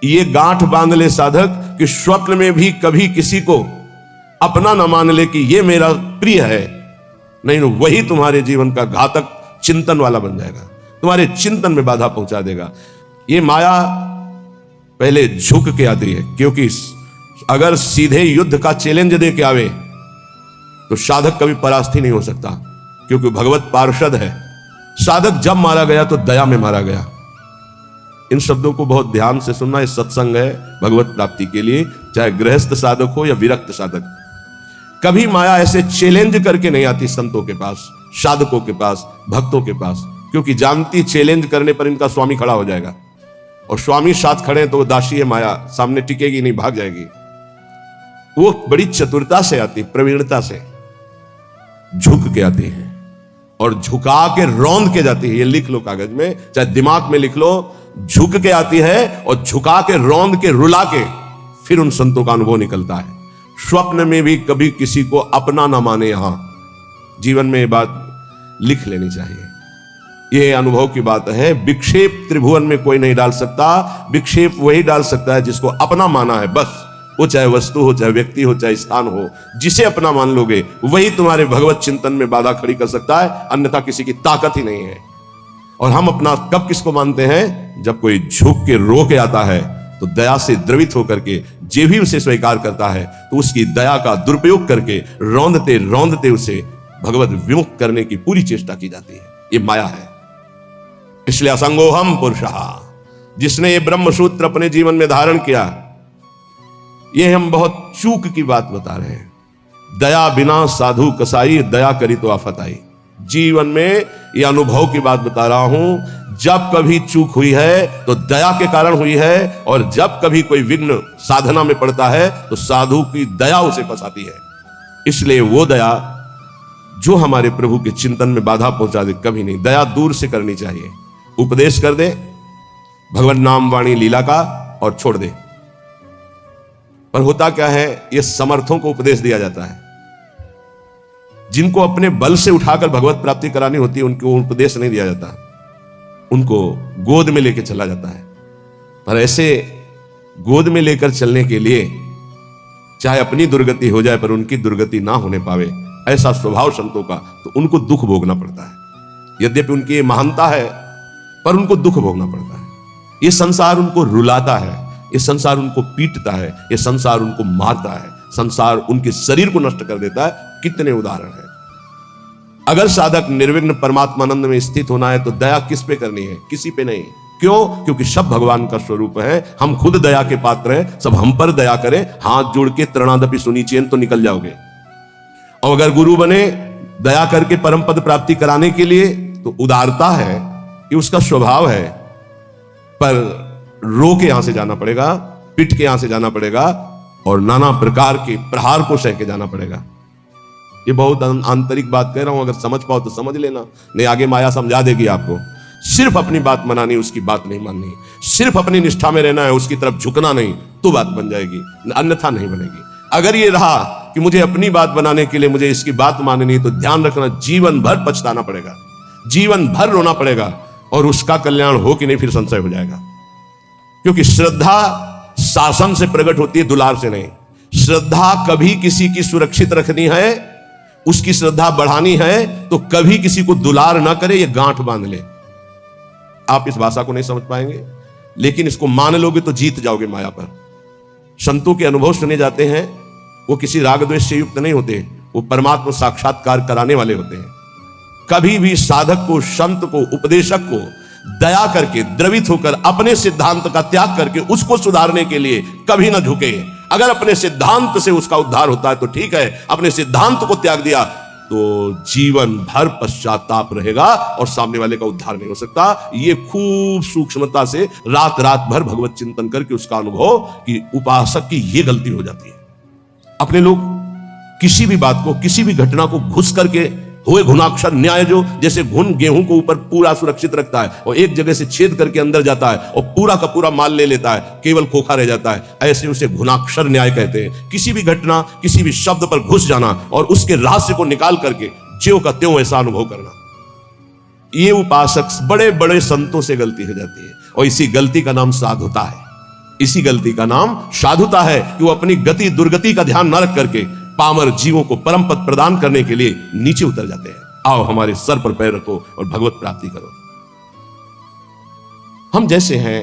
ये गांठ बांध ले साधक कि स्वप्न में भी कभी किसी को अपना न मान ले कि ये मेरा प्रिय है, नहीं तो वही तुम्हारे जीवन का घातक चिंतन वाला बन जाएगा, तुम्हारे चिंतन में बाधा पहुंचा देगा। ये माया पहले झुक के आती है, क्योंकि अगर सीधे युद्ध का चैलेंज दे के आवे तो साधक कभी परास्त ही नहीं हो सकता, क्योंकि भगवत पार्षद है। साधक जब मारा गया तो दया में मारा गया। इन शब्दों को बहुत ध्यान से सुनना। ये सत्संग है भगवत प्राप्ति के लिए, चाहे गृहस्थ साधक हो या विरक्त साधक। कभी माया ऐसे चैलेंज करके नहीं आती संतों के पास, साधकों के पास, भक्तों के पास, क्योंकि जानती चैलेंज करने पर इनका स्वामी खड़ा हो जाएगा, और स्वामी साथ खड़े तो वो दासी है माया, सामने टिकेगी नहीं, भाग जाएगी। वो बड़ी चतुरता से आती, प्रवीणता से झुक के आती है और झुका के रौंद के जाती है। ये लिख लो कागज में, चाहे दिमाग में लिख लो। झुक के आती है और झुका के रौंद के रुला के फिर उन संतों का अनुभव निकलता है। स्वप्न में भी कभी किसी को अपना ना माने। यहां जीवन में ये बात लिख लेनी चाहिए। ये अनुभव की बात है। विक्षेप त्रिभुवन में कोई नहीं डाल सकता। विक्षेप वही डाल सकता है जिसको अपना माना है, बस। वो चाहे वस्तु हो, चाहे व्यक्ति हो, चाहे स्थान हो, जिसे अपना मान लोगे वही तुम्हारे भगवत चिंतन में बाधा खड़ी कर सकता है, अन्यथा किसी की ताकत ही नहीं है। और हम अपना कब किसको मानते हैं? जब कोई झुक के रो के आता है तो दया से द्रवित होकर के जे भी उसे स्वीकार करता है तो उसकी दया का दुरुपयोग करके रौंदते रौंदते उसे भगवत विमुख करने की पूरी चेष्टा की जाती है। ये माया है। इसलिए असंगोहम पुरुषः, जिसने ये ब्रह्म सूत्र अपने जीवन में धारण किया, ये हम बहुत चूक की बात बता रहे हैं। दया बिना साधु कसाई, दया करी तो आफत आई। जीवन में ये अनुभव की बात बता रहा हूं। जब कभी चूक हुई है तो दया के कारण हुई है, और जब कभी कोई विघ्न साधना में पड़ता है तो साधु की दया उसे फंसाती है। इसलिए वो दया जो हमारे प्रभु के चिंतन में बाधा पहुंचा दे, कभी नहीं। दया दूर से करनी चाहिए। उपदेश कर दे भगवत नाम वाणी लीला का और छोड़ दे। पर होता क्या है, ये समर्थों को उपदेश दिया जाता है। जिनको अपने बल से उठाकर भगवत प्राप्ति करानी होती है उनको उपदेश नहीं दिया जाता, उनको गोद में लेकर चला जाता है। पर ऐसे गोद में लेकर चलने के लिए चाहे अपनी दुर्गति हो जाए पर उनकी दुर्गति ना होने पावे, ऐसा स्वभाव संतों का, तो उनको दुख भोगना पड़ता है। यद्यपि उनकी महानता है पर उनको दुख भोगना पड़ता है। ये संसार उनको रुलाता है, ये संसार उनको पीटता है, ये संसार उनको मारता है, संसार उनके शरीर को नष्ट कर देता है। कितने उदाहरण हैं। अगर साधक निर्विघ्न परमात्मानंद में स्थित होना है तो दया किस पे करनी है? किसी पे नहीं। क्यों? क्योंकि सब भगवान का स्वरूप है। हम खुद दया के पात्र हैं। सब हम पर दया करें, हाथ जोड़ के तृणादपि सुनीचेन तो निकल जाओगे। और अगर गुरु बने दया करके परम पद प्राप्ति कराने के लिए, तो उदारता है, ये उसका स्वभाव है। पर रो के यहां से जाना पड़ेगा, पिट के यहां से जाना पड़ेगा, और नाना प्रकार के प्रहार को सह के जाना पड़ेगा। ये बहुत आंतरिक बात कह रहा हूं, अगर समझ पाओ तो समझ लेना, नहीं आगे माया समझा देगी आपको। सिर्फ अपनी बात मनानी, उसकी बात नहीं माननी। सिर्फ अपनी निष्ठा में रहना है, उसकी तरफ झुकना नहीं, तो बात बन जाएगी, अन्यथा नहीं बनेगी। अगर ये रहा कि मुझे अपनी बात बनाने के लिए मुझे इसकी बात माननी, तो ध्यान रखना जीवन भर पछताना पड़ेगा, जीवन भर रोना पड़ेगा, और उसका कल्याण हो कि नहीं फिर संशय हो जाएगा। क्योंकि श्रद्धा शासन से प्रकट होती है, दुलार से नहीं। श्रद्धा कभी किसी की सुरक्षित रखनी है, उसकी श्रद्धा बढ़ानी है, तो कभी किसी को दुलार ना करे, ये गांठ बांध ले। आप इस भाषा को नहीं समझ पाएंगे, लेकिन इसको मान लोगे तो जीत जाओगे माया पर। संतों के अनुभव सुने जाते हैं, वो किसी राग द्वेष से युक्त नहीं होते, वो परमात्मा साक्षात्कार कराने वाले होते हैं। कभी भी साधक को, संत को, उपदेशक को दया करके, द्रवित होकर, अपने सिद्धांत का त्याग करके उसको सुधारने के लिए कभी ना झुके। अगर अपने सिद्धांत से उसका उद्धार होता है तो ठीक है, अपने सिद्धांत को त्याग दिया तो जीवन भर पश्चाताप रहेगा और सामने वाले का उद्धार नहीं हो सकता। ये खूब सूक्ष्मता से रात रात भर भगवत चिंतन करके उसका अनुभव कि उपासक की ये गलती हो जाती है। अपने लोग किसी भी बात को, किसी भी घटना को घुस करके, हुए घुनाक्षर न्याय, जो जैसे घुन गेहूं को ऊपर पूरा सुरक्षित रखता है और एक जगह से छेद करके अंदर जाता है और पूरा का पूरा माल ले लेता है, केवल खोखा रह जाता है, ऐसे उसे घुनाक्षर न्याय कहते हैं। किसी भी घटना, किसी भी शब्द पर घुस जाना और उसके रहस्य को निकाल करके ज्यों का त्यों ऐसा अनुभव करना, ये उपासक बड़े बड़े संतों से गलती हो जाती है, और इसी गलती का नाम साधुता है। इसी गलती का नाम साधुता है कि वो अपनी गति दुर्गति का ध्यान न रख करके पामर जीवों को परम पद प्रदान करने के लिए नीचे उतर जाते हैं। आओ हमारे सर पर पैर रखो और भगवत प्राप्ति करो। हम जैसे हैं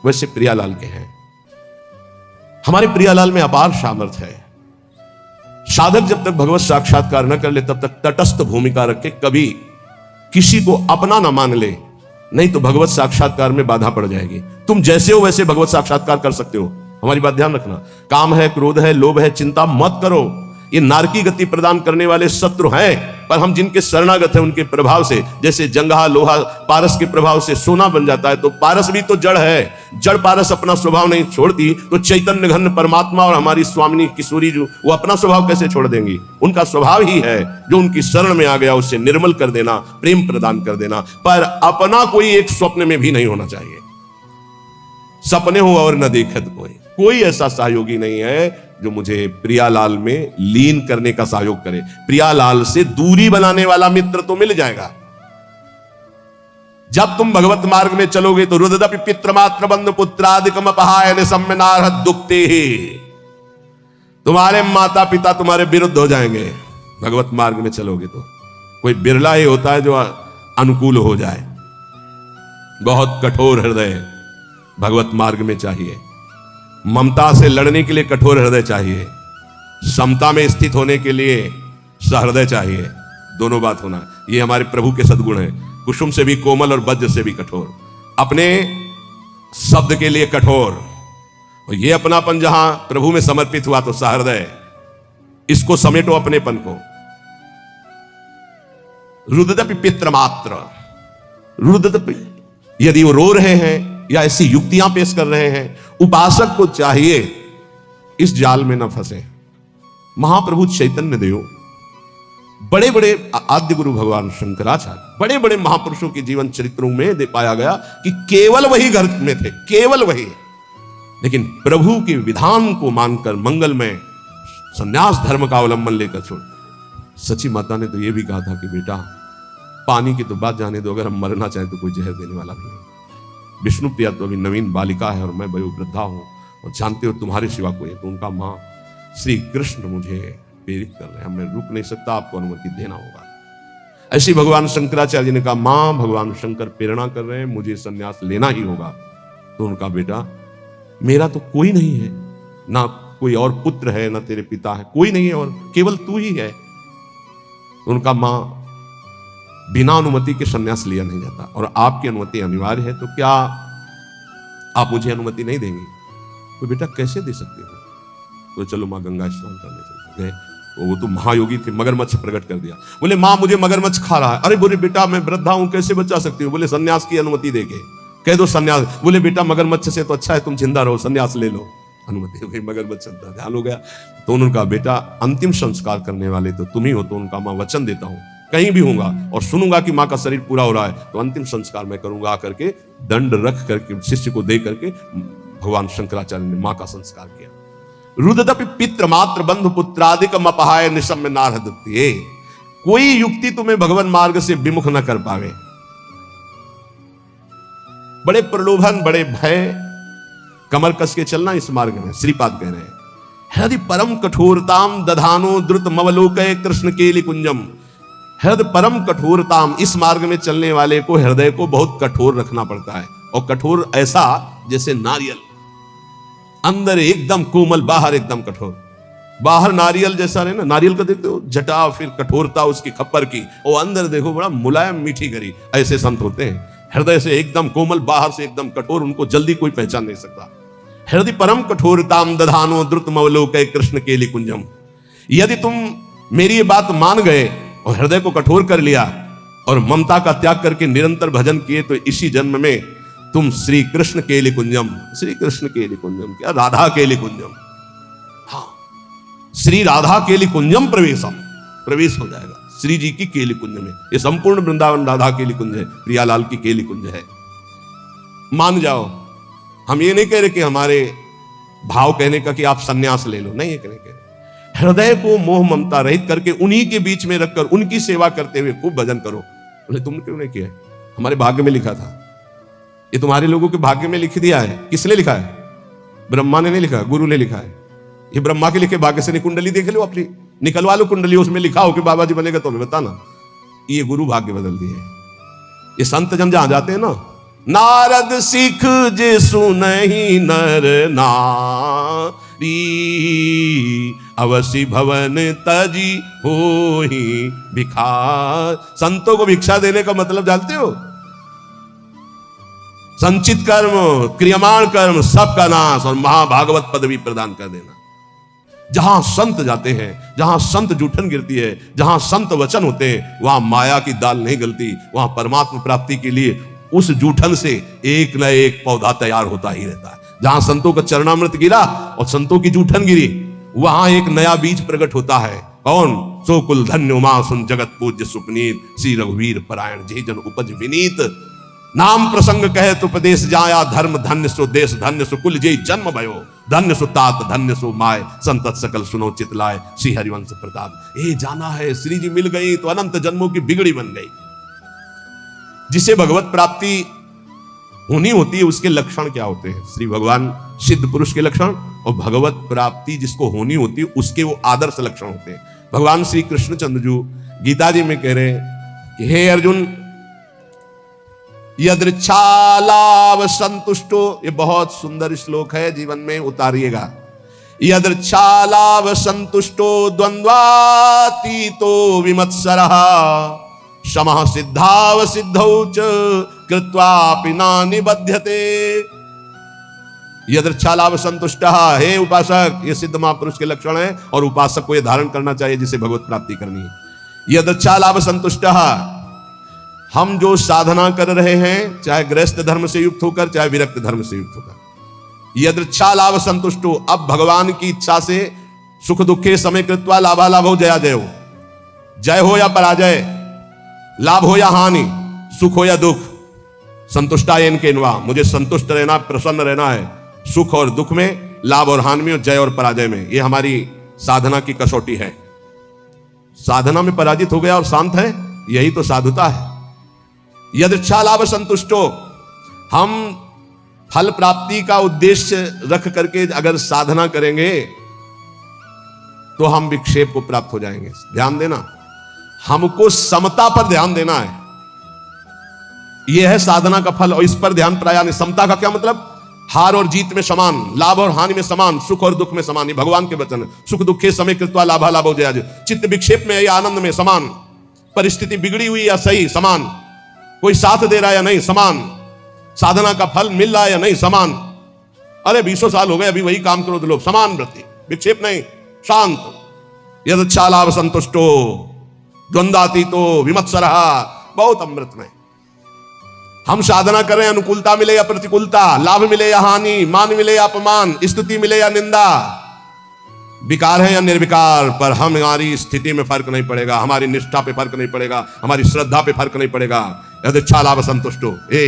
वैसे प्रियालाल के हैं। हमारे प्रियालाल में अपार सामर्थ्य है। साधक जब तक भगवत साक्षात्कार न कर ले तब तक तटस्थ भूमिका रख के कभी किसी को अपना ना मान ले, नहीं तो भगवत साक्षात्कार में बाधा पड़ जाएगी। तुम जैसे हो वैसे भगवत साक्षात्कार कर सकते हो। हमारी बात ध्यान रखना। काम है, क्रोध है, लोभ है, चिंता मत करो। ये नारकी गति प्रदान करने वाले शत्रु हैं, पर हम जिनके शरणागत हैं उनके प्रभाव से, जैसे जंगहा लोहा पारस के प्रभाव से सोना बन जाता है, तो पारस भी तो जड़ है। जड़ पारस अपना स्वभाव नहीं छोड़ती, तो चैतन्य घन परमात्मा और हमारी स्वामिनी किशोरी जो वो अपना स्वभाव कैसे छोड़ देंगी? उनका स्वभाव ही है जो उनकी शरण में आ गया उससे निर्मल कर देना, प्रेम प्रदान कर देना। पर अपना कोई एक स्वप्न में भी नहीं होना चाहिए। सपने हो और न देखत कोई ऐसा सहयोगी नहीं है जो मुझे प्रियालाल में लीन करने का सहयोग करे। प्रियालाल से दूरी बनाने वाला मित्र तो मिल जाएगा। जब तुम भगवत मार्ग में चलोगे तो रुददपि पितृमात्र बंधु पुत्रादिकम अपहाय सम्यनार्ह दुक्ते ही, तुम्हारे माता पिता तुम्हारे विरुद्ध हो जाएंगे। भगवत मार्ग में चलोगे तो कोई बिरला ही होता है जो अनुकूल हो जाए। बहुत कठोर हृदय भगवत मार्ग में चाहिए। ममता से लड़ने के लिए कठोर हृदय चाहिए, समता में स्थित होने के लिए सहृदय चाहिए। दोनों बात होना, ये हमारे प्रभु के सद्गुण हैं। कुसुम से भी कोमल और वज्र से भी कठोर, अपने शब्द के लिए कठोर, और ये अपनापन जहां प्रभु में समर्पित हुआ तो सहृदय। इसको समेटो अपनेपन को। रुददपि पितृमात्र, रुददपि यदि वो रो रहे हैं या ऐसी युक्तियां पेश कर रहे हैं, उपासक को चाहिए इस जाल में न फंसे। महाप्रभु चैतन्य देव, बड़े बड़े आद्य गुरु भगवान शंकराचार्य, बड़े बड़े महापुरुषों के जीवन चरित्रों में दे पाया गया कि केवल वही घर में थे, केवल वही। लेकिन प्रभु के विधान को मानकर मंगल में संन्यास धर्म का अवलंबन लेकर छोड़। सची माता ने तो यह भी कहा था कि बेटा पानी की तो बात जाने दो, अगर हम मरना चाहें तो कोई जहर देने वाला नहीं। विष्णु प्रिया तो अभी नवीन बालिका है और मैं वयोवृद्धा हूं, और जानते हो तुम्हारे सिवा कोई है। तो उनका मां श्री कृष्ण मुझे प्रेरित कर रहे हैं, मैं रुक नहीं सकता, आपको अनुमति देना होगा। ऐसे भगवान शंकराचार्य जी ने कहा, मां भगवान शंकर प्रेरणा कर रहे हैं, मुझे संन्यास लेना ही होगा। तो उनका बेटा मेरा तो कोई नहीं है, ना कोई और पुत्र है, ना तेरे पिता है, कोई नहीं है और केवल तू ही है। उनका मां बिना अनुमति के संन्यास लिया नहीं जाता, और आपकी अनुमति अनिवार्य है, तो क्या आप मुझे अनुमति नहीं देंगे? तो बेटा कैसे दे सकते हो? तो चलो मां गंगा स्नान करने चलते गए। वो तो महायोगी थे, मगरमच्छ प्रकट कर दिया। बोले मां मुझे मगरमच्छ खा रहा है। अरे बोले बेटा मैं वृद्धा हूं, कैसे बचा सकती हूँ? बोले संन्यास की अनुमति देके कह दो संन्यास। बोले बेटा मगरमच्छ से तो अच्छा है तुम जिंदा रहो, संन्यास ले लो। अनुमति हो गई, मगरमच्छ ध्यान हो गया। तो उनका बेटा अंतिम संस्कार करने वाले तो तुम ही हो। तो उनका मां वचन देता हूं कहीं भी होऊंगा और सुनूंगा कि मां का शरीर पूरा हो रहा है तो अंतिम संस्कार मैं करूंगा। आकर के दंड रख करके शिष्य को दे करके भगवान शंकराचार्य ने मां का संस्कार किया। रुददपि पितृमात्र बंधु पुत्रादिकम अपहाय निशम्य नारह दुक्तिये, कोई युक्ति तुम्हें भगवान मार्ग से विमुख न कर पावे। बड़े प्रलोभन, बड़े भय, कमर कस के चलना इस मार्ग में। श्रीपाद कह रहे हैं, हृदय परम कठोरताम दधानो द्रुत मवलोकय कृष्ण केलि कुंजम। हृदय परम कठोरताम, इस मार्ग में चलने वाले को हृदय को बहुत कठोर रखना पड़ता है। और कठोर ऐसा जैसे नारियल, अंदर एकदम कोमल, बाहर एकदम कठोर। बाहर नारियल जैसा रहे ना, नारियल का देखते हो जटा, फिर कठोरता उसकी खप्पर की, और अंदर देखो बड़ा मुलायम मीठी गरी। ऐसे संत होते हैं, हृदय से एकदम कोमल, बाहर से एकदम कठोर, उनको जल्दी कोई पहचान नहीं सकता। हृदय परम कठोरताम दधानो द्रुत मवलोकय कृष्ण केलि कुंजम। यदि तुम मेरी ये बात मान गए और हृदय को कठोर कर लिया और ममता का त्याग करके निरंतर भजन किए, तो इसी जन्म में तुम श्री कृष्ण केलि कुंजम, श्री कृष्ण केलि कुंजम क्या, राधा केलि कुंजम, हाँ श्री राधा केलि कुंजम प्रवेश हो जाएगा श्री जी की केलि कुंज में। ये संपूर्ण वृंदावन राधा केलि कुंज है, प्रियालाल की केलि कुंज है। मान जाओ, हम ये नहीं कह रहे कि हमारे भाव कहने का कि आप सन्यास ले लो, नहीं ये कहने के। हृदय को मोह ममता रहित करके उन्हीं के बीच में रखकर उनकी सेवा करते हुए खूब भजन करो। बोले तुमने क्यों नहीं किया? हमारे भाग्य में लिखा था। ये तुम्हारे लोगों के भाग्य में लिख दिया है। किसने लिखा है? ब्रह्मा ने नहीं लिखा, गुरु ने लिखा है। ये ब्रह्मा के लिखे भाग्य से नहीं, कुंडली देख लो अपनी, निकलवा लो कुंडली, उसमें लिखा हो कि बाबा जी बनेगा तो हमें बताना। ये गुरु भाग्य बदल दिए। ये संत जन जहां जाते हैं ना, नारद सिख जे सुनहि नर नारी, अवसी भवन तजी होहि भिखार। संतों को भिक्षा देने का मतलब जानते हो? संचित कर्म, क्रियमाण कर्म, सबका नाश और महाभागवत पदवी प्रदान कर देना। जहां संत जाते हैं, जहां संत जूठन गिरती है, जहां संत वचन होते हैं, वहां माया की दाल नहीं गलती। वहां परमात्मा प्राप्ति के लिए उस जूठन से एक न एक पौधा तैयार होता ही रहता है। जहां संतों का चरणामृत गिरा और संतों की जूठन गिरी, वहां एक नया बीज प्रकट होता है। कौन? सो कुल धन्य उमा सुन जगत पूज्य सुपनीत, श्री रघुवीर परायण जे जन उपज विनीत। नाम प्रसंग कहे तो उपदेश जाया, धर्म धन्य सो देश धन्य सो कुल जे जन्म भयो, धन्य सो तात धन्य सो माय, संतत सकल सुनो चितलाय, श्री हरिवंश प्रताप। ए जाना है श्री जी मिल गई तो अनंत जन्मों की बिगड़ी बन गई। जिसे भगवत प्राप्ति होनी होती है उसके लक्षण क्या होते हैं? श्री भगवान सिद्ध पुरुष के लक्षण, और भगवत प्राप्ति जिसको होनी होती है उसके वो आदर्श लक्षण होते हैं। भगवान श्री कृष्णचंद्र जी गीता जी में कह रहे हैं कि हे अर्जुन, यदृच्छालाभ संतुष्टो, ये बहुत सुंदर श्लोक है, जीवन में उतारिएगा। यदृच्छालाभ संतुष्टो द्वंद्वातीतो विमत्सरः, समः सिद्धाव सिद्धौ च कृत्वापि न निबध्यते। यदृच्छालाभ संतुष्टः, हे उपासक, ये सिद्ध महापुरुष के लक्षण है और उपासक को ये धारण करना चाहिए जिसे भगवत प्राप्ति करनी है। यदृच्छालाभ संतुष्टः, हम जो साधना कर रहे हैं, चाहे गृहस्थ धर्म से युक्त होकर, चाहे विरक्त धर्म से युक्त होकर, यदृच्छालाभ संतुष्टो, अब भगवान की इच्छा से सुख दुखे समय कृत्वा लाभालाभ हो जया जय हो, जय हो या पराजय, लाभ हो या हानि, सुख हो या दुख, संतुष्टाय इनके इनवा, मुझे संतुष्ट रहना, प्रसन्न रहना है, सुख और दुख में, लाभ और हानि में, जय और पराजय में। यह हमारी साधना की कसौटी है। साधना में पराजित हो गया और शांत है, यही तो साधुता है। यदृच्छा लाभ संतुष्टो, हम फल प्राप्ति का उद्देश्य रख करके अगर साधना करेंगे तो हम विक्षेप को प्राप्त हो जाएंगे। ध्यान देना, हमको समता पर ध्यान देना है, यह है साधना का फल, और इस पर ध्यान प्राय नहीं। समता का क्या मतलब? हार और जीत में समान, लाभ और हानि में समान, सुख और दुख में समान। ये भगवान के वचन है। सुख दुखे समय कृत्वा लाभा लाभो जया जय। चित्त विक्षेप में या आनंद में समान, परिस्थिति बिगड़ी हुई या सही समान, कोई साथ दे रहा है या नहीं समान, साधना का फल मिल रहा है या नहीं समान। अरे 20 साल हो गए अभी वही काम करो तो लोग, समान वृत्ति, विक्षेप नहीं, शांत। यदृच्छा लाभ संतुष्टो द्वंद्वातीतो विमत्सरः, बहुत अमृत में। हम साधना करें, अनुकूलता मिले या प्रतिकूलता, लाभ मिले या हानि, मान मिले या अपमान, स्तुति मिले या निंदा, विकार है या निर्विकार, पर हमारी स्थिति में फर्क नहीं पड़ेगा, हमारी निष्ठा पे फर्क नहीं पड़ेगा, हमारी श्रद्धा पे फर्क नहीं पड़ेगा। यदृच्छा लाभ संतुष्टो, ए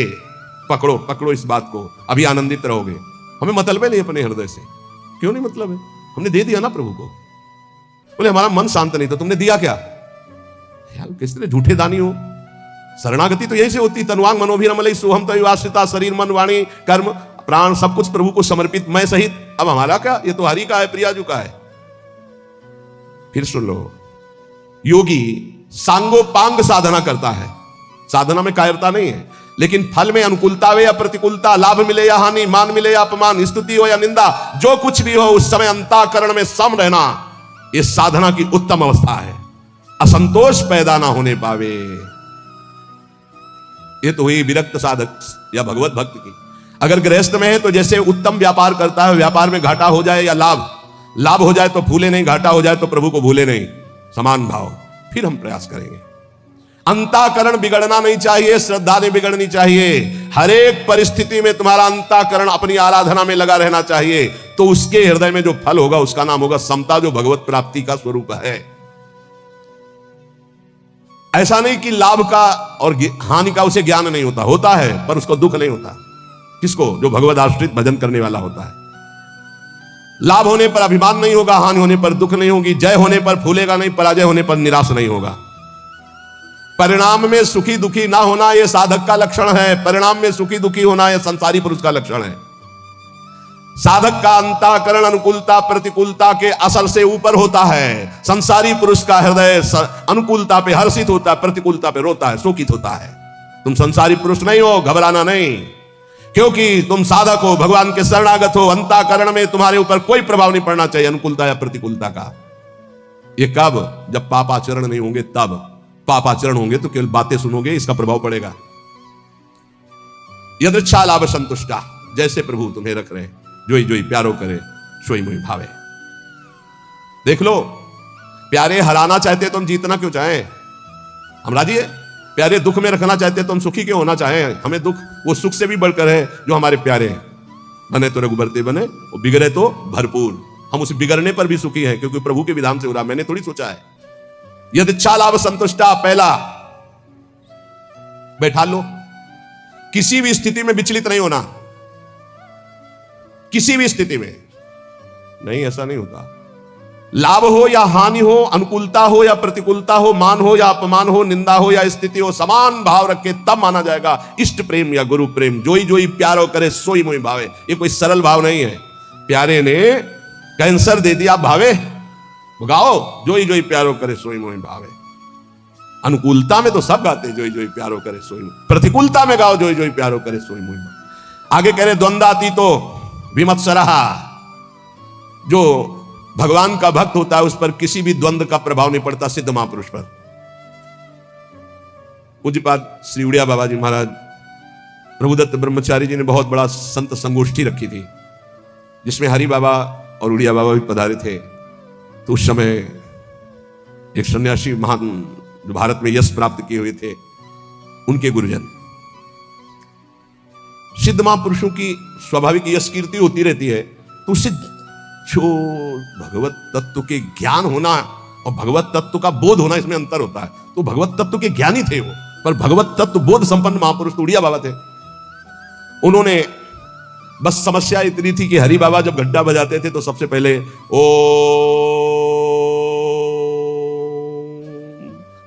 पकड़ो पकड़ो इस बात को, अभी आनंदित रहोगे। हमें मतलब है नहीं अपने हृदय से, क्यों नहीं मतलब है? हमने दे दिया ना प्रभु को। बोले हमारा मन शांत नहीं था, तुमने दिया क्या? यार किस तरह झूठे दानी हो। शरणागति तो यही से होती, तनुवांग मनोभिरमलई सोहम तविवासिता, शरीर मन वाणी कर्म प्राण सब कुछ प्रभु को समर्पित, मैं सहित। अब हमारा क्या, ये तो हरि का है, प्रियाजू का है। फिर सुन लो, योगी सांगोपांग साधना करता है, साधना में कायरता नहीं है, लेकिन फल में अनुकूलता हो या प्रतिकूलता, लाभ मिले या हानि, मान मिले या अपमान, स्तुति हो या निंदा, जो कुछ भी हो उस समय अंतःकरण में सम रहना, यह साधना की उत्तम अवस्था है। असंतोष पैदा ना होने पावे, ये तो हुई विरक्त साधक या भगवत भक्त की। अगर गृहस्थ में है तो जैसे उत्तम व्यापार करता है, व्यापार में घाटा हो जाए या लाभ हो जाए तो भूले नहीं, घाटा हो जाए तो प्रभु को भूले नहीं, समान भाव। फिर हम प्रयास करेंगे। अंतःकरण बिगड़ना नहीं चाहिए, श्रद्धा नहीं बिगड़नी चाहिए। हर एक परिस्थिति में तुम्हारा अंतःकरण अपनी आराधना में लगा रहना चाहिए, तो उसके हृदय में जो फल होगा उसका नाम होगा समता, जो भगवत प्राप्ति का स्वरूप है। ऐसा नहीं कि लाभ का और हानि का उसे ज्ञान नहीं होता, होता है, पर उसको दुख नहीं होता। किसको? जो भगवत आश्रित भजन करने वाला होता है। लाभ होने पर अभिमान नहीं होगा, हानि होने पर दुख नहीं होगी, जय होने पर फूलेगा नहीं, पराजय होने पर निराश नहीं होगा। परिणाम में सुखी दुखी ना होना यह साधक का लक्षण है, परिणाम में सुखी दुखी होना यह संसारी पुरुष का लक्षण है। साधक का अंतःकरण अनुकूलता प्रतिकूलता के असर से ऊपर होता है। संसारी पुरुष का हृदय अनुकूलता पे हर्षित होता है, प्रतिकूलता पे रोता है, शोकित होता है। तुम संसारी पुरुष नहीं हो, घबराना नहीं, क्योंकि तुम साधक हो, भगवान के शरणागत हो। अंतःकरण में तुम्हारे ऊपर कोई प्रभाव नहीं पड़ना चाहिए अनुकूलता या प्रतिकूलता का। ये कब? जब पापाचरण नहीं होंगे तब। पापाचरण होंगे तो केवल बातें सुनोगे, इसका प्रभाव पड़ेगा। यदृच्छा लाभ संतुष्टा, जैसे प्रभु तुम्हें रख रहे, जोई जोई प्यारो करे सोई मोई भावे। देख लो, प्यारे हराना चाहते तो हम जीतना क्यों चाहें? हम राजी है। प्यारे दुख में रखना चाहते तो हम सुखी क्यों होना चाहें? हमें दुख वो सुख से भी बढ़कर है जो हमारे प्यारे हैं। बने तो रघुबरते बने, वो बिगड़े तो भरपूर। हम उस बिगड़ने पर भी सुखी हैं, क्योंकि प्रभु के विधान से हो रहा, मैंने थोड़ी सोचा है। यदि इच्छा लाभ संतुष्टा, पहला बैठा लो। किसी भी स्थिति में विचलित नहीं होना, किसी भी स्थिति में नहीं, ऐसा नहीं होता। लाभ हो या हानि हो, अनुकूलता हो या प्रतिकूलता हो, मान हो या अपमान हो, निंदा हो या स्थिति हो, समान भाव रख के तब माना जाएगा इष्ट प्रेम या गुरु प्रेम। जोई जोई प्यारो करे सोई मोई भावे। ये कोई सरल भाव नहीं है। प्यारे ने कैंसर दे दिया, भावे गाओ जोई जोई प्यारो करे सोई मोई भावे। अनुकूलता में तो सब गाते जोई जोई प्यारो करे सोई, प्रतिकूलता में गाओ जोई जोई प्यारो करे सोई मोई भावे। आगे कह रहे द्वंद्वाती तो विमत्सरहा, जो भगवान का भक्त होता है उस पर किसी भी द्वंद्व का प्रभाव नहीं पड़ता, सिद्ध महापुरुष पर। पूज्यपाद श्री उड़िया बाबा जी महाराज प्रभुदत्त ब्रह्मचारी जी ने बहुत बड़ा संत संगोष्ठी रखी थी, जिसमें हरि बाबा और उड़िया बाबा भी पधारे थे। तो उस समय एक सन्यासी महान जो भारत में यश प्राप्त किए हुए थे, उनके गुरुजन, सिद्ध महापुरुषों की स्वाभाविक यश कीर्ति होती रहती है, तो उससे जो भगवत तत्व के ज्ञान होना और भगवत तत्व का बोध होना, इसमें अंतर होता है। तो भगवत तत्व के ज्ञानी थे वो, पर भगवत तत्व बोध संपन्न महापुरुष तो उड़िया बाबा थे। उन्होंने बस समस्या इतनी थी कि हरि बाबा जब घंटा बजाते थे तो सबसे पहले ओ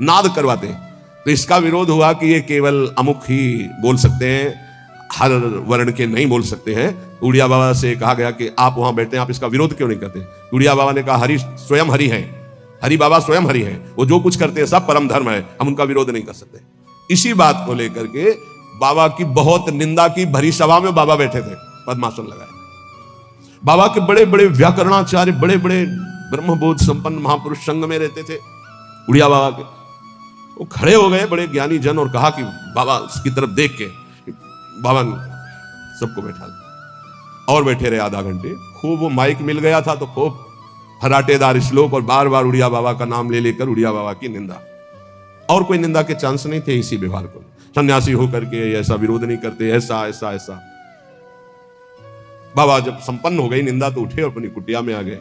नाद करवाते। तो इसका विरोध हुआ कि ये केवल अमुक ही बोल सकते हैं, हर वर्ण के नहीं बोल सकते हैं। उड़िया बाबा से कहा गया कि आप वहां बैठते हैं, आप इसका विरोध क्यों नहीं करते? उड़िया बाबा ने कहा हरि स्वयं हरि हैं, हरि बाबा स्वयं हरि हैं, वो जो कुछ करते हैं सब परम धर्म है, हम उनका विरोध नहीं कर सकते। इसी बात को लेकर के बाबा की बहुत निंदा की भरी सभा में बाबा बैठे थे, पद्मासन लगाए। बाबा के बड़े बड़े व्याकरणाचार्य, बड़े बड़े ब्रह्मबोध संपन्न महापुरुष संग में रहते थे उड़िया बाबा के। वो खड़े हो गए बड़े ज्ञानी जन और कहा कि बाबा उसकी तरफ देख के, बाबा ने सबको बैठा दिया और बैठे रहे आधा घंटे। खूब वो माइक मिल गया था तो खूब फराटेदार श्लोक और बार बार उड़िया बाबा का नाम ले लेकर उड़िया बाबा की निंदा। और कोई निंदा के चांस नहीं थे इसी व्यवहार को। सन्यासी होकर के ऐसा विरोध नहीं करते, ऐसा ऐसा ऐसा। बाबा जब संपन्न हो गई निंदा तो उठे और अपनी कुटिया में आ गए।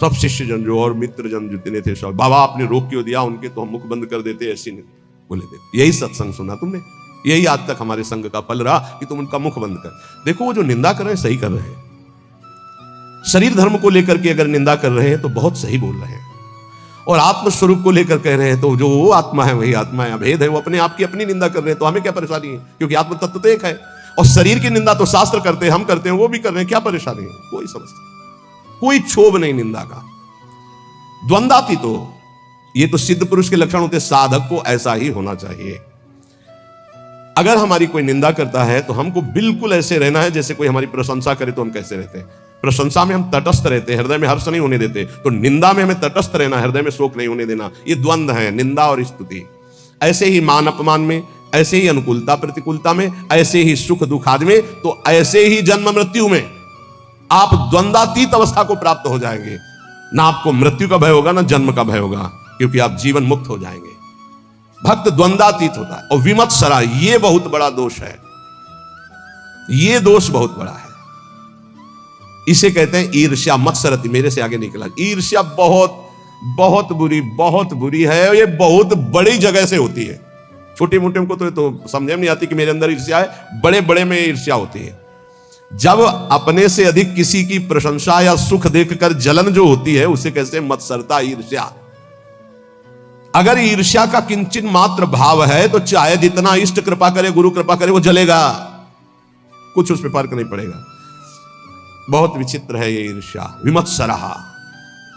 सब शिष्य जन जो और मित्र जन जितने थे सब, बाबा आपने रोक क्यों दिया उनके, तो हम मुख बंद कर देते, ऐसी नहीं। बोले देखो यही सत्संग सुना तुमने, यही आज तक हमारे संघ का फल रहा कि तुम उनका मुख बंद कर। देखो वो जो निंदा कर रहे हैं सही कर रहे हैं। शरीर धर्म को लेकर के अगर निंदा कर रहे हैं तो बहुत सही बोल रहे हैं, और आत्मस्वरूप को लेकर कह रहे हैं तो जो वो आत्मा है वही आत्मा है, अभेद है, वो अपने आप की अपनी निंदा कर रहे हैं, तो हमें क्या परेशानी है? क्योंकि आत्म तत्व तो एक है। और शरीर की निंदा तो शास्त्र करते हैं, हम करते हैं, वो भी कर रहे हैं, क्या परेशानी है? कोई समझता, कोई क्षोभ नहीं निंदा का। द्वंद्वाती तो ये तो सिद्ध पुरुष के लक्षण होते, साधक को ऐसा ही होना चाहिए। अगर हमारी कोई निंदा करता है तो हमको बिल्कुल ऐसे रहना है जैसे कोई हमारी प्रशंसा करे तो हम कैसे रहते हैं। प्रशंसा में हम तटस्थ रहते हैं, हृदय में हर्ष नहीं होने देते। तो निंदा में हमें तटस्थ रहना, हृदय में शोक नहीं होने देना। ये द्वंद्व है, निंदा और स्तुति। ऐसे ही मान अपमान में, ऐसे ही अनुकूलता प्रतिकूलता में, ऐसे ही सुख दुख आदि में, तो ऐसे ही जन्म मृत्यु में आप द्वंद्वातीत अवस्था को प्राप्त हो जाएंगे। ना आपको मृत्यु का भय होगा ना जन्म का भय होगा, क्योंकि आप जीवन मुक्त हो जाएंगे। भक्त द्वंद्वातीत होता है। और विमत्सरा, ये बहुत बड़ा दोष है, ये दोष बहुत बड़ा है। इसे कहते हैं ईर्ष्या। मत्सरति, मेरे से आगे निकला। ईर्ष्या बहुत बहुत बुरी है। ये बहुत बड़ी जगह से होती है। छोटे मोटे को तो समझ में नहीं आती कि मेरे अंदर ईर्ष्या है, बड़े बड़े में ईर्ष्या होती है। जब अपने से अधिक किसी की प्रशंसा या सुख देखकर जलन जो होती है उसे कहते हैं मत्सरता, ईर्ष्या। अगर ईर्ष्या का किंचित मात्र भाव है तो चाहे जितना इष्ट कृपा करे, गुरु कृपा करे, वो जलेगा, कुछ उस पर फर्क नहीं पड़ेगा। बहुत विचित्र है ये ईर्ष्या। विमत्सरहा,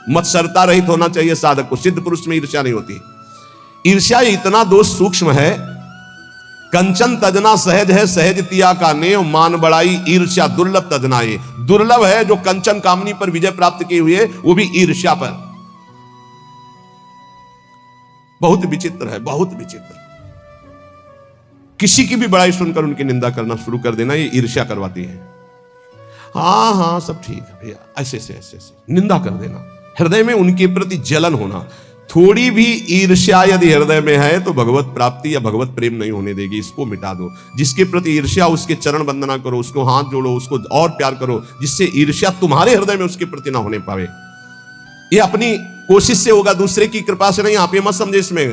मत्सरता रहित होना चाहिए साधक को। सिद्ध पुरुष में ईर्ष्या नहीं होती। ईर्ष्या इतना दोष सूक्ष्म है। कंचन तजना सहज है, सहज तिया का नेव, मान बड़ाई ईर्ष्या दुर्लभ तजनाए। दुर्लभ है जो कंचन कामनी पर विजय प्राप्त किए हुए, वो भी ईर्ष्या पर। बहुत विचित्र है, बहुत विचित्र। किसी की भी बड़ाई सुनकर उनकी निंदा करना शुरू कर देना, ये ईर्ष्या करवाती है। हाँ हाँ सब ठीक है भैया, ऐसे ऐसे ऐसे ऐसे निंदा कर देना। हृदय में उनके प्रति जलन होना। थोड़ी भी ईर्ष्या यदि हृदय में है तो भगवत प्राप्ति या भगवत प्रेम नहीं होने देगी। इसको मिटा दो। जिसके प्रति ईर्ष्या, उसके चरण वंदना करो, उसको हाथ जोड़ो, उसको और प्यार करो, जिससे ईर्ष्या तुम्हारे हृदय में उसके प्रति ना होने पावे। ये अपनी कोशिश से होगा, दूसरे की कृपा से नहीं। आप ये मत समझे इसमें।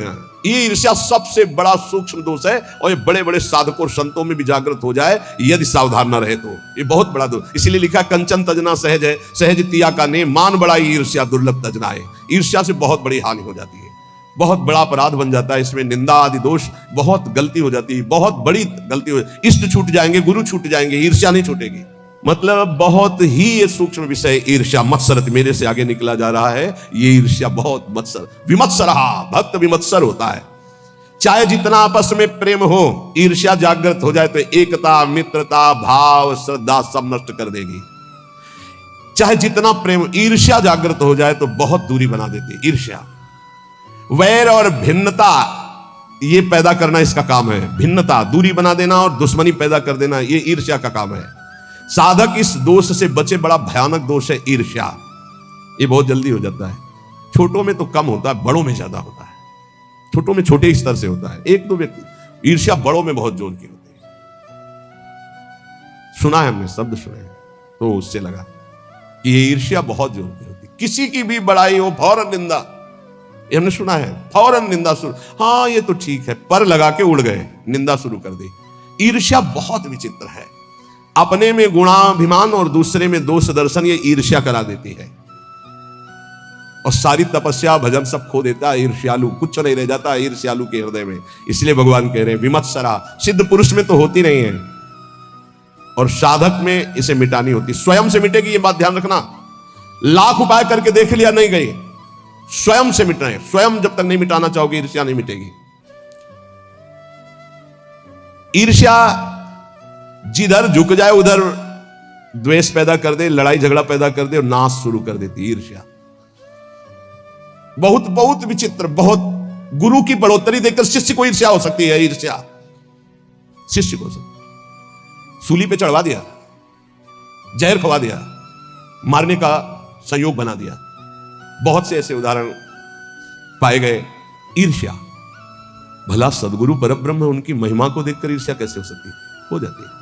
ये ईर्ष्या सबसे बड़ा सूक्ष्म दोष है, और ये बड़े बड़े साधकों और संतों में भी जागृत हो जाए यदि सावधान न रहे तो ये बहुत बड़ा दोष। इसीलिए लिखा कंचन तजना सहज है, सहज तिया का ने, मान बड़ाई ईर्ष्या दुर्लभ तजनाए। ईर्ष्या से बहुत बड़ी हानि हो जाती है, बहुत बड़ा अपराध बन जाता है। इसमें निंदा आदि दोष, बहुत गलती हो जाती है, बहुत बड़ी गलती हो। इष्ट छूट जाएंगे, गुरु छूट जाएंगे, ईर्ष्या नहीं छूटेगी। मतलब बहुत ही ये सूक्ष्म विषय ईर्ष्या। मत्सरत, मेरे से आगे निकला जा रहा है। ये ईर्ष्या बहुत मत्सर, विमत्सरहा, भक्त विमत्सर होता है। चाहे जितना आपस में प्रेम हो, ईर्ष्या जागृत हो जाए तो एकता, मित्रता, भाव, श्रद्धा सब नष्ट कर देगी। चाहे जितना प्रेम, ईर्ष्या जागृत हो जाए तो बहुत दूरी बना देती है ईर्ष्या। वैर और भिन्नता ये पैदा करना इसका काम है। भिन्नता, दूरी बना देना और दुश्मनी पैदा कर देना, ये ईर्ष्या का काम है। साधक इस दोष से बचे। बड़ा भयानक दोष है ईर्ष्या। ये बहुत जल्दी हो जाता है। छोटों में तो कम होता है, बड़ों में ज्यादा होता है। छोटों में छोटे स्तर से होता है, एक दो व्यक्ति। ईर्ष्या बड़ों में बहुत जोर की होती है। सुना है हमने, शब्द सुने, तो उससे लगा कि ये ईर्ष्या बहुत जोर की होती है। किसी की भी बड़ाई हो, फौरन निंदा। ये हमने सुना है, फौरन निंदा शुरू। हाँ ये तो ठीक है, पर लगा के उड़ गए, निंदा शुरू कर दी। ईर्ष्या बहुत विचित्र है। अपने में गुणाभिमान और दूसरे में दोष दर्शन, ये ईर्ष्या करा देती है। और सारी तपस्या भजन सब खो देता है ईर्ष्यालु। कुछ नहीं रह जाता ईर्ष्यालु के हृदय में। इसलिए भगवान कह रहे हैं विमत्सरा। सिद्ध पुरुष में तो होती नहीं है, और साधक में इसे मिटानी होती। स्वयं से मिटेगी, ये बात ध्यान रखना। लाख उपाय करके देख लिया, नहीं गई। स्वयं से मिटना है। स्वयं जब तक नहीं मिटाना चाहोगे, ईर्ष्या नहीं मिटेगी। ईर्ष्या जिधर झुक जाए उधर द्वेष पैदा कर दे, लड़ाई झगड़ा पैदा कर दे और नाश शुरू कर देती ईर्ष्या। बहुत बहुत विचित्र। बहुत गुरु की बढ़ोतरी देखकर शिष्य को ईर्ष्या हो सकती है। ईर्ष्या शिष्य को सूली पे चढ़वा दिया, जहर खवा दिया, मारने का संयोग बना दिया। बहुत से ऐसे उदाहरण पाए गए। ईर्ष्या। भला सदगुरु परब्रह्म, उनकी महिमा को देखकर ईर्ष्या कैसे हो सकती है? हो जाती है।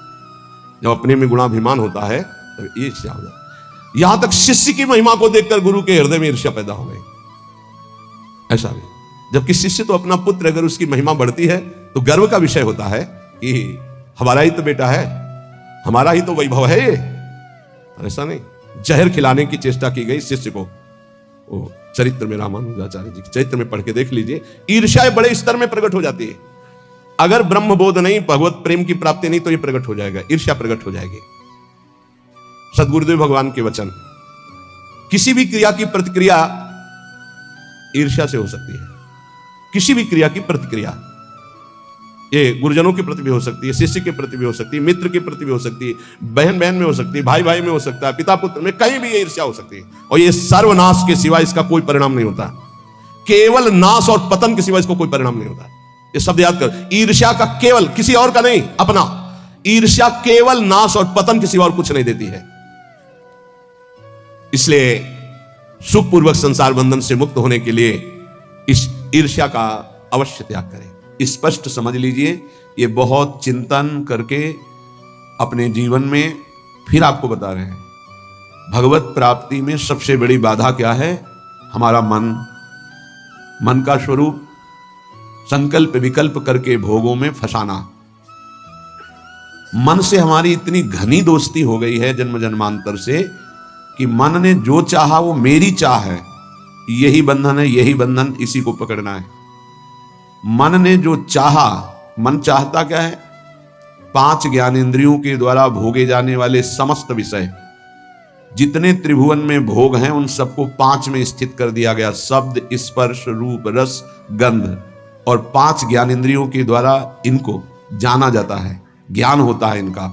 जब अपने में गुणाभिमान होता है तो ईर्ष्या हो जाती है। यहां तक शिष्य की महिमा को देखकर गुरु के हृदय में ईर्ष्या पैदा हो गई। ऐसा भी, जबकि शिष्य तो अपना पुत्र, अगर उसकी महिमा बढ़ती है तो गर्व का विषय होता है कि हमारा ही तो बेटा है, हमारा ही तो वैभव है ये। ऐसा नहीं। जहर खिलाने की चेष्टा की गई शिष्य को। वो चरित्र में, रामानुजाचार्य जी के चरित्र में पढ़ के देख लीजिए। ईर्ष्या बड़े स्तर में प्रकट हो जाती है। अगर ब्रह्म बोध नहीं, भगवत प्रेम की प्राप्ति नहीं, तो ये प्रकट हो जाएगा, ईर्ष्या प्रकट हो जाएगी। सदगुरुदेव भगवान के वचन। किसी भी क्रिया की प्रतिक्रिया ईर्ष्या से हो सकती है। किसी भी क्रिया की प्रतिक्रिया, ये गुरुजनों के प्रति भी हो सकती है, शिष्य के प्रति भी हो सकती है, मित्र के प्रति भी हो सकती है, बहन बहन में हो सकती है, भाई भाई में हो सकता है, पिता पुत्र में, कहीं भी ये ईर्ष्या हो सकती है। और ये सर्वनाश के सिवा इसका कोई परिणाम नहीं होता। केवल नाश और पतन के सिवा इसको कोई परिणाम नहीं होता। ये शब्द याद कर। ईर्ष्या का केवल, किसी और का नहीं, अपना। ईर्ष्या केवल नाश और पतन के सिवा और कुछ नहीं देती है। इसलिए सुखपूर्वक संसार बंधन से मुक्त होने के लिए इस ईर्ष्या का अवश्य त्याग करें। स्पष्ट समझ लीजिए। ये बहुत चिंतन करके अपने जीवन में फिर आपको बता रहे हैं। भगवत प्राप्ति में सबसे बड़ी बाधा क्या है? हमारा मन। मन का स्वरूप संकल्प विकल्प करके भोगों में फंसाना। मन से हमारी इतनी घनी दोस्ती हो गई है जन्म जन्मांतर से कि मन ने जो चाहा वो मेरी चाह है, यही बंधन है, यही बंधन, इसी को पकड़ना है। मन ने जो चाहा, मन चाहता क्या है? 5 ज्ञानेंद्रियों के द्वारा भोगे जाने वाले समस्त विषय, जितने त्रिभुवन में भोग हैं उन सबको 5 में स्थित कर दिया गया। शब्द, स्पर्श, रूप, रस, गंध और 5 ज्ञानेंद्रियों के द्वारा इनको जाना जाता है, ज्ञान होता है इनका।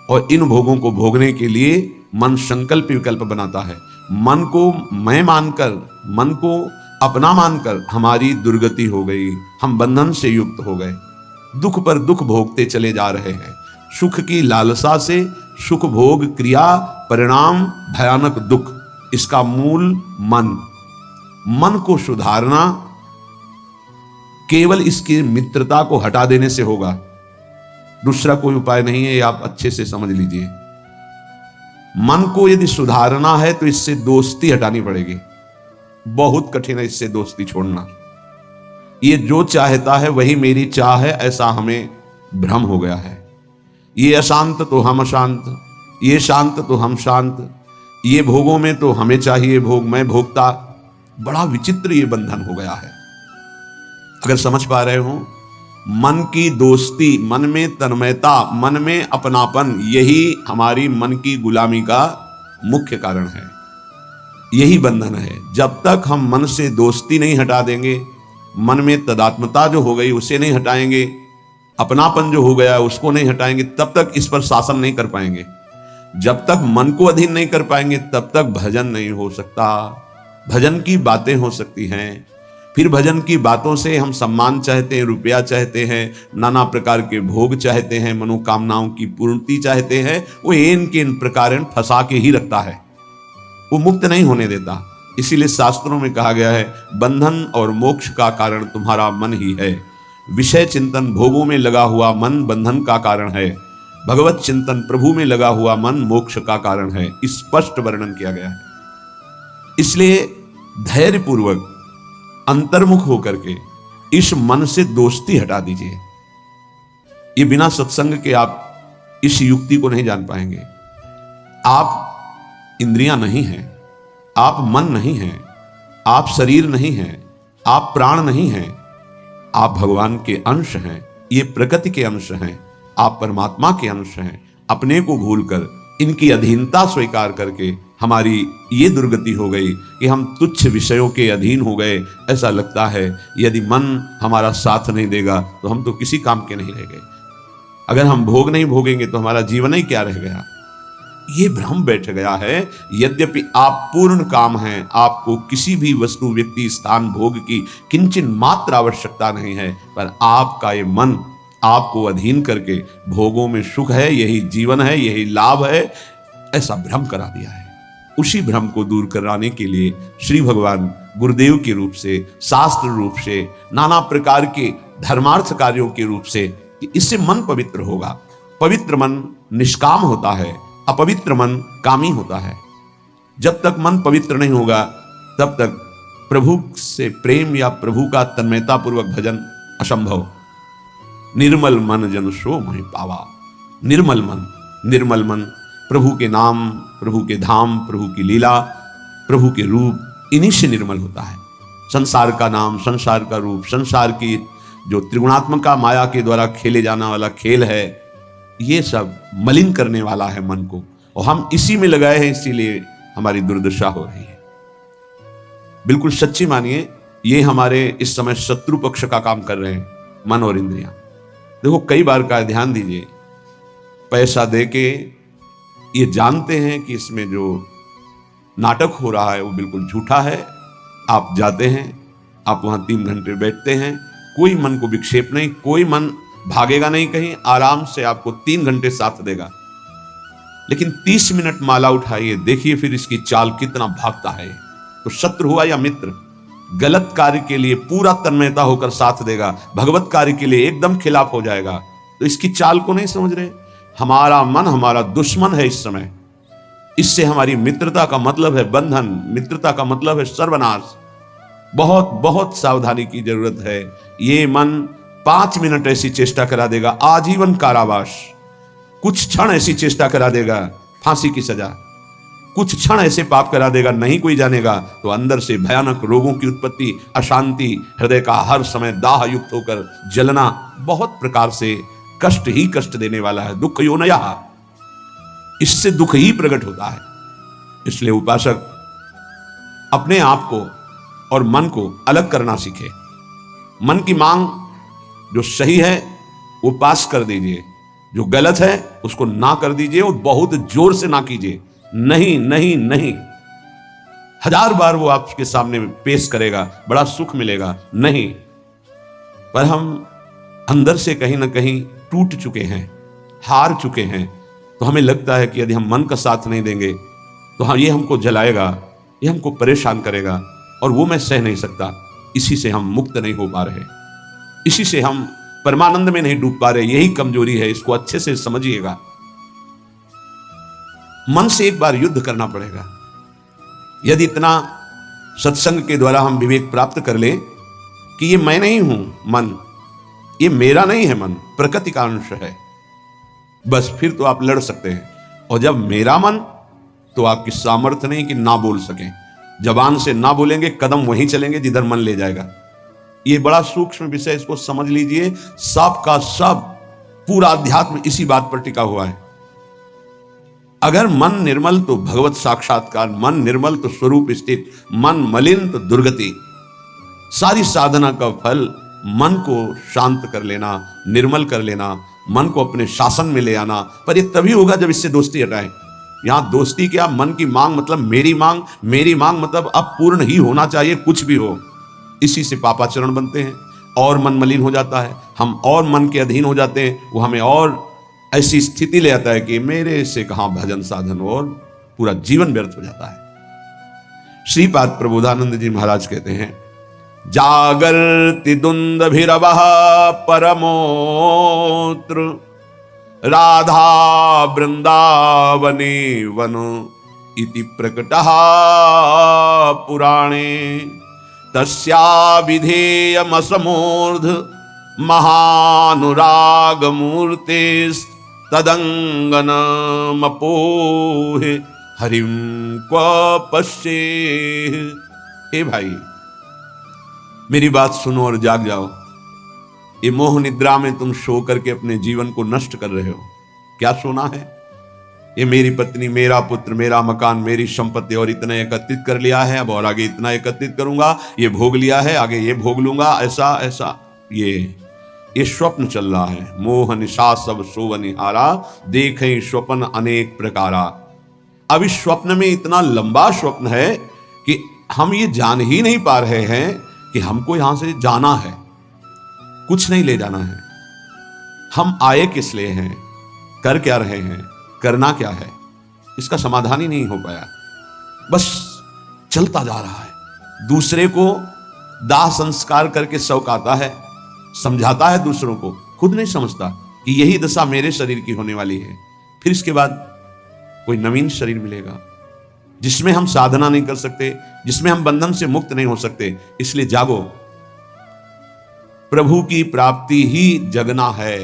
और इन भोगों को भोगने के लिए मन संकल्प विकल्प बनाता है। मन को मैं मानकर, मन को अपना मानकर हमारी दुर्गति हो गई, हम बंधन से युक्त हो गए, दुख पर दुख भोगते चले जा रहे हैं। सुख की लालसा से सुख भोग क्रिया परिणाम भयानक दुख, इसका मूल मन को सुधारना केवल इसकी मित्रता को हटा देने से होगा, दूसरा कोई उपाय नहीं है। ये आप अच्छे से समझ लीजिए। मन को यदि सुधारना है तो इससे दोस्ती हटानी पड़ेगी। बहुत कठिन है इससे दोस्ती छोड़ना। ये जो चाहता है वही मेरी चाह है, ऐसा हमें भ्रम हो गया है। ये अशांत तो हम अशांत, ये शांत तो हम शांत, ये भोगों में तो हमें चाहिए भोग, मैं भोगता। बड़ा विचित्र ये बंधन हो गया है। अगर समझ पा रहे हो, मन की दोस्ती, मन में तन्मयता, मन में अपनापन, यही हमारी मन की गुलामी का मुख्य कारण है। यही बंधन है। जब तक हम मन से दोस्ती नहीं हटा देंगे, मन में तदात्मता जो हो गई उसे नहीं हटाएंगे, अपनापन जो हो गया उसको नहीं हटाएंगे, तब तक इस पर शासन नहीं कर पाएंगे। जब तक मन को अधीन नहीं कर पाएंगे तब तक भजन नहीं हो सकता। भजन की बातें हो सकती हैं, फिर भजन की बातों से हम सम्मान चाहते हैं, रुपया चाहते हैं, नाना प्रकार के भोग चाहते हैं, मनोकामनाओं की पूर्ति चाहते हैं। वो इन के इन प्रकार फंसा के ही रखता है, वो मुक्त नहीं होने देता। इसीलिए शास्त्रों में कहा गया है, बंधन और मोक्ष का कारण तुम्हारा मन ही है। विषय चिंतन भोगों में लगा हुआ मन बंधन का कारण है, भगवत चिंतन प्रभु में लगा हुआ मन मोक्ष का कारण है। स्पष्ट वर्णन किया गया है। इसलिए धैर्य पूर्वक अंतर्मुख होकर के इस मन से दोस्ती हटा दीजिए। ये बिना सत्संग के आप इस युक्ति को नहीं जान पाएंगे। आप इंद्रियां नहीं हैं, आप मन नहीं हैं, आप शरीर नहीं हैं, आप प्राण नहीं हैं, आप भगवान के अंश हैं, ये प्रकृति के अंश हैं, आप परमात्मा के अंश हैं। अपने को भूलकर इनकी अधीनता स्वीकार करके हमारी ये दुर्गति हो गई कि हम तुच्छ विषयों के अधीन हो गए। ऐसा लगता है यदि मन हमारा साथ नहीं देगा तो हम तो किसी काम के नहीं रह गए। अगर हम भोग नहीं भोगेंगे तो हमारा जीवन ही क्या रह गया। ये भ्रम बैठ गया है। यद्यपि आप पूर्ण काम हैं, आपको किसी भी वस्तु व्यक्ति स्थान भोग की किंचन मात्र आवश्यकता नहीं है, पर आपका ये मन आपको अधीन करके भोगों में सुख है, यही जीवन है, यही लाभ है, ऐसा भ्रम करा दिया है। उसी भ्रम को दूर कराने के लिए श्री भगवान गुरुदेव के रूप से, शास्त्र रूप से, नाना प्रकार के धर्मार्थ कार्यों के रूप से, इससे मन पवित्र होगा। पवित्र मन निष्काम होता है, अपवित्र मन कामी होता है। जब तक मन पवित्र नहीं होगा तब तक प्रभु से प्रेम या प्रभु का तन्मयता पूर्वक भजन असंभव। निर्मल मन जन सो मोहि पावा। निर्मल मन प्रभु के नाम, प्रभु के धाम, प्रभु की लीला, प्रभु के रूप, इन्हीं से निर्मल होता है। संसार का नाम, संसार का रूप, संसार की जो त्रिगुणात्मका माया के द्वारा खेले जाने वाला खेल है, ये सब मलिन करने वाला है मन को, और हम इसी में लगाए हैं, इसीलिए हमारी दुर्दशा हो रही है। बिल्कुल सच्ची मानिए, ये हमारे इस समय शत्रु पक्ष का काम कर रहे हैं, मन और इंद्रियां। देखो, कई बार का ध्यान दीजिए, पैसा देके ये जानते हैं कि इसमें जो नाटक हो रहा है वो बिल्कुल झूठा है। आप जाते हैं, आप वहां 3 घंटे बैठते हैं, कोई मन को विक्षेप नहीं, कोई मन भागेगा नहीं कहीं, आराम से आपको 3 घंटे साथ देगा। लेकिन 30 मिनट माला उठाइए, देखिए फिर इसकी चाल कितना भागता है। तो शत्रु हुआ या मित्र? गलत कार्य के लिए पूरा तन्मयता होकर साथ देगा, भगवत कार्य के लिए एकदम खिलाफ हो जाएगा। तो इसकी चाल को नहीं समझ रहे। हमारा मन हमारा दुश्मन है इस समय। इससे हमारी मित्रता का मतलब है बंधन, मित्रता का मतलब है सर्वनाश। बहुत बहुत सावधानी की जरूरत है। ये मन 5 मिनट ऐसी चेष्टा करा देगा, आजीवन कारावास। कुछ क्षण ऐसी चेष्टा करा देगा, फांसी की सजा। कुछ क्षण ऐसे पाप करा देगा, नहीं कोई जानेगा, तो अंदर से भयानक रोगों की उत्पत्ति, अशांति, हृदय का हर समय दाह युक्त होकर जलना, बहुत प्रकार से कष्ट ही कष्ट देने वाला है। दुख योनया, इससे दुख ही प्रकट होता है। इसलिए उपासक अपने आप को और मन को अलग करना सीखे। मन की मांग जो सही है वो पास कर दीजिए, जो गलत है उसको ना कर दीजिए और बहुत जोर से ना कीजिए। नहीं नहीं नहीं, 1000 बार वो आपके सामने पेश करेगा, बड़ा सुख मिलेगा, नहीं। पर हम अंदर से कहीं ना कहीं टूट चुके हैं, हार चुके हैं, तो हमें लगता है कि यदि हम मन का साथ नहीं देंगे तो हाँ, ये हमको जलाएगा, ये हमको परेशान करेगा, और वो मैं सह नहीं सकता। इसी से हम मुक्त नहीं हो पा रहे, इसी से हम परमानंद में नहीं डूब पा रहे। यही कमजोरी है, इसको अच्छे से समझिएगा। मन से एक बार युद्ध करना पड़ेगा। यदि इतना सत्संग के द्वारा हम विवेक प्राप्त कर लें कि ये मैं नहीं हूं मन, ये मेरा नहीं है मन, प्रकृति का अंश है, बस फिर तो आप लड़ सकते हैं। और जब मेरा मन, तो आपकी सामर्थ्य नहीं कि ना बोल सकें। जबान से ना बोलेंगे, कदम वहीं चलेंगे जिधर मन ले जाएगा। ये बड़ा सूक्ष्म विषय, इसको समझ लीजिए। सब का सब पूरा अध्यात्म इसी बात पर टिका हुआ है। अगर मन निर्मल तो भगवत साक्षात्कार, मन निर्मल तो स्वरूप स्थित, मन मलिन तो दुर्गति। सारी साधना का फल मन को शांत कर लेना, निर्मल कर लेना, मन को अपने शासन में ले आना। पर ये तभी होगा जब इससे दोस्ती हटाएं। यहां दोस्ती क्या, मन की मांग मतलब मेरी मांग, मेरी मांग मतलब अब पूर्ण ही होना चाहिए, कुछ भी हो। इसी से पापाचरण बनते हैं और मन मलिन हो जाता है, हम और मन के अधीन हो जाते हैं। वो हमें और ऐसी स्थिति ले आता है कि मेरे से कहां भजन साधन, और पूरा जीवन व्यर्थ हो जाता है। श्रीपाद प्रबोधानंद जी महाराज कहते हैं, जागर्ति दुंदभिरवः परमोत्र राधा वृंदावने वनो इति प्रकटः पुराणे तस्या विधेयमसमूर्ध महानुराग मूर्तेस् तदंगनमपोहे हरिं क्व पश्ये। हे भाई, मेरी बात सुनो और जाग जाओ। ये मोह निद्रा में तुम सो करके अपने जीवन को नष्ट कर रहे हो। क्या सोना है? ये मेरी पत्नी, मेरा पुत्र, मेरा मकान, मेरी संपत्ति, और इतना एकत्रित कर लिया है, अब और आगे इतना एकत्रित करूंगा, ये भोग लिया है, आगे ये भोग लूंगा, ऐसा ऐसा। ये स्वप्न चल रहा है। मोह निशा सब सोवनिहारा, देखें स्वप्न अनेक प्रकारा। अब इस स्वप्न में इतना लंबा स्वप्न है कि हम ये जान ही नहीं पा रहे हैं कि हमको यहां से जाना है, कुछ नहीं ले जाना है। हम आए किस लिए हैं, कर क्या रहे हैं, करना क्या है, इसका समाधान ही नहीं हो पाया। बस चलता जा रहा है। दूसरे को दाह संस्कार करके सौकाता है, समझाता है दूसरों को, खुद नहीं समझता कि यही दशा मेरे शरीर की होने वाली है। फिर इसके बाद कोई नवीन शरीर मिलेगा जिसमें हम साधना नहीं कर सकते, जिसमें हम बंधन से मुक्त नहीं हो सकते। इसलिए जागो, प्रभु की प्राप्ति ही जगना है।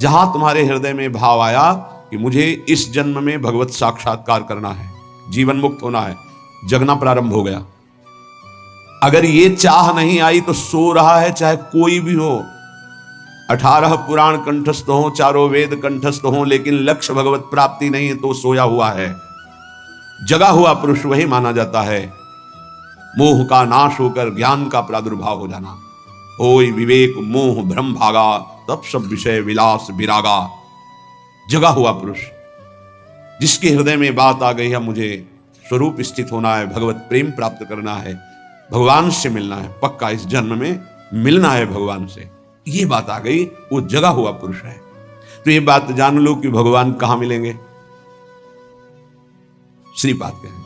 जहां तुम्हारे हृदय में भाव आया कि मुझे इस जन्म में भगवत साक्षात्कार करना है, जीवन मुक्त होना है, जगना प्रारंभ हो गया। अगर ये चाह नहीं आई तो सो रहा है, चाहे कोई भी हो। 18 पुराण कंठस्थ हो, चारों वेद कंठस्थ हो, लेकिन लक्ष्य भगवत प्राप्ति नहीं है तो सोया हुआ है। जगा हुआ पुरुष वही माना जाता है। मोह का नाश होकर ज्ञान का प्रादुर्भाव हो जाना। होय विवेक मोह भ्रम भागा, तब सब विषय विलास विरागा। जगा हुआ पुरुष जिसके हृदय में बात आ गई है, मुझे स्वरूप स्थित होना है, भगवत प्रेम प्राप्त करना है, भगवान से मिलना है, पक्का इस जन्म में मिलना है भगवान से, ये बात आ गई, वो जगा हुआ पुरुष है। तो ये बात जान लो कि भगवान कहां मिलेंगे। श्रीपाद कहें,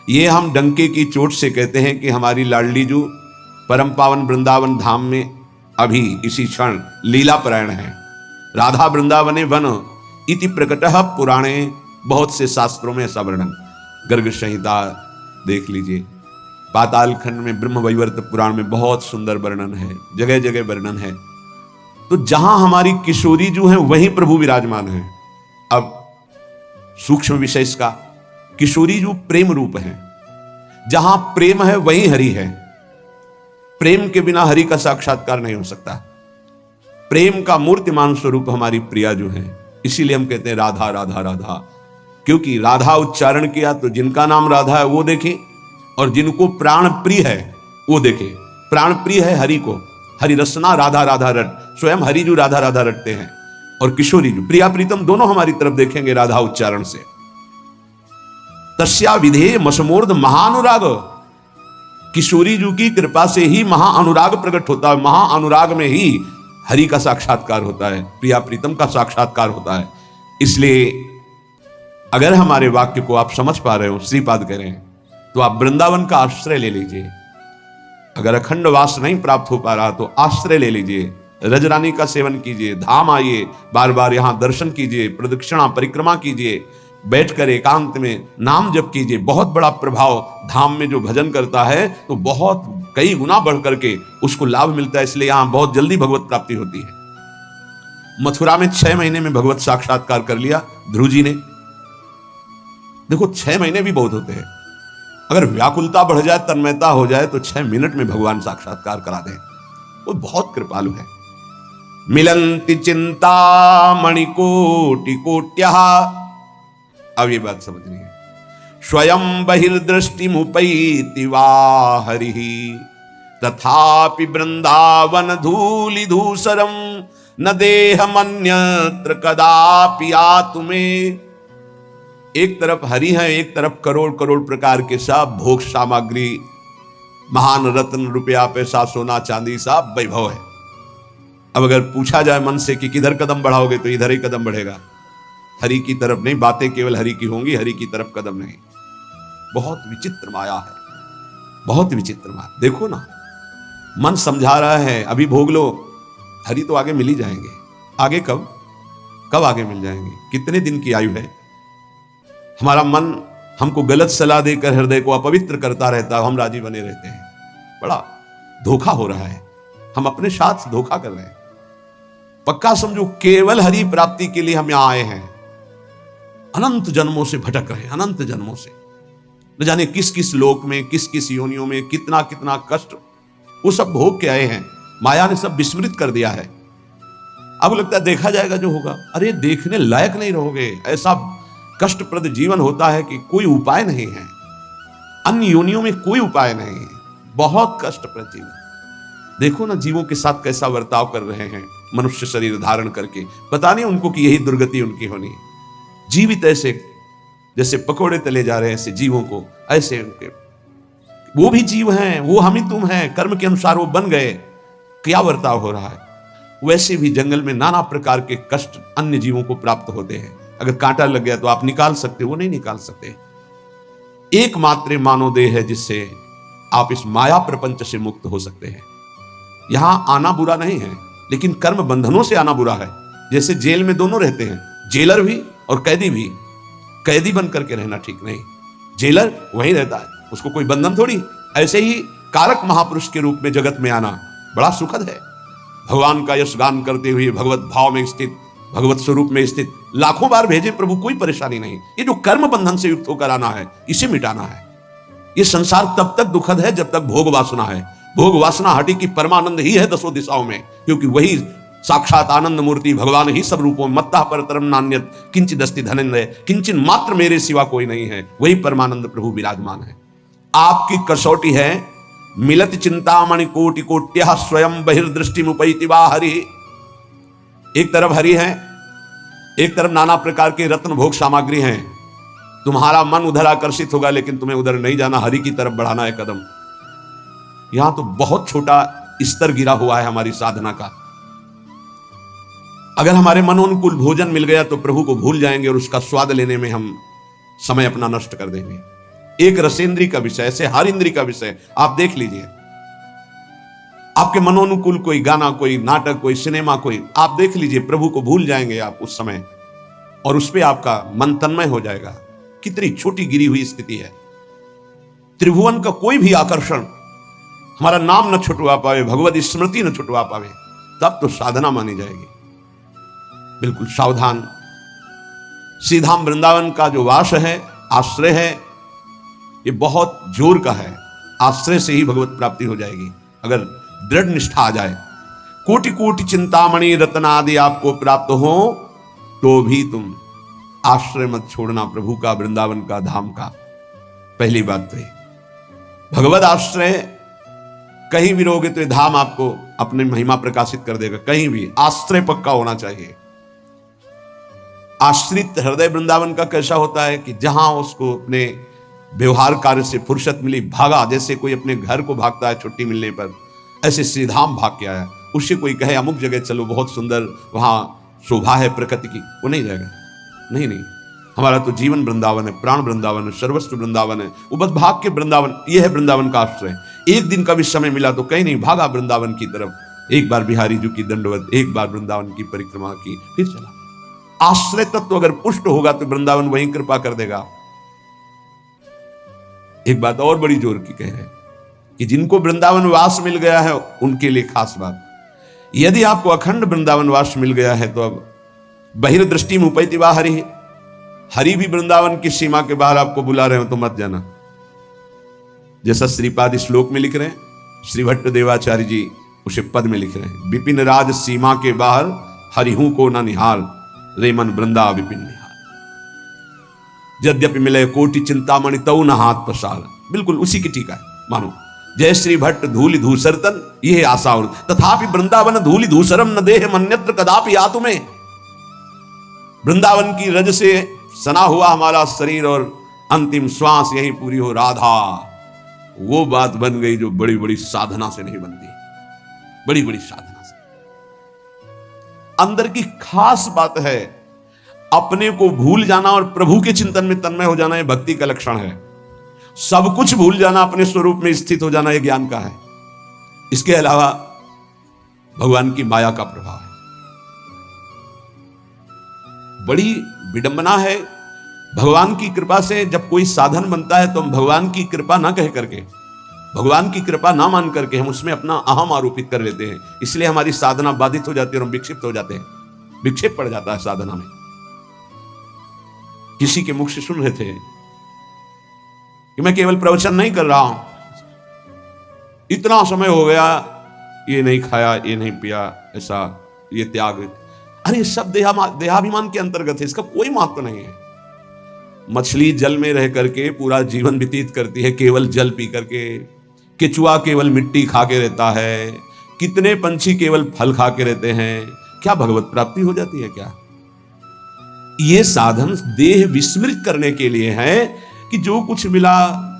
ये हम डंके की चोट से कहते हैं कि हमारी लाडली जो परम पावन वृंदावन धाम में अभी इसी क्षण लीला परायण है। राधा वृंदावने वन इति प्रकटः पुराणे। बहुत से शास्त्रों में ऐसा वर्णन, गर्ग संहिता देख लीजिए, पाताल खंड में ब्रह्म वैवर्त पुराण में बहुत सुंदर वर्णन है, जगह जगह वर्णन है। तो जहां हमारी किशोरी जो है वहीं प्रभु विराजमान है। अब सूक्ष्म विषय इसका, किशोरी जो प्रेम रूप है, जहां प्रेम है वहीं हरि है। प्रेम के बिना हरि का साक्षात्कार नहीं हो सकता। प्रेम का मूर्तिमान स्वरूप हमारी प्रिया जो है, इसीलिए हम कहते हैं राधा राधा राधा। क्योंकि राधा उच्चारण किया तो जिनका नाम राधा है वो देखें, और जिनको प्राण प्रिय है वो देखें। प्राण प्रिय है हरि को, हरि रसना राधा राधा रट, स्वयं हरि जो राधा राधा रटते हैं, और किशोरी जो प्रिया प्रीतम दोनों हमारी तरफ देखेंगे राधा उच्चारण से। तस्या विधेय मसमोर्ध महानुराग, किशोरी जी की कृपा से ही महाअनुराग प्रकट होता है। महाअनुराग में ही हरि का साक्षात्कार होता है, प्रिया प्रीतम का साक्षात्कार होता है। इसलिए अगर हमारे वाक्य को आप समझ पा रहे हो, श्रीपाद कह रहे हैं, तो आप वृंदावन का आश्रय ले लीजिए। अगर अखंड वास नहीं प्राप्त हो पा रहा तो आश्रय ले लीजिए, रजरानी का सेवन कीजिए, धाम आइए, बार बार यहां दर्शन कीजिए, प्रदक्षिणा परिक्रमा कीजिए, बैठकर एकांत में नाम जप कीजिए। बहुत बड़ा प्रभाव धाम में जो भजन करता है तो बहुत कई गुना बढ़ करके उसको लाभ मिलता है। इसलिए यहां बहुत जल्दी भगवत प्राप्ति होती है। मथुरा में 6 महीने में भगवत साक्षात्कार कर लिया ध्रुव जी ने। देखो 6 महीने भी बहुत होते हैं। अगर व्याकुलता बढ़ जाए, तन्मयता हो जाए, तो 6 मिनट में भगवान साक्षात्कार करा दें। वो बहुत कृपालु है। मिलंति चिंता मणिकोटि कोट्यः, अब ये बात समझनी है। स्वयं बहिर्दृष्टि मुपैति वा हरिः, तथापि वृंदावन धूलि धूसरम न देहमन्यत्र कदापि आतुमे। एक तरफ हरि है, एक तरफ करोड़ करोड़ प्रकार के सब भोग सामग्री, महान रत्न, रुपया, पैसा, सोना, चांदी, सब वैभव है। अब अगर पूछा जाए मन से कि किधर कदम बढ़ाओगे, तो इधर ही कदम बढ़ेगा, हरि की तरफ नहीं। बातें केवल हरि की होंगी, हरि की तरफ कदम नहीं। बहुत विचित्र माया है, बहुत विचित्र माया। देखो ना, मन समझा रहा है अभी भोग लो, हरि तो आगे मिल ही जाएंगे। आगे कब कब आगे मिल जाएंगे? कितने दिन की आयु है? हमारा मन हमको गलत सलाह देकर हृदय को अपवित्र करता रहता है, हम राजी बने रहते हैं। बड़ा धोखा हो रहा है, हम अपने साथ धोखा कर रहे हैं। पक्का समझो, केवल हरि प्राप्ति के लिए हम यहां आए हैं। अनंत जन्मों से भटक रहे हैं, अनंत जन्मों से, न जाने किस किस लोक में, किस किस योनियों में कितना कितना कष्ट वो सब भोग के आए हैं। माया ने सब विस्मृत कर दिया है। अब लगता है देखा जाएगा जो होगा। अरे देखने लायक नहीं रहोगे। ऐसा कष्टप्रद जीवन होता है कि कोई उपाय नहीं है। अन्य योनियों में कोई उपाय नहीं है। बहुत कष्टप्रद जीवन। देखो ना जीवों के साथ कैसा बर्ताव कर रहे हैं मनुष्य शरीर धारण करके। पता नहीं उनको कि यही दुर्गति उनकी होनी है। जीवित ऐसे जैसे पकोड़े तले जा रहे हैं, ऐसे जीवों को, ऐसे उनके, वो भी जीव हैं, वो हम ही तुम हैं, कर्म के अनुसार वो बन गए। क्या बर्ताव हो रहा है? वैसे भी जंगल में नाना प्रकार के कष्ट अन्य जीवों को प्राप्त होते हैं। अगर कांटा लग गया तो आप निकाल सकते, वो नहीं निकाल सकते। एकमात्र मानव देह है जिससे आप इस माया प्रपंच से मुक्त हो सकते हैं। यहां आना बुरा नहीं है, लेकिन कर्म बंधनों से आना बुरा है। जैसे जेल में दोनों रहते हैं, जेलर भी और कैदी भी। कैदी बन करके रहना ठीक नहीं, जेलर वहीं रहता है, उसको कोई बंधन थोड़ी। ऐसे ही कारक महापुरुष के रूप में जगत में आना बड़ा सुखद है। भगवान का यश गान करते हुए भगवत भाव में स्थित, भगवत स्वरूप में स्थित, लाखों बार भेजे प्रभु, कोई परेशानी नहीं। ये जो कर्म बंधन से युक्त होकर आना है, इसे मिटाना है। ये संसार तब तक दुखद है जब तक भोग वासना है। भोग वासना हटी की परमानंद ही है दसों दिशाओं में, क्योंकि वही साक्षात आनंद मूर्ति भगवान ही सब रूपों में। मत्तः परतरम नान्यत् किंचित् अस्ति धनंजय, किंचिन मात्र मेरे सिवा कोई नहीं है। वही परमानंद प्रभु विराजमान है। आपकी कसौटी है मिलत चिंतामणि कोटि कोट्यः स्वयं बहिर्दृष्टि मुपैति वा हरि। एक तरफ हरि है, एक तरफ नाना प्रकार के रत्न भोग सामग्री हैं। तुम्हारा मन उधर आकर्षित होगा, लेकिन तुम्हें उधर नहीं जाना, हरि की तरफ बढ़ाना है कदम। यहां तो बहुत छोटा स्तर गिरा हुआ है हमारी साधना का। अगर हमारे मनोनुकूल भोजन मिल गया तो प्रभु को भूल जाएंगे और उसका स्वाद लेने में हम समय अपना नष्ट कर देंगे। एक रसेंद्री का विषय, ऐसे हर इंद्री का विषय आप देख लीजिए। आपके मनोनुकूल कोई गाना, कोई नाटक, कोई सिनेमा, कोई आप देख लीजिए, प्रभु को भूल जाएंगे आप उस समय, और उस पर आपका मन तन्मय हो जाएगा। कितनी छोटी गिरी हुई स्थिति है। त्रिभुवन का कोई भी आकर्षण हमारा नाम न छुटवा पावे, भगवत स्मृति न छुटवा पावे, तब तो साधना मानी जाएगी। बिल्कुल सावधान। सीधाम वृंदावन का जो वास है, आश्रय है, ये बहुत जोर का है। आश्रय से ही भगवत प्राप्ति हो जाएगी अगर दृढ़ निष्ठा आ जाए। कोटि कोटि चिंतामणि रत्न आदि आपको प्राप्त हो तो भी तुम आश्रय मत छोड़ना प्रभु का, वृंदावन का, धाम का। पहली बात तो ये भगवत आश्रय कहीं भी रहोगे तो ये धाम आपको अपनी महिमा प्रकाशित कर देगा। कहीं भी आश्रय पक्का होना चाहिए। आश्रित हृदय वृंदावन का कैसा होता है कि जहां उसको अपने व्यवहार कार्य से फुर्सत मिली, भागा, जैसे कोई अपने घर को भागता है छुट्टी मिलने पर, ऐसे श्रीधाम भाग के आया। उससे कोई कहे अमुक जगह चलो, बहुत सुंदर वहां शोभा है प्रकृति की, वो नहीं जाएगा। नहीं, हमारा तो जीवन वृंदावन है, प्राण वृंदावन है, सर्वस्व वृंदावन है। वो बस भाग के वृंदावन, ये है वृंदावन का आश्रय। एक दिन का भी समय मिला तो कहीं नहीं, भागा वृंदावन की तरफ। एक बार बिहारी जी की दंडवत, एक बार वृंदावन की परिक्रमा की, फिर चला। आश्रय तत्व अगर पुष्ट होगा तो वृंदावन वहीं कृपा कर देगा। एक बात और बड़ी जोर की कह रहे कि जिनको वृंदावन वास मिल गया है उनके लिए खास बात, यदि आपको अखंड वृंदावन वास मिल गया है तो अब बहिर्दृष्टि में उपैति वा हरि, हरि भी वृंदावन की सीमा के बाहर आपको बुला रहे हो तो मत जाना। जैसा श्रीपाद श्लोक में लिख रहे हैं, श्री भट्ट देवाचार्य जी उसे पद में लिख रहे हैं, विपिन राज सीमा के बाहर हरिहू को न निहाल, रे मन वृंदा विपिन निहाल। यद्यपि मिले कोटि चिंतामणि तऊ न हाथ पसार। बिल्कुल उसी की टीका है, मानो जय श्री भट्ट धूलि धूसरतन ये आशा और तथापि वृंदावन धूलि धूसरम न देह मन्यत्र कदापि आ तुम्हें। वृंदावन की रज से सना हुआ हमारा शरीर और अंतिम श्वास यही पूरी हो राधा, वो बात बन गई जो बड़ी बड़ी साधना से नहीं बनती, बड़ी बड़ी साधना से। अंदर की खास बात है, अपने को भूल जाना और प्रभु के चिंतन में तन्मय हो जाना, यह भक्ति का लक्षण है। सब कुछ भूल जाना, अपने स्वरूप में स्थित हो जाना, यह ज्ञान का है। इसके अलावा भगवान की माया का प्रभाव है। बड़ी विडंबना है, भगवान की कृपा से जब कोई साधन बनता है तो हम भगवान की कृपा ना कह करके, भगवान की कृपा ना मान करके हम उसमें अपना अहम आरोपित कर लेते हैं। इसलिए हमारी साधना बाधित हो जाती है और हम विक्षिप्त हो जाते हैं, विक्षेप पड़ जाता है साधना में। किसी के मुख से सुन रहे थे कि मैं केवल प्रवचन नहीं कर रहा हूं, इतना समय हो गया, ये नहीं खाया, ये नहीं पिया, ऐसा, ये त्याग। अरे सब देहाभिमान के अंतर्गत है, इसका कोई महत्व नहीं है। मछली जल में रह करके पूरा जीवन व्यतीत करती है केवल जल पी करके, केचुआ केवल मिट्टी खा के रहता है, कितने पंछी केवल फल खा के रहते हैं। क्या भगवत प्राप्ति हो जाती है क्या? ये साधन देह विस्मृत करने के लिए है कि जो कुछ मिला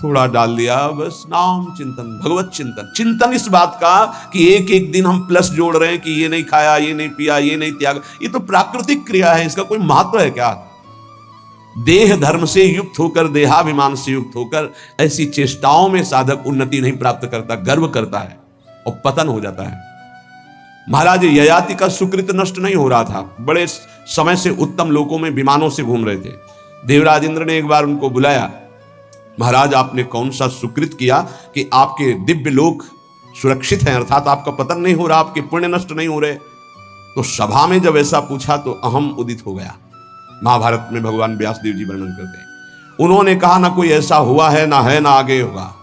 थोड़ा डाल दिया, बस नाम चिंतन, भगवत चिंतन। चिंतन इस बात का कि एक एक दिन हम प्लस जोड़ रहे हैं कि ये नहीं खाया, ये नहीं पिया, ये नहीं त्याग, ये तो प्राकृतिक क्रिया है, इसका कोई महत्व है क्या? देह धर्म से युक्त होकर, देहाभिमान से युक्त होकर ऐसी चेष्टाओं में साधक उन्नति नहीं प्राप्त करता, गर्व करता है और पतन हो जाता है। महाराज ययाति का सुकृत नष्ट नहीं हो रहा था, बड़े समय से उत्तम लोकों में विमानों से घूम रहे थे। देवराज इंद्र ने एक बार उनको बुलाया, महाराज आपने कौन सा सुकृत किया कि आपके दिव्य लोक सुरक्षित हैं, अर्थात आपका पतन नहीं हो रहा, आपके पुण्य नष्ट नहीं हो रहे। तो सभा में जब ऐसा पूछा तो अहम उदित हो गया। महाभारत में भगवान व्यासदेव जी वर्णन करते हैं। उन्होंने कहा ना कोई ऐसा हुआ है, ना है, ना आगे होगा।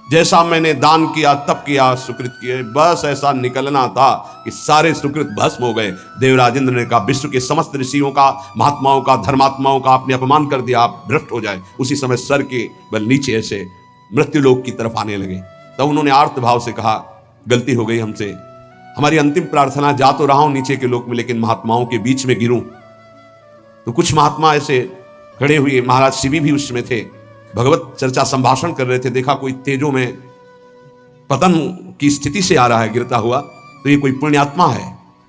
जैसा मैंने दान किया, तप किया, सुकृत किए, बस ऐसा निकलना था कि सारे सुकृत भस्म हो गए। देवराज इंद्र ने कहा विश्व के समस्त ऋषियों का, महात्माओं का, धर्मात्माओं का आपने अपमान कर दिया, आप भ्रष्ट हो जाए। उसी समय सर के बल नीचे ऐसे मृत्युलोक की तरफ आने लगे। तब उन्होंने आर्त भाव से कहा गलती हो गई हमसे, हमारी अंतिम प्रार्थना, जा तो रहा हूं नीचे के लोक में लेकिन महात्माओं के बीच में गिरूं। तो कुछ महात्मा ऐसे खड़े हुए, महाराज शिवी भी उसमें थे, भगवत चर्चा संभाषण कर रहे थे। देखा कोई तेजों में पतन की स्थिति से आ रहा है गिरता हुआ, तो ये कोई पुण्यात्मा है,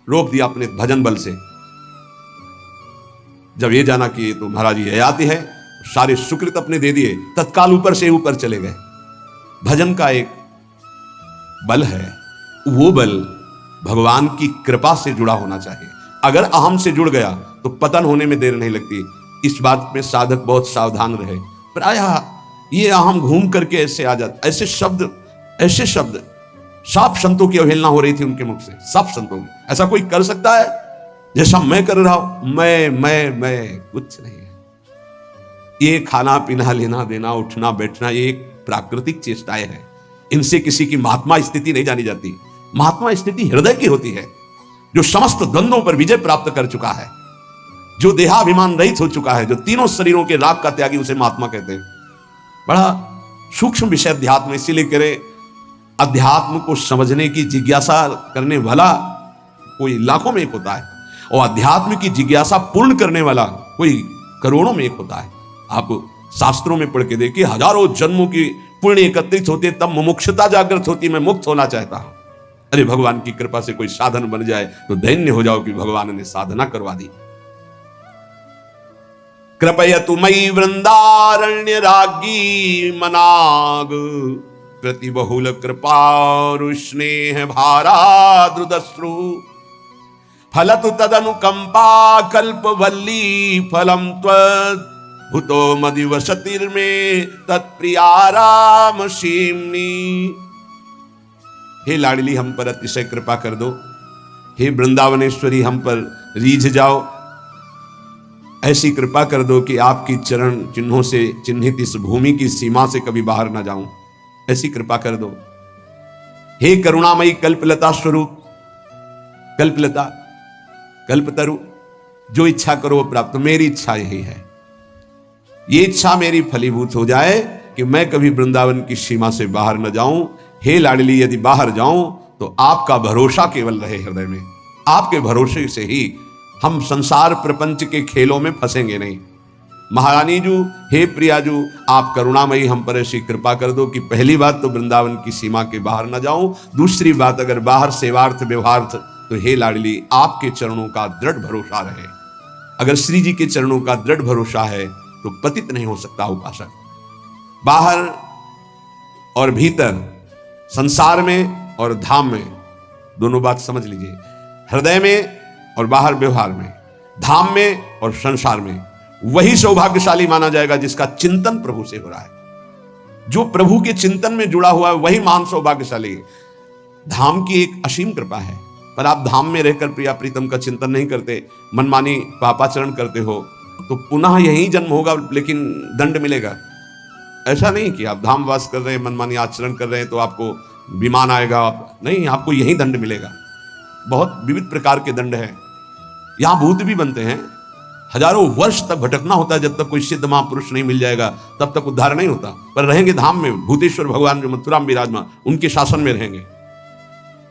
रोक दिया अपने भजन बल से। जब ये जाना कि ये तो महाराज ययाति है, सारे सुकृत अपने दे दिए, तत्काल ऊपर से ऊपर चले गए। भजन का एक बल है, वो बल भगवान की कृपा से जुड़ा होना चाहिए। अगर अहम से जुड़ गया तो पतन होने में देर नहीं लगती। इस बात में साधक बहुत सावधान रहे। प्रायः ये अहम घूम करके ऐसे आ जाता, ऐसे शब्द साफ संतों की अवहेलना हो रही थी उनके मुख से, साफ संतों की। ऐसा कोई कर सकता है जैसा मैं कर रहा हूं? मैं कुछ नहीं है। ये खाना पीना, लेना देना, उठना बैठना, ये एक प्राकृतिक चेष्टाएं हैं। इनसे किसी की महात्मा स्थिति नहीं जानी जाती। महात्मा स्थिति हृदय की होती है, जो समस्त द्वंद्वों पर विजय प्राप्त कर चुका है। जो देहाभिमान रहित हो चुका है, जो तीनों शरीरों के राग का त्यागी, उसे महात्मा कहते हैं। बड़ा सूक्ष्म विषय अध्यात्म, इसीलिए करे अध्यात्म को समझने की जिज्ञासा करने वाला कोई लाखों में एक होता है, और अध्यात्म की जिज्ञासा पूर्ण करने वाला कोई करोड़ों में एक होता है। आप शास्त्रों में पढ़ के देखिए, हजारों जन्मों की पुण्य एकत्रित होते तब मुमुक्षुता जागृत होती, मैं मुक्त होना चाहता हूं। अरे भगवान की कृपा से कोई साधन बन जाए तो धन्य हो जाओ कि भगवान ने साधना करवा दी। कृपयतु मयि वृंदारण्य राज्ञी मनाग, प्रतिबहुल कृपारु स्नेह भाराद्रुदश्रु, फलतु तदनुकंपा कल्पवल्ली फलम त्वत्, भूतो मदिवसतिर्मे तत्प्रियाराम सीमनी। हे लाडली, हम पर अतिशय कृपा कर दो। हे वृंदावनेश्वरी, हम पर रीझ जाओ। ऐसी कृपा कर दो कि आपकी चरण चिन्हों से चिन्हित इस भूमि की सीमा से कभी बाहर ना जाऊं। ऐसी कृपा कर दो। हे करुणामयी कल्पलता स्वरूप, कल्पलता कल्पतरु, जो इच्छा करो वो प्राप्त। मेरी इच्छा यही है, ये इच्छा मेरी फलीभूत हो जाए कि मैं कभी वृंदावन की सीमा से बाहर न जाऊं। हे लाडली, यदि बाहर जाऊं तो आपका भरोसा केवल रहे हृदय में। आपके भरोसे से ही हम संसार प्रपंच के खेलों में फंसेंगे नहीं। महारानी जू, हे प्रियाजू, आप करुणामयी हम पर ऐसी कृपा कर दो कि पहली बात तो वृंदावन की सीमा के बाहर न जाऊं। दूसरी बात, अगर बाहर सेवार्थ व्यवहार्थ, तो हे लाडली, आपके चरणों का दृढ़ भरोसा रहे। अगर श्री जी के चरणों का दृढ़ भरोसा है तो पतित नहीं हो सकता उपासक। बाहर और भीतर, संसार में और धाम में, दोनों बात समझ लीजिए। हृदय में और बाहर व्यवहार में, धाम में और संसार में, वही सौभाग्यशाली माना जाएगा जिसका चिंतन प्रभु से हो रहा है। जो प्रभु के चिंतन में जुड़ा हुआ है वही महान सौभाग्यशाली है। धाम की एक असीम कृपा है, पर आप धाम में रहकर प्रिया प्रीतम का चिंतन नहीं करते, मनमानी पापाचरण करते हो, तो पुनः यही जन्म होगा, लेकिन दंड मिलेगा। ऐसा नहीं कि आप धाम वास कर रहे हैं, मनमानी आचरण कर रहे हैं तो आपको विमान आएगा, नहीं, आपको यही दंड मिलेगा। बहुत विविध प्रकार के दंड हैं। यहां भूत भी बनते हैं, हजारों वर्ष तक भटकना होता है, जब तक कोई सिद्ध महापुरुष नहीं मिल जाएगा तब तक उद्धार नहीं होता। पर रहेंगे धाम में, भूतेश्वर भगवान जो मथुरा में विराजमान, उनके शासन में रहेंगे।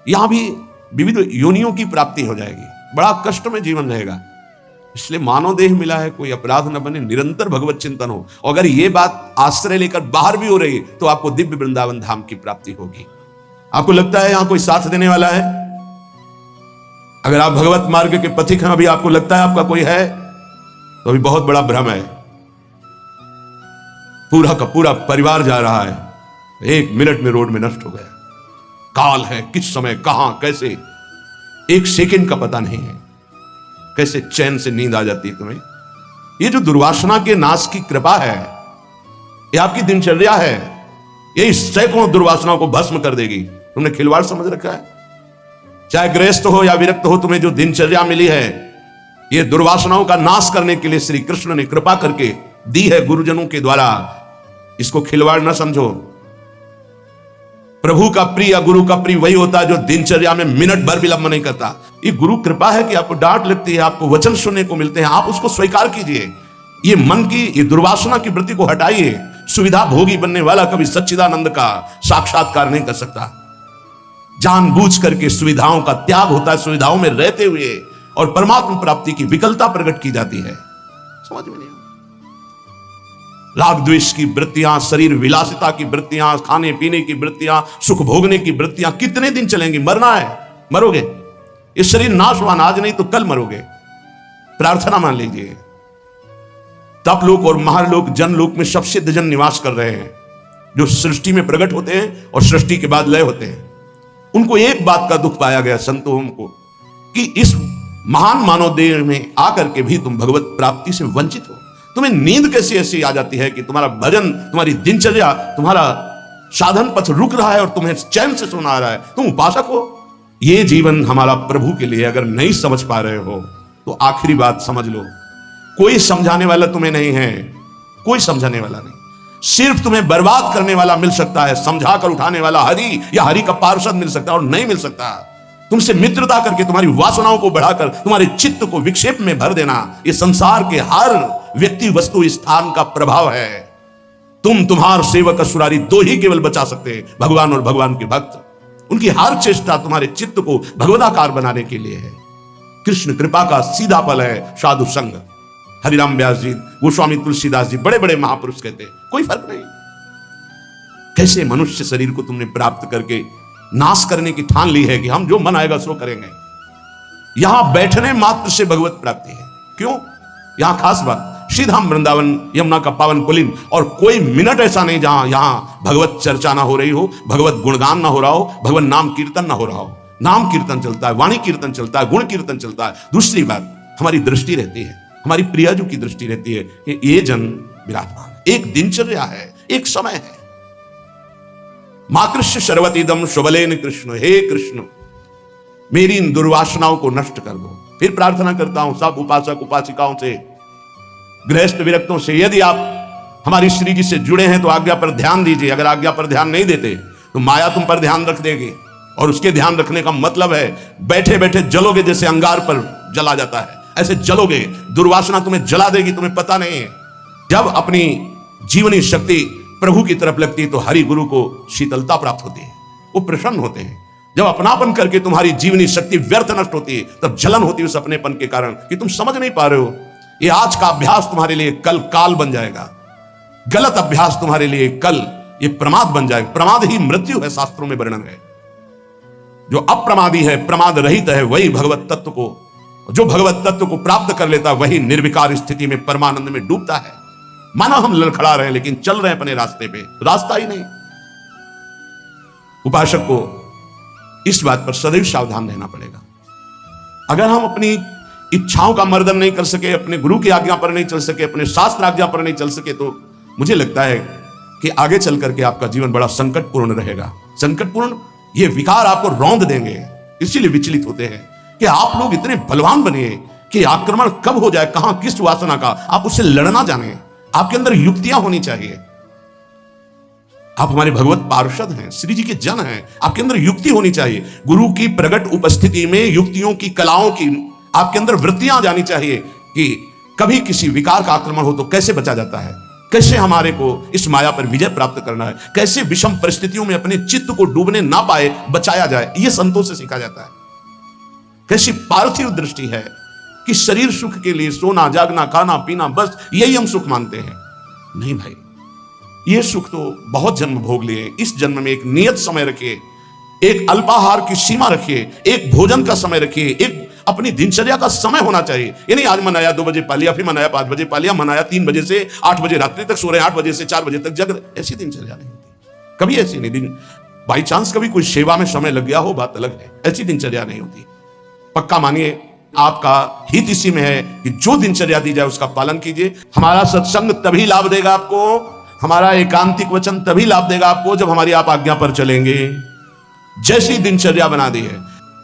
यहां भी विविध योनियों की प्राप्ति हो जाएगी, बड़ा कष्ट में जीवन रहेगा। इसलिए मानव देह मिला है, कोई अपराध न बने, निरंतर भगवत चिंतन हो। और अगर ये बात आश्रय लेकर बाहर भी हो रही तो आपको दिव्य वृंदावन धाम की प्राप्ति होगी। आपको लगता है यहां कोई साथ देने वाला है? अगर आप भगवत मार्ग के पथिक हैं, अभी आपको लगता है आपका कोई है, तो अभी बहुत बड़ा भ्रम है। पूरा का पूरा परिवार जा रहा है, 1 मिनट में रोड में नष्ट हो गया। काल है, किस समय, कहां, कैसे, 1 सेकंड का पता नहीं है। कैसे चैन से नींद आ जाती है तुम्हें? ये जो दुर्वासना के नाश की कृपा है, ये आपकी दिनचर्या है, ये सैकड़ों दुर्वासनाओं को भस्म कर देगी। तुमने खिलवाड़ समझ रखा है? चाहे गृहस्थ हो या विरक्त हो, तुम्हें जो दिनचर्या मिली है, ये दुर्वासनाओं का नाश करने के लिए श्री कृष्ण ने कृपा करके दी है गुरुजनों के द्वारा। इसको खिलवाड़ न समझो। प्रभु का प्रिय, गुरु का प्रिय वही होता है जो दिनचर्या में मिनट भर विलंब नहीं करता। ये गुरु कृपा है कि आपको डांट लगती है, आपको वचन सुनने को मिलते हैं, आप उसको स्वीकार कीजिए। ये मन की, ये दुर्वासना की वृत्ति को हटाइए। सुविधा भोगी बनने वाला कभी सच्चिदानंद का साक्षात्कार नहीं कर सकता। जानबूझ करके सुविधाओं का त्याग होता है, सुविधाओं में रहते हुए, और परमात्मा प्राप्ति की विकलता प्रकट की जाती है। समझ में नहीं? राग द्वेष की वृत्तियां, शरीर विलासिता की वृत्तियां, खाने पीने की वृत्तियां, सुख भोगने की वृत्तियां कितने दिन चलेंगी? मरना है, मरोगे। ये शरीर नाशवान, आज नहीं तो कल मरोगे। प्रार्थना मान लीजिए। तपलोक और महालोक, जनलोक में सब सिद्ध जन निवास कर रहे हैं, जो सृष्टि में प्रकट होते हैं और सृष्टि के बाद लय होते हैं। उनको एक बात का दुख पाया गया, संतों को, कि इस महान मानव देह में आकर के भी तुम भगवत प्राप्ति से वंचित हो। तुम्हें नींद कैसी ऐसी आ जाती है कि तुम्हारा भजन, तुम्हारी दिनचर्या, तुम्हारा साधन पथ रुक रहा है और तुम्हें चैन से सोना आ रहा है। तुम उपासक हो। ये जीवन हमारा प्रभु के लिए, अगर नहीं समझ पा रहे हो तो आखिरी बात समझ लो, कोई समझाने वाला तुम्हें नहीं है, कोई समझाने वाला नहीं। सिर्फ तुम्हें बर्बाद करने वाला मिल सकता है, समझा कर उठाने वाला हरि या हरि का पार्षद मिल सकता है, और नहीं मिल सकता। तुमसे मित्रता करके तुम्हारी वासनाओं को बढ़ाकर तुम्हारे चित्त को विक्षेप में भर देना, ये संसार के हर व्यक्ति वस्तु स्थान का प्रभाव है। तुम्हार सेवक असुरारी दो ही केवल बचा सकते हैं, भगवान और भगवान के भक्त। उनकी हर चेष्टा तुम्हारे चित्त को भगवदाकार बनाने के लिए है। कृष्ण कृपा का सीधा फल है साधु संग। हरिराम व्यास जी, गोस्वामी तुलसीदास जी, बड़े बड़े महापुरुष कहते कोई फर्क नहीं। कैसे मनुष्य शरीर को तुमने प्राप्त करके नाश करने की ठान ली है कि हम जो मन आएगा सो करेंगे। यहां बैठने मात्र से भगवत प्राप्ति है। क्यों? यहां खास बात, श्रीधाम वृंदावन यमुना का पावन पुलिन, और कोई मिनट ऐसा नहीं जहां यहां भगवत चर्चा ना हो रही हो, भगवत गुणगान ना हो रहा हो, भगवत नाम कीर्तन ना हो रहा हो। नाम कीर्तन चलता है, वाणी कीर्तन चलता है, गुण कीर्तन चलता है। दूसरी बात, हमारी दृष्टि रहती है, हमारी प्रियाजू की दृष्टि रहती है कि ये जन विराजमान है, एक दिनचर्या है, एक समय है। माकृष्य शर्वतीदम शुभलेन कृष्ण, हे कृष्ण मेरी इन दुर्वासनाओं को नष्ट कर दो। फिर प्रार्थना करता हूं सब उपासक उपासिकाओं से, गृहस्थ विरक्तों से, यदि आप हमारी श्री जी से जुड़े हैं तो आज्ञा पर ध्यान दीजिए। अगर आज्ञा पर ध्यान नहीं देते तो माया तुम पर ध्यान रख देगी, और उसके ध्यान रखने का मतलब है बैठे बैठे जलोगे, जैसे अंगार पर जला जाता है ऐसे जलोगे। दुर्वासना तुम्हें जला देगी, तुम्हें पता नहीं है। जब अपनी जीवनी शक्ति प्रभु की तरफ लगती है तो हरि गुरु को शीतलता प्राप्त होती है, वो प्रसन्न होते हैं। जब अपनापन करके तुम्हारी जीवनी शक्ति व्यर्थ नष्ट होती है तब जलन होती है उस अपनेपन के कारण कि तुम समझ नहीं पा रहे हो। ये आज का अभ्यास तुम्हारे लिए कल काल बन जाएगा। गलत अभ्यास तुम्हारे लिए कल ये प्रमाद बन जाएगा। प्रमाद ही मृत्यु है, शास्त्रों में वर्णन है। जो अप्रमादी है, प्रमाद रहित है, वही भगवत तत्व को, जो भगवत तत्व को प्राप्त कर लेता वही निर्विकार स्थिति में परमानंद में डूबता है। मानो हम लड़खड़ा रहे हैं लेकिन चल रहे हैं अपने रास्ते पे, रास्ता ही नहीं। उपासक को इस बात पर सदैव सावधान रहना पड़ेगा। अगर हम अपनी इच्छाओं का मर्दन नहीं कर सके, अपने गुरु की आज्ञा पर नहीं चल सके, अपने शास्त्र आज्ञा पर नहीं चल सके, तो मुझे लगता है कि आगे चल करके आपका जीवन बड़ा संकटपूर्ण रहेगा। संकटपूर्ण, ये विकार आपको रौंद देंगे। इसीलिए विचलित होते हैं कि आप लोग इतने बलवान बनिए कि आक्रमण कब हो जाए, कहां किस वासना का, आप उससे लड़ना जाने। आपके अंदर युक्तियां होनी चाहिए। आप हमारे भगवत पार्षद हैं, श्री जी के जन हैं, आपके अंदर युक्ति होनी चाहिए। गुरु की प्रगट उपस्थिति में युक्तियों की, कलाओं की आपके अंदर वृत्तियां जानी चाहिए कि कभी किसी विकार का आक्रमण हो तो कैसे बचा जाता है, कैसे हमारे को इस माया पर विजय प्राप्त करना है, कैसे विषम परिस्थितियों में अपने चित्त को डूबने ना पाए बचाया जाए। यह संतों से सीखा जाता है। कैसी पार्थिव दृष्टि है कि शरीर सुख के लिए सोना जागना खाना पीना बस यही हम सुख मानते हैं। नहीं भाई, ये सुख तो बहुत जन्म भोग लिए। इस जन्म में एक नियत समय रखिए, एक अल्पाहार की सीमा रखिए, एक भोजन का समय रखिए, एक अपनी दिनचर्या का समय होना चाहिए। ये नहीं आज मनाया 2 बजे पा लिया, फिर मनाया 5 बजे पा लिया, मनाया 3 बजे से 8 बजे रात्रि तक सो रहे, 8 बजे से 4 बजे तक जग रहे। ऐसी दिनचर्या नहीं होती, कभी ऐसी नहीं। दिन बाई चांस कभी कोई सेवा में समय लग गया हो, बात अलग है। ऐसी दिनचर्या नहीं होती। पक्का मानिए, आपका हित इसी में है कि जो दिनचर्या दी जाए उसका पालन कीजिए। हमारा सत्संग तभी लाभ देगा आपको, हमारा एकांतिक वचन तभी लाभ देगा आपको जब हमारी आप आज्ञा पर चलेंगे। जैसी दिनचर्या बना दी है,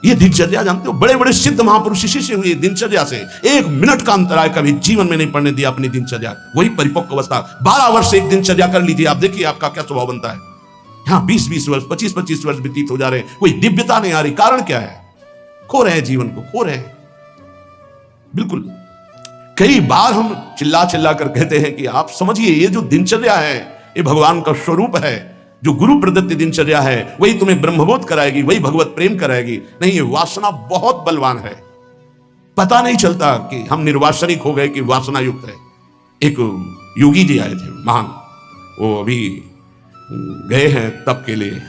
ये दिनचर्या जानते हो, बड़े बड़े सिद्ध महापुरुष इसी से हुए, दिनचर्या से। 1 मिनट का अंतराय कभी जीवन में नहीं पड़ने दिया अपनी दिनचर्या, वही परिपक्व अवस्था। 12 वर्ष एक दिनचर्या कर लीजिए, आप देखिए आपका क्या स्वभाव बनता है। यहां 20-20 वर्ष 25-25 वर्ष व्यतीत हो जा रहे हैं, कोई दिव्यता नहीं आ रही। कारण क्या है? खो रहे हैं, जीवन को खो रहे हैं। बिल्कुल, कई बार हम चिल्ला चिल्ला कर कहते हैं कि आप समझिए, ये जो दिनचर्या है ये भगवान का स्वरूप है। जो गुरु प्रदत्त दिनचर्या है वही तुम्हें ब्रह्मबोध कराएगी, वही भगवत प्रेम कराएगी। नहीं, ये वासना बहुत बलवान है, पता नहीं चलता कि हम निर्वासनिक हो गए कि वासना युक्त है। एक योगी जी आए थे महान, वो अभी गए हैं तप के लिए,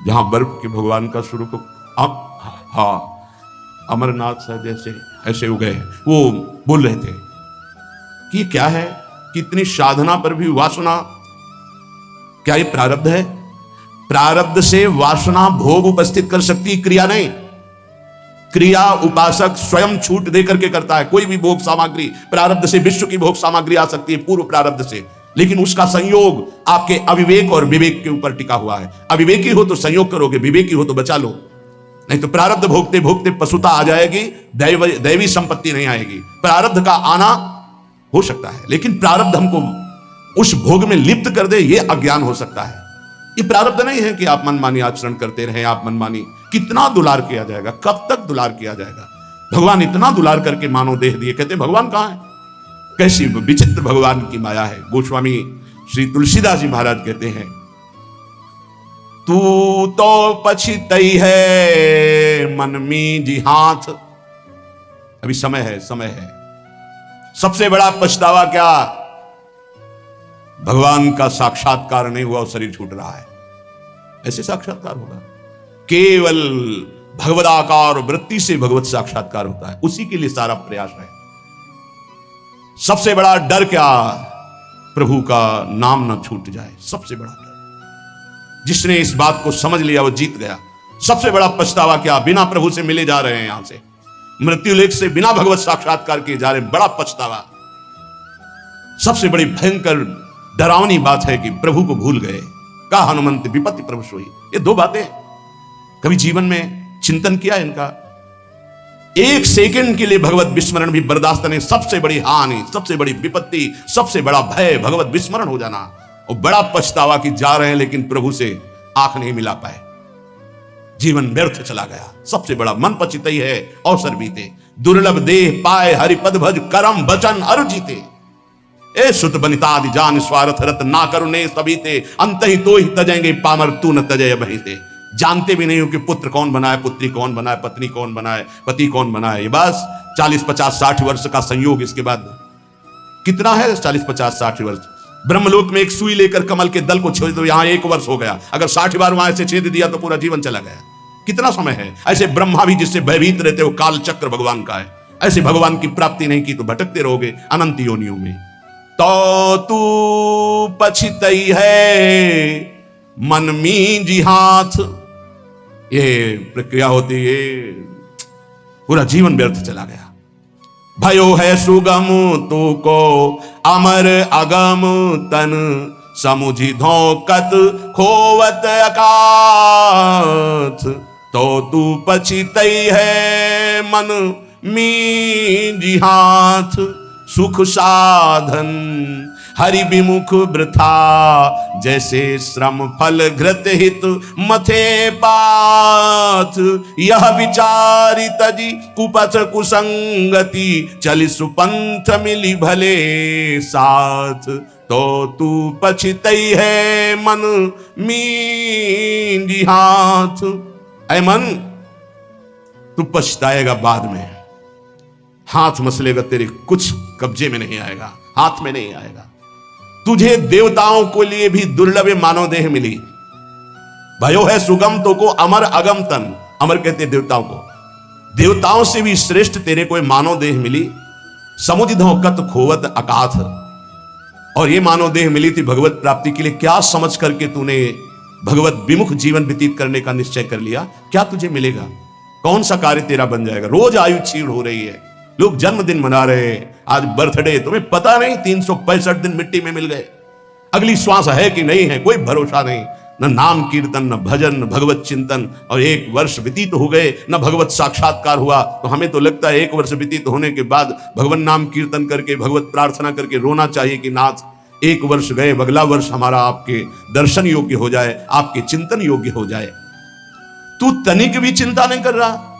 जहां बर्फ के भगवान का स्वरूप, हाँ अमरनाथ शायद ऐसे हो गए। वो बोल रहे थे कि क्या है कि इतनी साधना पर भी वासना, क्या ये प्रारब्ध है? प्रारब्ध से वासना भोग उपस्थित कर सकती, क्रिया नहीं। क्रिया उपासक स्वयं छूट दे करके करता है। कोई भी भोग सामग्री प्रारब्ध से, विश्व की भोग सामग्री आ सकती है पूर्व प्रारब्ध से, लेकिन उसका संयोग आपके अविवेक और विवेक के ऊपर टिका हुआ है। अविवेकी हो तो संयोग करोगे, विवेकी हो तो बचा लो, नहीं तो प्रारब्ध भोगते भोगते पशुता आ जाएगी, दैवी संपत्ति नहीं आएगी। प्रारब्ध का आना हो सकता है, लेकिन प्रारब्ध हमको उस भोग में लिप्त कर दे, यह अज्ञान हो सकता है। ये प्रारब्ध नहीं है कि आप मनमानी आचरण करते रहे, आप मनमानी कितना दुलार किया जाएगा, कब तक दुलार किया जाएगा। भगवान इतना दुलार करके मानव देह दिए, कहते भगवान कहां है, कैसी विचित्र भगवान की माया है। गोस्वामी श्री तुलसीदास जी महाराज कहते हैं, तू तो पछितई है मन में जी हाथ। अभी समय है, समय है। सबसे बड़ा पछतावा क्या, भगवान का साक्षात्कार नहीं हुआ और शरीर छूट रहा है। ऐसे साक्षात्कार होगा, केवल भगवदाकार वृत्ति से भगवत साक्षात्कार होता है, उसी के लिए सारा प्रयास है। सबसे बड़ा डर क्या, प्रभु का नाम न छूट जाए, सबसे बड़ा डर। जिसने इस बात को समझ लिया वो जीत गया। सबसे बड़ा पछतावा क्या, बिना प्रभु से मिले जा रहे हैं, यहां से मृत्युलेख से बिना भगवत साक्षात्कार किए जा रहे हैं, बड़ा पछतावा। सबसे बड़ी भयंकर डरावनी बात है कि प्रभु को भूल गए। का हनुमंत विपत्ति प्रभु सोई, ये दो बातें कभी जीवन में चिंतन किया इनका। एक सेकंड के लिए भगवत विस्मरण भी बर्दाश्त नहीं। सबसे बड़ी हानि, सबसे बड़ी विपत्ति, सबसे बड़ा भय भगवत विस्मरण हो जाना। और बड़ा पछतावा कि जा रहे हैं लेकिन प्रभु से आंख नहीं मिला पाए, जीवन व्यर्थ चला गया। सबसे बड़ा मन पचितई है अवसर बीते, दुर्लभ देह पाए हरिपद भज करम वचन अरु जीते। ए सुत बनितादि जान स्वार्थ रत ना करुणे सबीते, अंत ही तो ही तजेंगे पामर तू न तजय बहिते। जानते भी नहीं हो कि पुत्र कौन बनाए, पुत्री कौन बनाए, पत्नी कौन बनाए, पति कौन बनाए। ये बस 40 50 60 वर्ष का संयोग, इसके बाद कितना है 40 50 60 वर्ष। ब्रह्मलोक में एक सुई लेकर कमल के दल को छेद दो, यहां 1 वर्ष हो गया। अगर 60 बार वहां से छेद दिया तो पूरा जीवन चला गया। कितना समय है। ऐसे ब्रह्मा भी जिससे भयभीत रहते हो, काल चक्र भगवान का है। ऐसे भगवान की प्राप्ति नहीं की तो भटकते रहोगे अनंत योनियों में। तो तू पछितई है मन में जी हाथ, ये प्रक्रिया होती है, पूरा जीवन व्यर्थ चला गया। भयो है सुगम तो को अमर अगम तन, समुझी धोकत खोवत अकाथ। तो तू पछितई है मन में जी हाथ, सुख साधन हरि विमुख वृथा, जैसे श्रम फल घृत हित मथे पाथ। यह विचारी तजी कुपथ कुसंगति, चलि सुपंथ मिली भले साथ। तो तू पछितई है मन में जी हाथ। ऐ मन, तू पछताएगा बाद में, हाथ मसलेगा तेरे, कुछ कब्जे में नहीं आएगा, हाथ में नहीं आएगा। तुझे देवताओं को लिए भी दुर्लभ मानव देह मिली। भयो है सुगम तो को अमर अगम तन, अमर कहते देवताओं को, देवताओं से भी श्रेष्ठ तेरे को मानव देह मिली। समुझ धोकत खोवत अकाथ, और ये मानव देह मिली थी भगवत प्राप्ति के लिए। क्या समझ करके तूने भगवत विमुख जीवन व्यतीत करने का निश्चय कर लिया? क्या तुझे मिलेगा? कौन सा कार्य तेरा बन जाएगा? रोज आयु क्षीण हो रही है, लोग जन्मदिन मना रहे हैं, आज बर्थडे, तुम्हें पता नहीं 365 दिन मिट्टी में मिल गए। अगली श्वास है कि नहीं है, कोई भरोसा नहीं। न नाम कीर्तन, न भजन, न भगवत चिंतन, और 1 वर्ष व्यतीत हो गए, न भगवत साक्षात्कार हुआ। तो हमें तो लगता है 1 वर्ष व्यतीत होने के बाद भगवान नाम कीर्तन करके, भगवत प्रार्थना करके रोना चाहिए कि नाथ 1 वर्ष गए, अगला वर्ष हमारा आपके दर्शन योग्य हो जाए, आपके चिंतन योग्य हो जाए। तू तनिक भी चिंता नहीं कर रहा,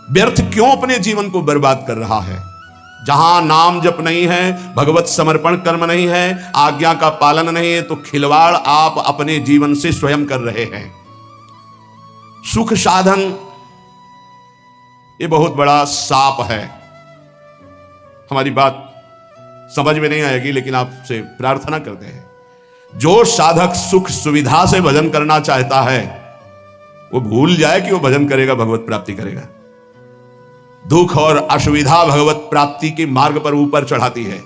व्यर्थ क्यों अपने जीवन को बर्बाद कर रहा है? जहां नाम जप नहीं है, भगवत समर्पण कर्म नहीं है, आज्ञा का पालन नहीं है, तो खिलवाड़ आप अपने जीवन से स्वयं कर रहे हैं। सुख साधन ये बहुत बड़ा साप है। हमारी बात समझ में नहीं आएगी, लेकिन आपसे प्रार्थना करते हैं, जो साधक सुख सुविधा से भजन करना चाहता है वो भूल जाए कि वो भजन करेगा, भगवत प्राप्ति करेगा। दुख और असुविधा भगवत प्राप्ति के मार्ग पर ऊपर चढ़ाती है।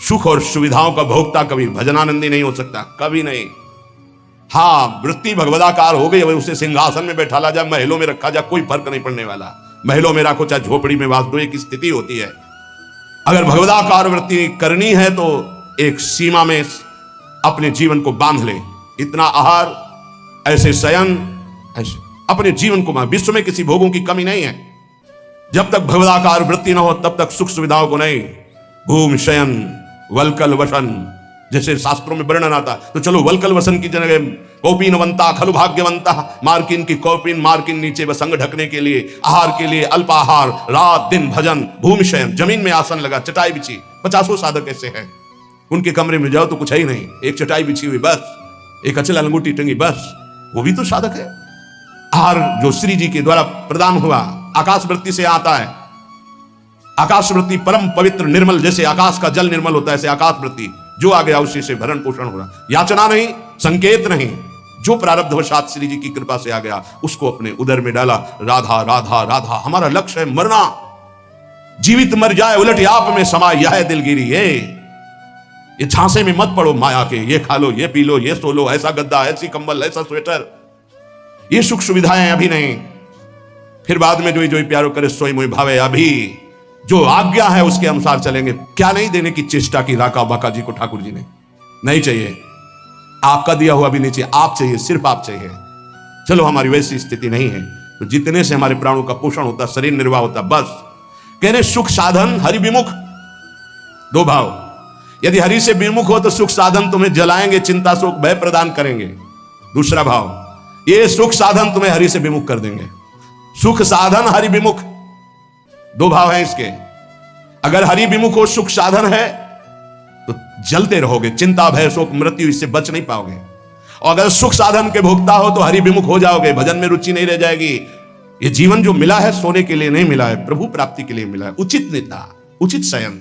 सुख और सुविधाओं का भोक्ता कभी भजनानंदी नहीं हो सकता, कभी नहीं। हाँ, वृत्ति भगवदाकार हो गई, उसे सिंहासन में बैठा ला जाए, महलों में रखा जाए, कोई फर्क नहीं पड़ने वाला। महलों में रखो चाहे झोपड़ी में वास दो, एक स्थिति होती है। अगर भगवदाकार वृत्ति करनी है तो एक सीमा में अपने जीवन को बांध ले। इतना आहार, ऐसे शयन, ऐसे अपने जीवन को, विश्व में किसी भोगों की कमी नहीं है। जब तक भगवदाकार वृत्ति न हो तब तक सुख सुविधाओं को नहीं। भूमि शयन वलकल वसन, जैसे शास्त्रों में वर्णन आता, तो चलो वलकल वसन की जगह कौपीनवंता खलु भाग्यवंता, मार्किन की कौपीन, मार्किन नीचे वसंग ढकने के लिए, आहार के लिए अल्पाहार, रात दिन भजन, भूमि शयन, जमीन में आसन लगा, चटाई बिछी। 50 साधक ऐसे हैं, उनके कमरे में जाओ तो कुछ है ही नहीं, एक चटाई बिछी हुई बस, एक अचल अंगूठी टंगी बस, वो भी तो साधक है। आहार जो श्री जी के द्वारा प्रदान हुआ, आकाश वृत्ति से आता है। आकाश वृत्ति परम पवित्र निर्मल, जैसे आकाश का जल निर्मल होता है, ऐसे आकाश वृत्ति जो आ गया उसी से भरण पोषण हो रहा। याचना नहीं, संकेत नहीं, जो प्रारब्धवशात श्री जी की कृपा से आ गया उसको अपने उदर में डाला। राधा राधा राधा, हमारा लक्ष्य है मरना, जीवित मर जाए उलट आप में समाये यह है दिलगिरी। ये झांसे में मत पड़ो माया के, ये खा लो, ये पी लो, ये सो लो, ऐसा गद्दा, ऐसी कंबल, ऐसा स्वेटर, ये सुख सुविधाएं अभी नहीं, फिर बाद में जो प्यारो करे सोई मोई भावे। अभी जो आज्ञा है उसके अनुसार चलेंगे। क्या नहीं देने की चेष्टा की राका बाका जी को ठाकुर जी ने? नहीं चाहिए, आपका दिया हुआ भी नहीं चाहिए, आप चाहिए, सिर्फ आप चाहिए। चलो हमारी वैसी स्थिति नहीं है, तो जितने से हमारे प्राणों का पोषण होता, शरीर निर्वाह होता, बस कह रहे सुख साधन हरि विमुख। दो भाव, यदि हरि से विमुख हो तो सुख साधन तुम्हें जलाएंगे, चिंता शोक भय प्रदान करेंगे। दूसरा भाव, ये सुख साधन तुम्हें हरि से विमुख कर देंगे। सुख साधन हरि विमुख, दो भाव है इसके। अगर हरि विमुख हो, सुख साधन है, तो जलते रहोगे, चिंता भय शोक मृत्यु इससे बच नहीं पाओगे। और अगर सुख साधन के भोक्ता हो तो हरि विमुख हो जाओगे, भजन में रुचि नहीं रह जाएगी। ये जीवन जो मिला है सोने के लिए नहीं मिला है, प्रभु प्राप्ति के लिए मिला है। उचित निद्रा, उचित शयन,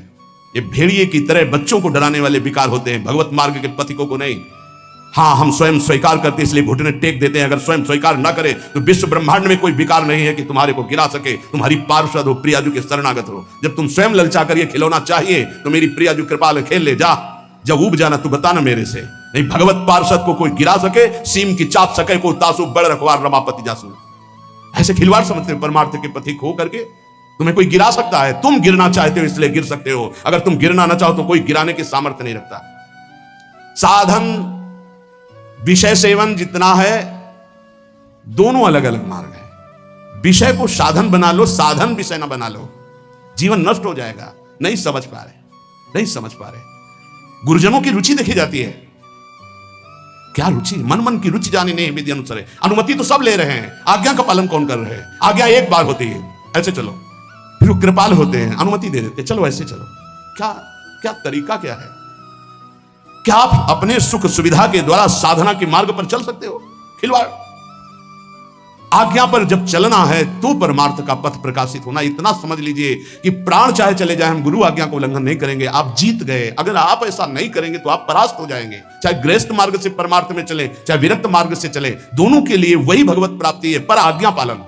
ये भेड़िए की तरह बच्चों को डराने वाले विकार होते हैं, भगवत मार्ग के पथिकों को नहीं। हाँ, हम स्वयं स्वीकार करते इसलिए घुटने टेक देते हैं। अगर स्वयं स्वीकार ना करे तो विश्व ब्रह्मांड में कोई विकार नहीं है कि तुम्हारे को गिरा सके। तुम्हारी पार्षद हो, प्रियाजू के शरणागत हो। जब तुम स्वयं ललचा कर ये खिलौना चाहिए तो मेरी प्रियाजू कृपाल खेल ले जा। जब उब जाना तू बताना मेरे से, नहीं भगवत पार्षद को कोई गिरा सके, सीम की चाप सके को तासु बड़ रखवार रमापति जासु। ऐसे खिलवाड़ समझते हैं परमार्थ के पथिक हो करके। तुम्हें कोई गिरा सकता है, तुम गिरना चाहते हो इसलिए गिर सकते हो। अगर तुम गिरना ना चाहो तो कोई गिराने की सामर्थ्य नहीं रखता। साधन विषय सेवन जितना है, दोनों अलग अलग मार्ग है। विषय को साधन बना लो, साधन विषय ना बना लो, जीवन नष्ट हो जाएगा। नहीं समझ पा रहे, नहीं समझ पा रहे। गुरुजनों की रुचि देखी जाती है, क्या रुचि, मन मन की रुचि जाने नहीं विधि अनुसार। अनुमति तो सब ले रहे हैं, आज्ञा का पालन कौन कर रहे हैं? आज्ञा एक बार होती है, ऐसे चलो। फिर वो कृपाल होते हैं, अनुमति दे देते, चलो ऐसे चलो। क्या क्या तरीका क्या है? क्या आप अपने सुख सुविधा के द्वारा साधना के मार्ग पर चल सकते हो? खिलवाड़। आज्ञा पर जब चलना है तो परमार्थ का पथ प्रकाशित होना। इतना समझ लीजिए कि प्राण चाहे चले जाए, हम गुरु आज्ञा को उल्लंघन नहीं करेंगे। आप जीत गए। अगर आप ऐसा नहीं करेंगे तो आप परास्त हो जाएंगे। चाहे गृहस्थ मार्ग से परमार्थ में चले, चाहे विरक्त मार्ग से चले, दोनों के लिए वही भगवत प्राप्ति है, पर आज्ञा पालन।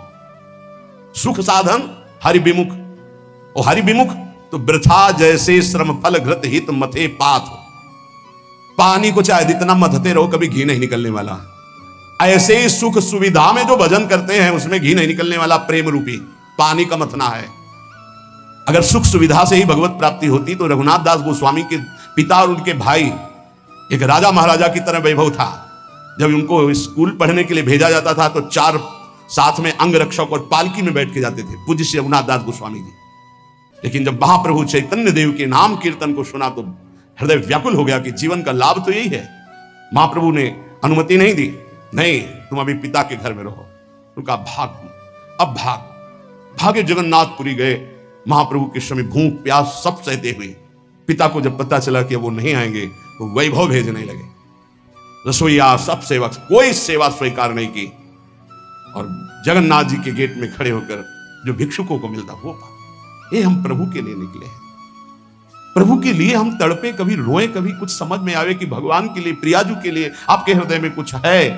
सुख साधन हरि विमुख, और हरि विमुख तो वृथा जैसे श्रम फल घृत हित मथे पाथ। पानी को चाहे जितना मथते रहो, कभी घी नहीं निकलने वाला। ऐसे ही सुख सुविधा में जो भजन करते हैं उसमें घी नहीं निकलने वाला, प्रेम रूपी पानी का मथना है। अगर सुख सुविधा से ही भगवत प्राप्ति होती तो रघुनाथ दास गोस्वामी के पिता और उनके भाई एक राजा महाराजा की तरह वैभव था। जब उनको स्कूल पढ़ने के लिए भेजा जाता था तो 4 साथ में अंग रक्षक और पालकी में बैठ के जाते थे, पूज्य श्री रघुनाथ दास गोस्वामी जी। लेकिन जब महाप्रभु चैतन्य देव के नाम कीर्तन को सुना तो हृदय व्याकुल हो गया कि जीवन का लाभ तो यही है। महाप्रभु ने अनुमति नहीं दी, नहीं तुम अभी पिता के घर में रहो। उनका भाग, अब भागे जगन्नाथपुरी गए। महाप्रभु के समय भूख प्यास सब सहते हुए पिता को जब पता चला कि वो नहीं आएंगे तो वैभव भेजने लगे। रसोईया सब सेवक, कोई सेवा स्वीकार नहीं की, और जगन्नाथ जी के गेट में खड़े होकर जो भिक्षुकों को मिलता वो पा। ये हम प्रभु के लिए निकले हैं, प्रभु के लिए हम तड़पे, कभी रोए, कभी कुछ समझ में आवे कि भगवान के लिए, प्रियाजू के लिए आपके हृदय में कुछ है,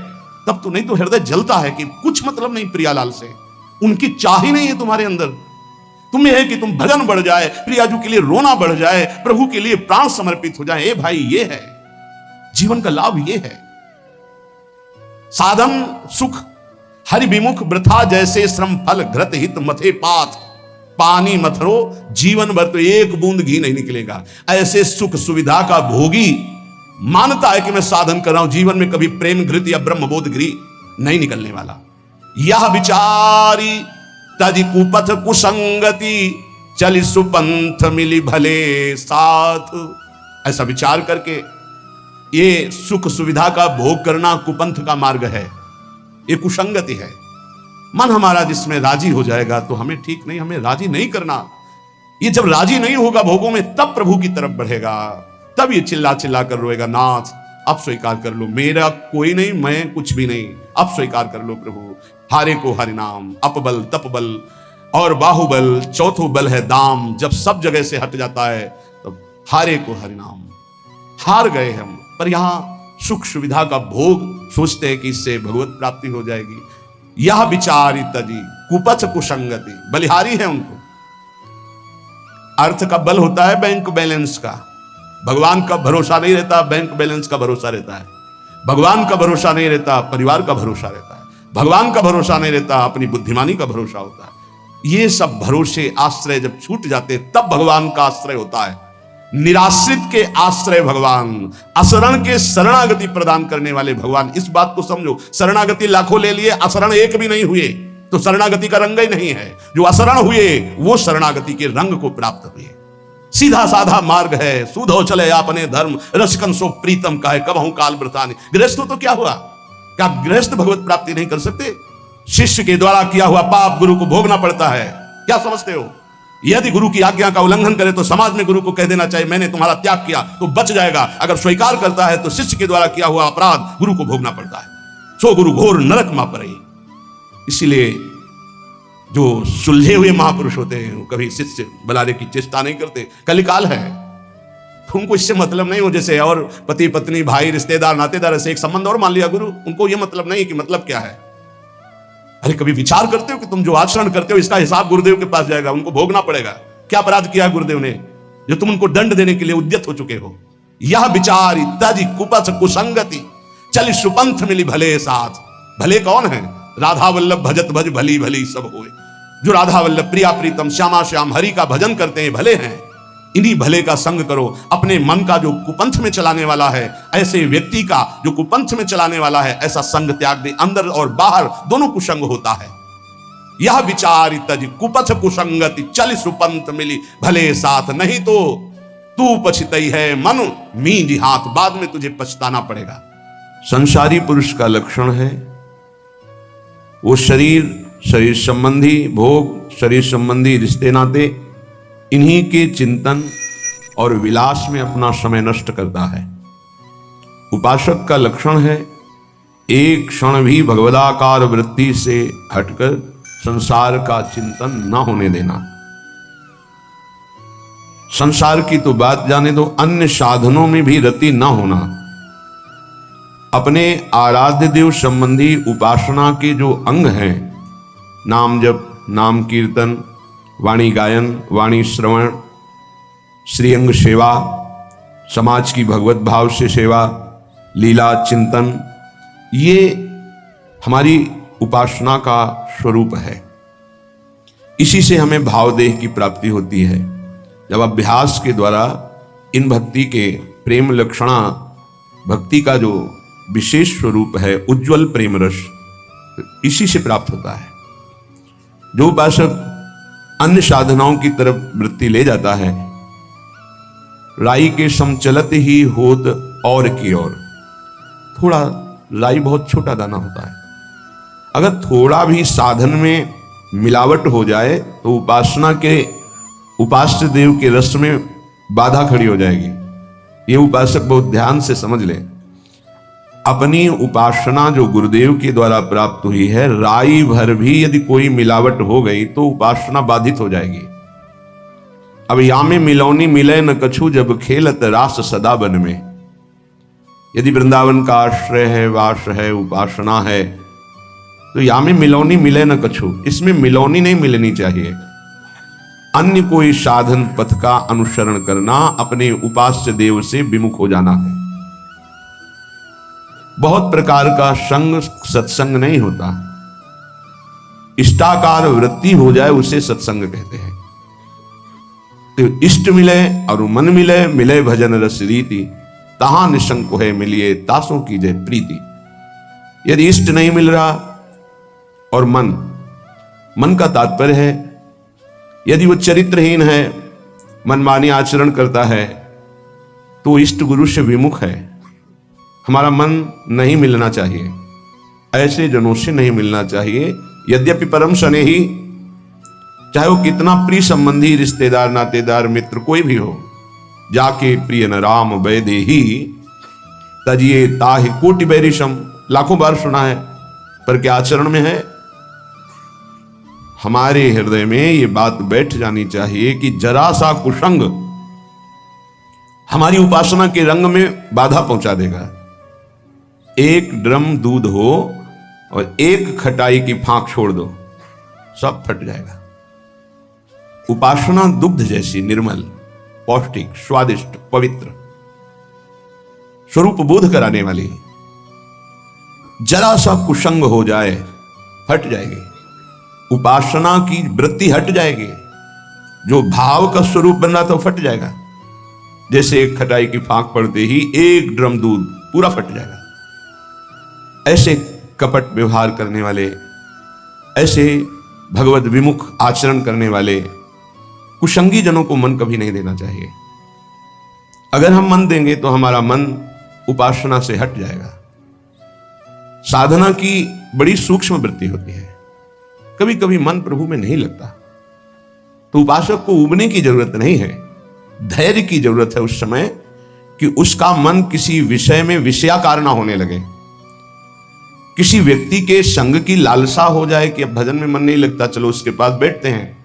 तब तो। नहीं तो हृदय जलता है कि कुछ मतलब नहीं प्रियालाल से, उनकी चाह ही नहीं है तुम्हारे अंदर। तुम्हें है कि तुम भजन बढ़ जाए, प्रियाजू के लिए रोना बढ़ जाए, प्रभु के लिए प्राण समर्पित हो जाए। ए भाई, ये है जीवन का लाभ, ये है साधन। सुख हरि विमुख वृथा जैसे श्रम फल घृत हित मथे पाथ। पानी मथरो, जीवन भर तो एक बूंद घी नहीं निकलेगा। ऐसे सुख सुविधा का भोगी मानता है कि मैं साधन कर रहा हूं, जीवन में कभी प्रेम घृत या ब्रह्मबोध घी नहीं निकलने वाला। यह विचारी तज कुपथ कुसंगति, चली सुपंथ मिली भले साथ। ऐसा विचार करके ये सुख सुविधा का भोग करना कुपंथ का मार्ग है, ये कुसंगति है। मन हमारा जिसमें राजी हो जाएगा तो हमें ठीक नहीं, हमें राजी नहीं करना। ये जब राजी नहीं होगा भोगों में, तब प्रभु की तरफ बढ़ेगा, तब ये चिल्ला चिल्ला कर रोएगा, नाथ अब स्वीकार कर लो, मेरा कोई नहीं, मैं कुछ भी नहीं, अब स्वीकार कर लो प्रभु। हारे को हरि नाम, अपबल तपबल और बाहुबल, चौथो बल है दाम। जब सब जगह से हट जाता है तब हारे को हरि नाम, हार गए हम। पर यहां सुख सुविधा का भोग सोचते हैं कि इससे भगवत प्राप्ति हो जाएगी। यह विचारी तजी कुपथ कुसंगति, बलिहारी है उनको। अर्थ का बल होता है बैंक बैलेंस का, भगवान का भरोसा नहीं रहता, बैंक बैलेंस का भरोसा रहता है। भगवान का भरोसा नहीं रहता, परिवार का भरोसा रहता है। भगवान का भरोसा नहीं रहता, अपनी बुद्धिमानी का भरोसा होता है। ये सब भरोसे आश्रय जब छूट जाते तब भगवान का आश्रय होता है। निराश्रित के आश्रय भगवान, अशरण के शरणागति प्रदान करने वाले भगवान। इस बात को समझो, शरणागति लाखों ले लिए, अशरण एक भी नहीं हुए तो शरणागति का रंग ही नहीं है। जो अशरण हुए वो शरणागति के रंग को प्राप्त हुए। सीधा साधा मार्ग है, सूधो चले आपने धर्म, रसिकन सो प्रीतम का है, कबहू काल व्रतानि। गृहस्थों तो क्या हुआ, क्या गृहस्थ भगवत प्राप्ति नहीं कर सकते? शिष्य के द्वारा किया हुआ पाप गुरु को भोगना पड़ता है, क्या समझते हो? यदि गुरु की आज्ञा का उल्लंघन करे तो समाज में गुरु को कह देना चाहिए मैंने तुम्हारा त्याग किया, तो बच जाएगा। अगर स्वीकार करता है तो शिष्य के द्वारा किया हुआ अपराध गुरु को भोगना पड़ता है। सो गुरु घोर नरक मा पड़े। इसीलिए जो सुलझे हुए महापुरुष होते हैं वो कभी शिष्य बुलाने की चेष्टा नहीं करते। कलिकाल है, उनको इससे मतलब नहीं हो। जैसे और पति पत्नी भाई रिश्तेदार नातेदार ऐसे एक संबंध और मान लिया गुरु, उनको ये मतलब नहीं कि मतलब क्या है। अरे कभी विचार करते हो कि तुम जो आचरण करते हो इसका हिसाब गुरुदेव के पास जाएगा, उनको भोगना पड़ेगा। क्या अपराध किया गुरुदेव ने जो तुम उनको दंड देने के लिए उद्यत हो चुके हो? यह विचार इत्यादि कुपथ कुसंगति चल सुपंथ मिली भले साथ। भले कौन है? राधा वल्लभ भजत भज भली भली सब होए। जो राधा वल्लभ प्रिया प्रीतम श्यामा श्याम हरि का भजन करते हैं भले हैं। इन्हीं भले का संग करो। अपने मन का जो कुपंथ में चलाने वाला है, ऐसे व्यक्ति का जो कुपंथ में चलाने वाला है, ऐसा संग त्याग दे। अंदर और बाहर दोनों कुसंग होता है। यह विचार तज कुपथ कुसंगति चल सुपंथ मिली भले साथ, नहीं तो तू पछतई है मन मींज हाथ, बाद में तुझे पछताना पड़ेगा। संसारी पुरुष का लक्षण है वो शरीर संबंधी भोग, शरीर संबंधी रिश्ते नाते, इन्हीं के चिंतन और विलास में अपना समय नष्ट करता है। उपासक का लक्षण है एक क्षण भी भगवदाकार वृत्ति से हटकर संसार का चिंतन न होने देना। संसार की तो बात जाने दो, अन्य साधनों में भी रति न होना। अपने आराध्य देव संबंधी उपासना के जो अंग हैं, नाम जप, नाम कीर्तन, वाणी गायन, वाणी श्रवण, श्रीअंग सेवा, समाज की भगवत भाव से सेवा, लीला चिंतन, ये हमारी उपासना का स्वरूप है। इसी से हमें भावदेह की प्राप्ति होती है। जब अभ्यास के द्वारा इन भक्ति के प्रेम लक्षणा, भक्ति का जो विशेष स्वरूप है उज्जवल प्रेम रस, इसी से प्राप्त होता है। जो उपासक अन्य साधनाओं की तरफ वृत्ति ले जाता है, राई के समचलत ही होत और की ओर। थोड़ा राई बहुत छोटा दाना होता है, अगर थोड़ा भी साधन में मिलावट हो जाए तो उपासना के उपास्य देव के रस में बाधा खड़ी हो जाएगी। ये उपासक बहुत ध्यान से समझ ले। अपनी उपासना जो गुरुदेव के द्वारा प्राप्त हुई है, राई भर भी यदि कोई मिलावट हो गई तो उपासना बाधित हो जाएगी। अब या में मिलौनी मिले न कछु, जब खेलत रास सदा बन में। यदि वृंदावन का आश्रय है, वास है, उपासना है, तो या में मिलौनी मिले न कछु, इसमें मिलौनी नहीं मिलनी चाहिए। अन्य कोई साधन पथ का अनुसरण करना, अपने उपास्य देव से विमुख हो जाना है। बहुत प्रकार का संग सत्संग नहीं होता। इष्टाकार वृत्ति हो जाए उसे सत्संग कहते हैं। तो इष्ट मिले और मन मिले, मिले भजन रस रीति, तहां निशंक है मिलिए तासों की जय प्रीति। यदि इष्ट नहीं मिल रहा और मन का तात्पर्य है यदि वो चरित्रहीन है, मनमानी आचरण करता है, तो इष्ट गुरु से विमुख है। हमारा मन नहीं मिलना चाहिए, ऐसे जनों से नहीं मिलना चाहिए। यद्यपि परम शनि ही, चाहे वो कितना प्रिय संबंधी, रिश्तेदार, नातेदार, मित्र कोई भी हो, जाके प्रिय न राम वैदे ही तजिए ताहि कोटि बैरिशम, लाखों बार सुना है, पर क्या आचरण में है? हमारे हृदय में ये बात बैठ जानी चाहिए कि जरा सा कुसंग हमारी उपासना के रंग में बाधा पहुंचा देगा। एक ड्रम दूध हो और एक खटाई की फांक छोड़ दो, सब फट जाएगा। उपासना दुग्ध जैसी निर्मल, पौष्टिक, स्वादिष्ट, पवित्र, स्वरूप बोध कराने वाली, जरा सा कुसंग हो जाए फट जाएगी, उपासना की वृत्ति हट जाएगी, जो भाव का स्वरूप बन रहा था वो फट जाएगा। जैसे एक खटाई की फांक पड़ते ही एक ड्रम दूध पूरा फट जाएगा। ऐसे कपट व्यवहार करने वाले, ऐसे भगवत विमुख आचरण करने वाले कुसंगी जनों को मन कभी नहीं देना चाहिए। अगर हम मन देंगे तो हमारा मन उपासना से हट जाएगा। साधना की बड़ी सूक्ष्म वृत्ति होती है, कभी कभी मन प्रभु में नहीं लगता, तो उपासक को उबने की जरूरत नहीं है, धैर्य की जरूरत है उस समय कि उसका मन किसी विषय में विषयाकार ना होने लगे। किसी व्यक्ति के संग की लालसा हो जाए कि अब भजन में मन नहीं लगता, चलो उसके पास बैठते हैं,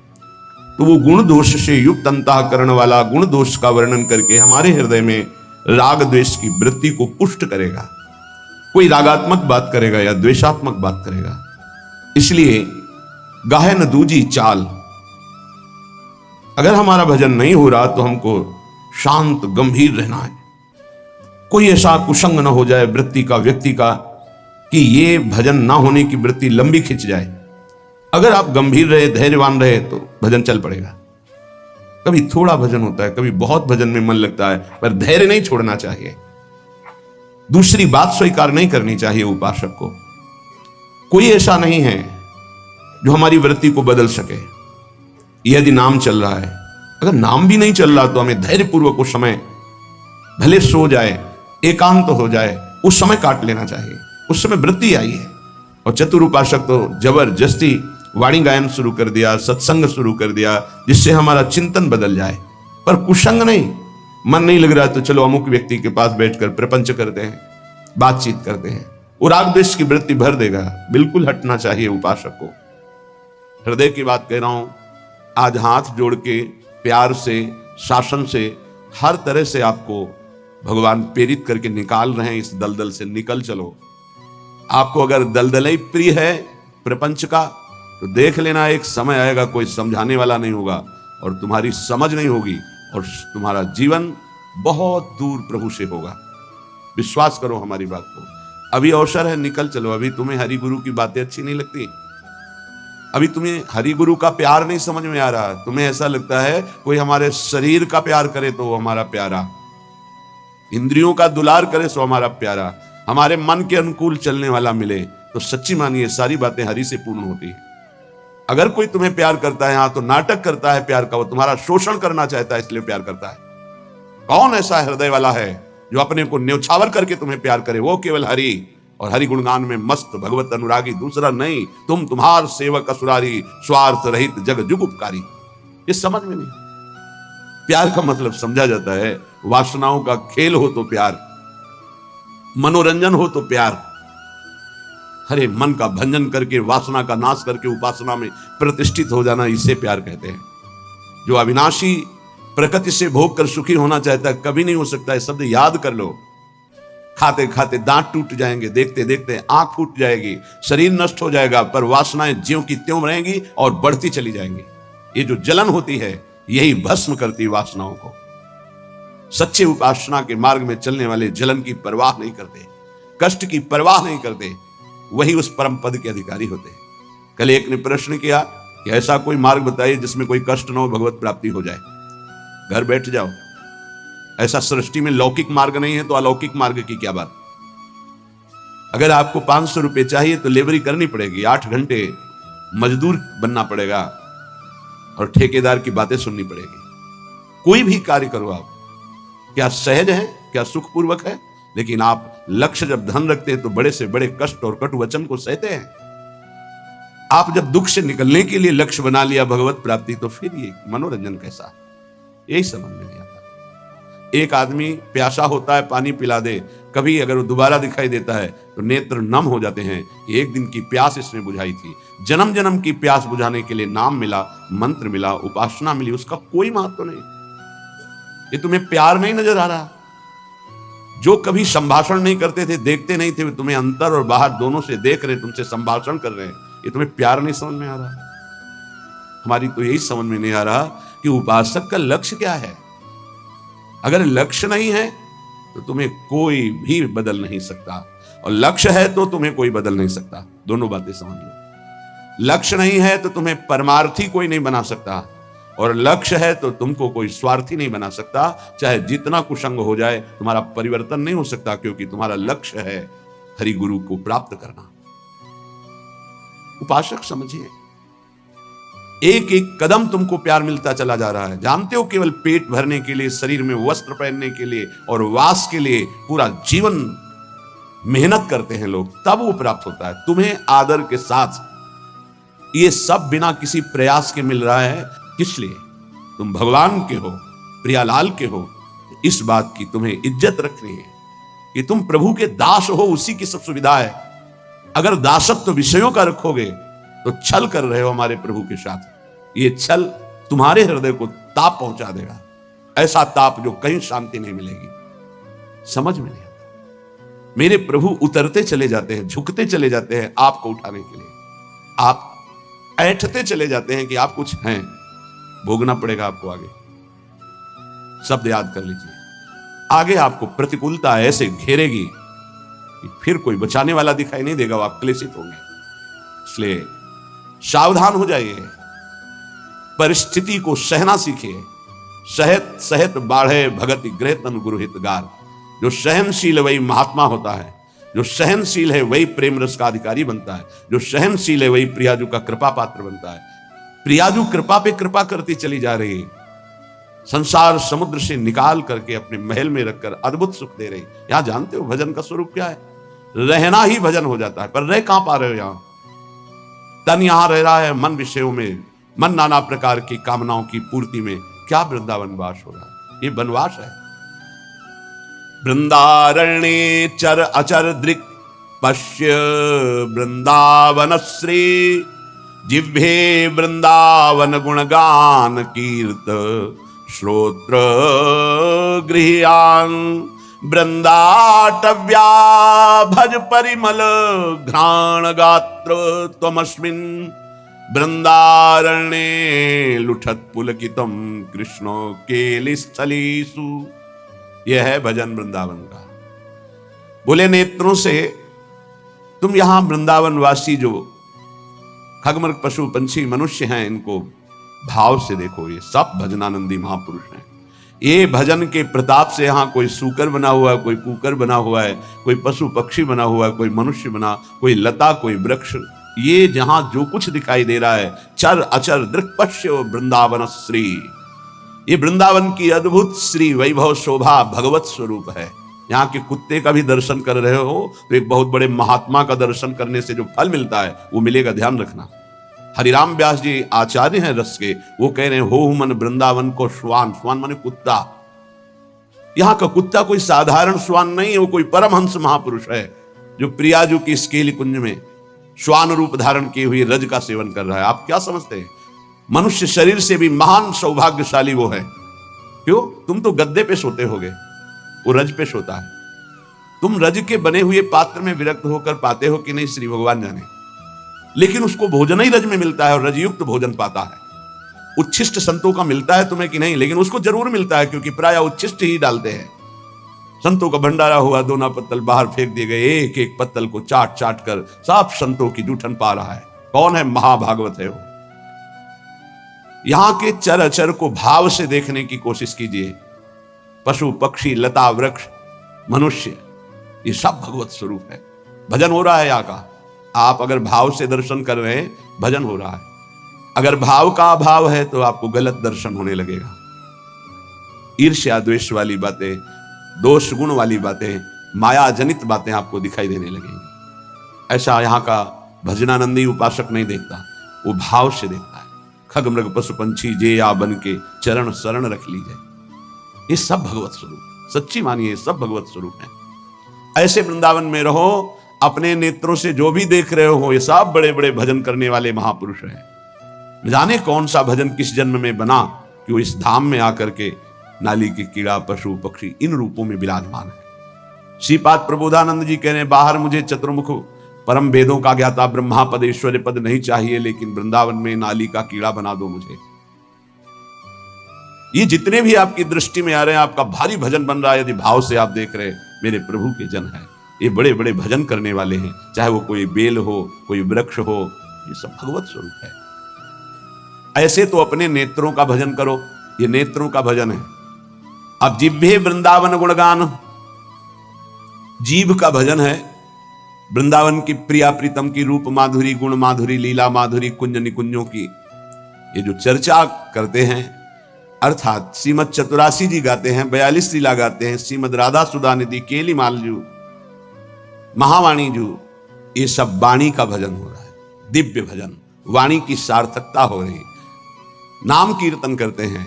तो वो गुण दोष से युक्त अंतःकरण वाला गुण दोष का वर्णन करके हमारे हृदय में राग द्वेष की वृत्ति को पुष्ट करेगा। कोई रागात्मक बात करेगा या द्वेषात्मक बात करेगा। इसलिए गाहे न दूजी चाल, अगर हमारा भजन नहीं हो रहा तो हमको शांत गंभीर रहना है। कोई ऐसा कुसंग न हो जाए वृत्ति का, व्यक्ति का, कि ये भजन ना होने की वृत्ति लंबी खिंच जाए। अगर आप गंभीर रहे, धैर्यवान रहे तो भजन चल पड़ेगा। कभी थोड़ा भजन होता है, कभी बहुत भजन में मन लगता है, पर धैर्य नहीं छोड़ना चाहिए। दूसरी बात स्वीकार नहीं करनी चाहिए उपासक को। कोई ऐसा नहीं है जो हमारी वृत्ति को बदल सके। यदि नाम चल रहा है, अगर नाम भी नहीं चल रहा तो हमें धैर्यपूर्वक उस समय, भले सो जाए, एकांत हो जाए, उस समय काट लेना चाहिए। उस समय वृत्ति आई है। और चतुर उपासक तो जबरदस्ती वाणी गायन शुरू कर दिया, सत्संग शुरू कर दिया, जिससे हमारा चिंतन बदल जाए, पर कुसंग नहीं। मन नहीं लग रहा तो चलो अमुक व्यक्ति के पास बैठकर प्रपंच करते हैं, बातचीत करते हैं, वो राग द्वेष की वृत्ति भर देगा। बिल्कुल हटना चाहिए उपासक को। हृदय की बात कह रहा हूं, आज हाथ जोड़ के प्यार से, शासन से, हर तरह से आपको भगवान प्रेरित करके निकाल रहे हैं। इस दलदल से निकल चलो। आपको अगर दलदल ही प्रिय है प्रपंच का, तो देख लेना एक समय आएगा कोई समझाने वाला नहीं होगा और तुम्हारी समझ नहीं होगी और तुम्हारा जीवन बहुत दूर प्रभु से होगा। विश्वास करो हमारी बात को। अभी अवसर है, निकल चलो। अभी तुम्हें हरि गुरु की बातें अच्छी नहीं लगती, अभी तुम्हें हरि गुरु का प्यार नहीं समझ में आ रहा, तुम्हें ऐसा लगता है कोई हमारे शरीर का प्यार करे तो वो हमारा प्यारा, इंद्रियों का दुलार करे सो हमारा प्यारा, हमारे मन के अनुकूल चलने वाला मिले तो सच्ची मानिए सारी बातें हरि से पूर्ण होती है। अगर कोई तुम्हें प्यार करता है, हाँ, तो नाटक करता है प्यार का, वो तुम्हारा शोषण करना चाहता है इसलिए प्यार करता है। कौन ऐसा हृदय वाला है जो अपने को न्यौछावर करके तुम्हें प्यार करे? वो केवल हरि और हरि गुणगान में मस्त भगवत अनुरागी, दूसरा नहीं। तुम तुम्हार सेवक असुरारी, स्वार्थ रहित जग जुग उपकारी। ये समझ में नहीं। प्यार का मतलब समझा जाता है, वासनाओं का खेल हो तो प्यार, मनोरंजन हो तो प्यार। हरे मन का भंजन करके, वासना का नाश करके उपासना में प्रतिष्ठित हो जाना, इसे प्यार कहते हैं। जो अविनाशी प्रकृति से भोग कर सुखी होना चाहता है, कभी नहीं हो सकता है। शब्द याद कर लो। खाते खाते दांत टूट जाएंगे, देखते देखते आंख फूट जाएगी, शरीर नष्ट हो जाएगा, पर वासनाएं ज्यों की त्यों रहेंगी और बढ़ती चली जाएंगी। ये जो जलन होती है, यही भस्म करती वासनाओं को। सच्चे उपासना के मार्ग में चलने वाले जलन की परवाह नहीं करते, कष्ट की परवाह नहीं करते, वही उस परम पद के अधिकारी होते हैं। कल एक ने प्रश्न किया कि ऐसा कोई मार्ग बताइए जिसमें कोई कष्ट न हो, भगवत प्राप्ति हो जाए। घर बैठ जाओ। ऐसा सृष्टि में लौकिक मार्ग नहीं है तो अलौकिक मार्ग की क्या बात। अगर आपको 500 रुपए चाहिए तो लेबरी करनी पड़ेगी, 8 घंटे मजदूर बनना पड़ेगा और ठेकेदार की बातें सुननी पड़ेगी। कोई भी कार्य करो आप, क्या सहज है, क्या सुखपूर्वक है? लेकिन आप लक्ष्य जब धन रखते हैं तो बड़े से बड़े कष्ट और कटु वचन को सहते हैं। आप जब दुख से निकलने के लिए लक्ष्य बना लिया भगवत प्राप्ति, तो फिर ये मनोरंजन कैसा? यही समझ में नहीं आता। एक आदमी प्यासा होता है, पानी पिला दे, कभी अगर वो दोबारा दिखाई देता है तो नेत्र नम हो जाते हैं कि एक दिन की प्यास इसने बुझाई थी। जन्म जन्म की प्यास बुझाने के लिए नाम मिला, मंत्र मिला, उपासना मिली, उसका कोई महत्व नहीं। ये तुम्हें प्यार नहीं नजर आ रहा? जो कभी संभाषण नहीं करते थे, देखते नहीं थे, तुम्हें अंतर और बाहर दोनों से देख रहे, तुमसे संभाषण कर रहे हैं, ये तुम्हें प्यार नहीं समझ में आ रहा? हमारी तो यही समझ में नहीं आ रहा कि उपासक का लक्ष्य क्या है। अगर लक्ष्य नहीं है तो तुम्हें कोई भी बदल नहीं सकता, और लक्ष्य है तो तुम्हें कोई बदल नहीं सकता। दोनों बातें समझ लो। लक्ष्य नहीं है तो तुम्हें परमार्थी कोई नहीं बना सकता, और लक्ष्य है तो तुमको कोई स्वार्थी नहीं बना सकता। चाहे जितना कुसंग हो जाए, तुम्हारा परिवर्तन नहीं हो सकता, क्योंकि तुम्हारा लक्ष्य है हरि गुरु को प्राप्त करना। उपासक समझिए, एक एक कदम तुमको प्यार मिलता चला जा रहा है। जानते हो, केवल पेट भरने के लिए, शरीर में वस्त्र पहनने के लिए और वास के लिए पूरा जीवन मेहनत करते हैं लोग, तब वो प्राप्त होता है तुम्हें आदर के साथ। ये सब बिना किसी प्रयास के मिल रहा है। किस लिए? तुम भगवान के हो, प्रियालाल के हो। इस बात की तुम्हें इज्जत रखनी है कि तुम प्रभु के दास हो, उसी की सब सुविधा है। अगर दासत्व विषयों का रखोगे तो छल कर रहे हो हमारे प्रभु के साथ। ये छल तुम्हारे हृदय को ताप पहुंचा देगा, ऐसा ताप जो कहीं शांति नहीं मिलेगी। समझ में नहीं आता। मेरे प्रभु उतरते चले जाते हैं, झुकते चले जाते हैं आपको उठाने के लिए। आप ऐठते चले जाते हैं कि आप कुछ हैं, भोगना पड़ेगा आपको आगे। शब्द याद कर लीजिए, आगे आपको प्रतिकूलता ऐसे घेरेगी कि फिर कोई बचाने वाला दिखाई नहीं देगा, आप क्लेशित होंगे। इसलिए सावधान हो जाइए, परिस्थिति को सहना सीखिए। सहत सहत बाढ़े भगति गृह तन गुरु हितगार। जो सहनशील है वही महात्मा होता है, जो सहनशील है वही प्रेम रस का अधिकारी बनता है, जो सहनशील है वही प्रियाजू का कृपा पात्र बनता है। प्रियाजू कृपा पे कृपा करती चली जा रही है, संसार समुद्र से निकाल करके अपने महल में रखकर अद्भुत सुख दे रही। यहां जानते हो भजन का स्वरूप क्या है? रहना ही भजन हो जाता है। पर रह कहां पा रहे हो? यहां तन यहां रह रहा है मन विषयों में, मन नाना प्रकार की कामनाओं की पूर्ति में। क्या वृंदावन वास हो रहा है? ये वनवास है। वृंदारण्ये चर अचर दृक् पश्य वृंदावन श्री। जिह्वे वृंदावन गुणगान कीर्त श्रोत्र गृह्यान। वृंदाटव्या भज परिमल घ्राण गात्र त्वमस्मिन्। वृंदारण्ये लुठत पुलकितम कृष्णो केलिस्थलीसु। यह है भजन वृंदावन का। बोले नेत्रों से तुम यहां वृंदावनवासी जो खगमर्ग पशु पंछी मनुष्य हैं, इनको भाव से देखो। ये सब भजनानंदी महापुरुष हैं। ये भजन के प्रताप से यहाँ कोई सूकर बना हुआ है, कोई कुकर बना हुआ है, कोई पशु पक्षी बना हुआ है, कोई मनुष्य बना, कोई लता, कोई वृक्ष। ये जहां जो कुछ दिखाई दे रहा है, चर अचर दृक्पश्य वृंदावन श्री। ये वृंदावन की अद्भुत श्री वैभव शोभा भगवत स्वरूप है। यहाँ के कुत्ते का भी दर्शन कर रहे हो तो एक बहुत बड़े महात्मा का दर्शन करने से जो फल मिलता है वो मिलेगा, ध्यान रखना। हरिराम व्यास जी आचार्य हैं रस के, वो कह रहे हैं हो मन वृंदावन को श्वान। श्वान माने कुत्ता। यहाँ का कुत्ता कोई साधारण श्वान नहीं है, वो कोई परमहंस महापुरुष है जो प्रियाजू की स्केल कुंज में श्वान रूप धारण किए हुए रज का सेवन कर रहा है। आप क्या समझते हैं? मनुष्य शरीर से भी महान सौभाग्यशाली वो है। क्यों? तुम तो गद्दे पे सोते होगे, वो रज पे सोता है। तुम रज के बने हुए पात्र में विरक्त होकर पाते हो कि नहीं, श्री भगवान जाने। लेकिन उसको भोजन ही रज में मिलता है और रजयुक्त भोजन पाता है। उच्छिष्ट संतों का मिलता है तुम्हें कि नहीं, लेकिन उसको जरूर मिलता है, क्योंकि प्राय उच्छिष्ट ही डालते हैं। संतों का भंडारा हुआ, दोना पत्तल बाहर फेंक दिए गए, एक एक पत्तल को चाट चाट कर सब संतों की जूठन पा रहा है। कौन है? महाभागवत है वो। यहां के चर अचर को भाव से देखने की कोशिश कीजिए। पशु पक्षी लता वृक्ष मनुष्य, ये सब भगवत स्वरूप है। भजन हो रहा है यहाँ का। आप अगर भाव से दर्शन कर रहे हैं, भजन हो रहा है। अगर भाव का अभाव है तो आपको गलत दर्शन होने लगेगा। ईर्ष्या द्वेष वाली बातें, दोष गुण वाली बातें, माया जनित बातें आपको दिखाई देने लगेंगी। ऐसा यहाँ का भजनानंदी उपासक नहीं देखता, वो भाव से देखता है। खग मृग पशु पंछी जे या बन के चरण शरण रख लीजिए, ये सब भगवत स्वरूप, सच्ची मानिए सब भगवत स्वरूप है। ऐसे वृंदावन में रहो, अपने नेत्रों से जो भी देख रहे हो ये सब बड़े बड़े भजन करने वाले महापुरुष हैं। जाने कौन सा भजन किस जन्म में बना कि वो इस धाम में आकर के नाली के कीड़ा पशु पक्षी इन रूपों में विराजमान है। श्रीपाद प्रबोधानंद जी कह रहे हैं, बाहर मुझे चतुर्मुख परम वेदों का ज्ञाता ब्रह्मा पद ऐश्वर्य पद नहीं चाहिए, लेकिन वृंदावन में नाली का कीड़ा बना दो मुझे। ये जितने भी आपकी दृष्टि में आ रहे हैं, आपका भारी भजन बन रहा है। यदि भाव से आप देख रहे हैं, मेरे प्रभु के जन है, ये बड़े बड़े भजन करने वाले हैं, चाहे वो कोई बेल हो, कोई वृक्ष हो, ये सब भगवत स्वरूप है। ऐसे तो अपने नेत्रों का भजन करो, ये नेत्रों का भजन है। अब जिह्वे वृंदावन गुणगान, जीभ का भजन है वृंदावन की प्रिया प्रीतम की रूप माधुरी, गुण माधुरी, लीला माधुरी, कुंज निकुंजों की ये जो चर्चा करते हैं, अर्थात श्रीमद चतुरासी जी गाते हैं, 42 लीला गाते हैं, श्रीमद राधा सुधा निधि, केली मालजू, महावाणी जू, ये सब वाणी का भजन हो रहा है, दिव्य भजन, वाणी की सार्थकता हो रही। नाम कीर्तन करते हैं,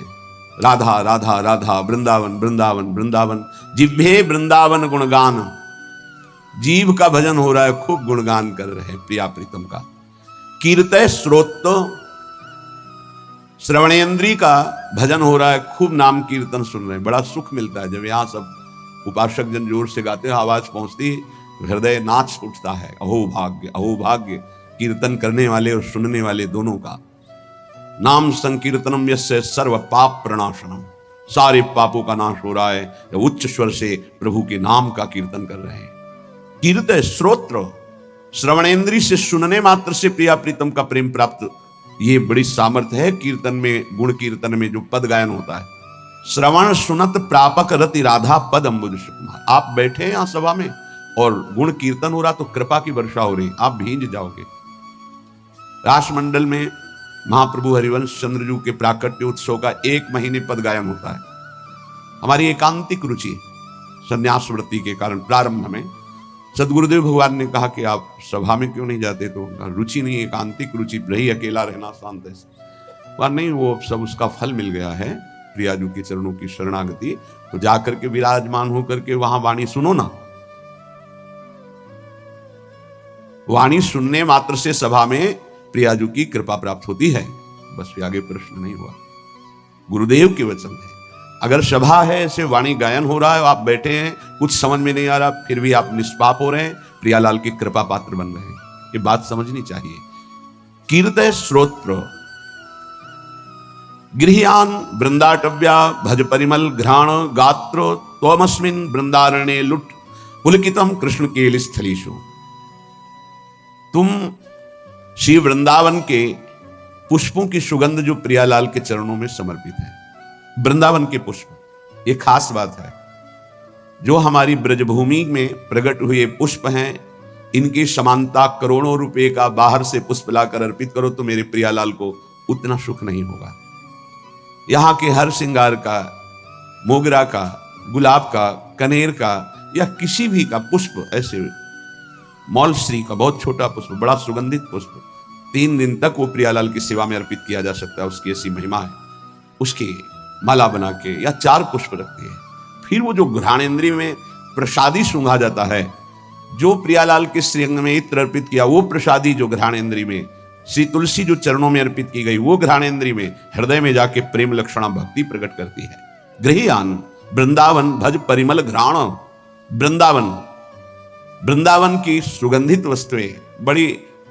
राधा राधा राधा, वृंदावन वृंदावन वृंदावन, जिह्वे वृंदावन गुणगान, जीव का भजन हो रहा है, खूब गुणगान कर रहे हैं प्रिया प्रीतम का। कीर्तय श्रोत, श्रवणेन्द्री का भजन हो रहा है, खूब नाम कीर्तन सुन रहे हैं, बड़ा सुख मिलता है। जब यहाँ सब उपासक जन जोर से गाते हैं, आवाज पहुंचती, हृदय नाच उठता है। अहो भाग्य कीर्तन करने वाले और सुनने वाले दोनों का। नाम संकीर्तनम यस्य सर्व पाप प्रणाशनम, सारे पापों का नाश हो रहा है जब उच्च स्वर से प्रभु के नाम का कीर्तन कर रहे हैं। कीर्तय श्रोत्र, श्रवणेन्द्री से सुनने मात्र से प्रिया प्रीतम का प्रेम प्राप्त, ये बड़ी सामर्थ्य है कीर्तन में, गुण कीर्तन में जो पद गायन होता है। श्रवण सुनत प्रापक रति राधा पद अम्बुज सुकुमार। आप बैठे हैं यहाँ सभा में और गुण कीर्तन हो रहा तो कृपा की वर्षा हो रही, आप भींज जाओगे। रासमंडल में महाप्रभु हरिवंश चंद्रजू के प्राकट्य उत्सव का 1 महीने पद गायन होता है। हमारी एकांतिक रुचि संन्यास वृत्ति के कारण प्रारंभ में सदगुरुदेव भगवान ने कहा कि आप सभा में क्यों नहीं जाते, तो रुचि नहीं, एकांतिक रुचि रही, अकेला रहना शांत है। वह नहीं, वो सब उसका फल मिल गया है, प्रियाजू के चरणों की शरणागति। तो जाकर के विराजमान होकर के वहां वाणी सुनो ना। वाणी सुनने मात्र से सभा में प्रियाजू की कृपा प्राप्त होती है, बस आगे प्रश्न नहीं हुआ। गुरुदेव के वचन है। अगर सभा है, ऐसे वाणी गायन हो रहा है, आप बैठे हैं, कुछ समझ में नहीं आ रहा, फिर भी आप निष्पाप हो रहे हैं, प्रियालाल की कृपा पात्र बन रहे हैं, ये बात समझनी चाहिए। कीर्तय श्रोत्र, गृह्यान वृंदाटव्या भज परिमल घ्राण गात्र त्वमस्मिन् वृंदारण्ये लुट पुलकितम कृष्ण केल स्थलीषु। तुम श्री वृंदावन के पुष्पों की सुगंध जो प्रियालाल के चरणों में समर्पित है, वृंदावन के पुष्प, ये खास बात है। जो हमारी ब्रजभूमि में प्रकट हुए पुष्प हैं, इनकी समानता करोड़ों रुपए का बाहर से पुष्प लाकर अर्पित करो तो मेरे प्रियालाल को उतना सुख नहीं होगा। यहाँ के हर श्रृंगार का, मोगरा का, गुलाब का, कनेर का या किसी भी का पुष्प, ऐसे मौलश्री का बहुत छोटा पुष्प, बड़ा सुगंधित पुष्प, 3 दिन तक वो प्रियालाल की सेवा में अर्पित किया जा सकता है, उसकी ऐसी महिमा है। उसकी माला बना के या 4 पुष्प रखती है। फिर वो जो घ्राणेन्द्रिय में प्रसादी सूंघा जाता है, जो प्रियालाल के श्रीअंग में इत्र अर्पित किया, वो प्रसादी जो घ्राणेन्द्रिय में, श्री तुलसी जो चरणों में अर्पित की गई, वो घ्राणेन्द्रिय में, हृदय में जाके प्रेम लक्षणा भक्ति प्रकट करती है। गृह्यान वृंदावन भज परिमल घ्राण, वृंदावन, वृंदावन की सुगंधित वस्तुएं बड़ी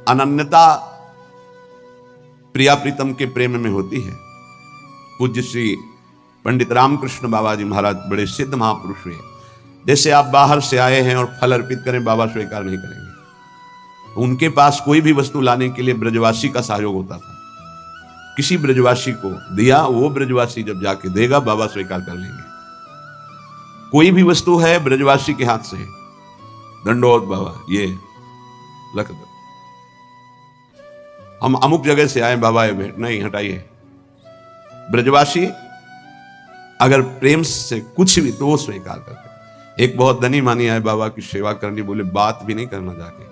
अनन्यता प्रिया प्रीतम के प्रेम में होती है। पूज्य श्री पंडित रामकृष्ण बाबा जी महाराज बड़े सिद्ध महापुरुष हुए। जैसे आप बाहर से आए हैं और फल अर्पित करें, बाबा स्वीकार नहीं करेंगे। उनके पास कोई भी वस्तु लाने के लिए ब्रजवासी का सहयोग होता था। किसी ब्रजवासी को दिया, वो ब्रजवासी जब जाके देगा, बाबा स्वीकार कर लेंगे। कोई भी वस्तु है ब्रजवासी के हाथ से, दंडोत बाबा, ये लख दो, हम अमुक जगह से आए बाबा, ये भेंट नहीं, हटाइए। ब्रजवासी अगर प्रेम से कुछ भी तो वो स्वीकार करते। एक बहुत धनी मानी आए बाबा की सेवा करनी, बोले बात भी नहीं करना जाके।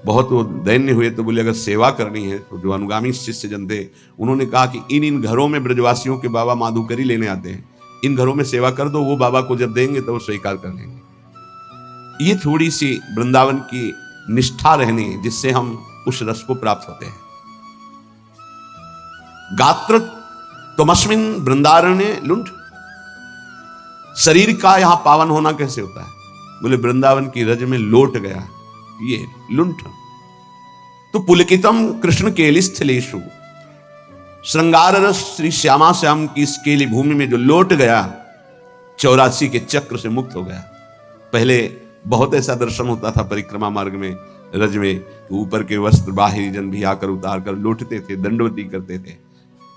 बहुत वो दैन्य हुए तो बोले अगर सेवा करनी है तो जो अनुगामी शिष्य जन थे उन्होंने कहा कि इन घरों में ब्रजवासियों के बाबा माधुकरी लेने आते हैं, इन घरों में सेवा कर दो, वो बाबा को जब देंगे तो वो स्वीकार कर लेंगे। ये थोड़ी सी वृंदावन की निष्ठा रहनी जिससे हम उस रस को प्राप्त होते हैं। गात्र तमस्मिन वृंदारण्य लुंठ, शरीर का यहां पावन होना कैसे होता है? बोले वृंदावन की रज में लोट गया ये लुंठ। तो पुलकितम कृष्ण केली स्थलेशु, श्रृंगार रस श्री श्यामा श्याम की इस केली भूमि में जो लोट गया, 84 के चक्र से मुक्त हो गया। पहले बहुत ऐसा दर्शन होता था परिक्रमा मार्ग में रज में, ऊपर के वस्त्र बाहरी जन भी आकर उतार कर लौटते थे, दंडवती करते थे।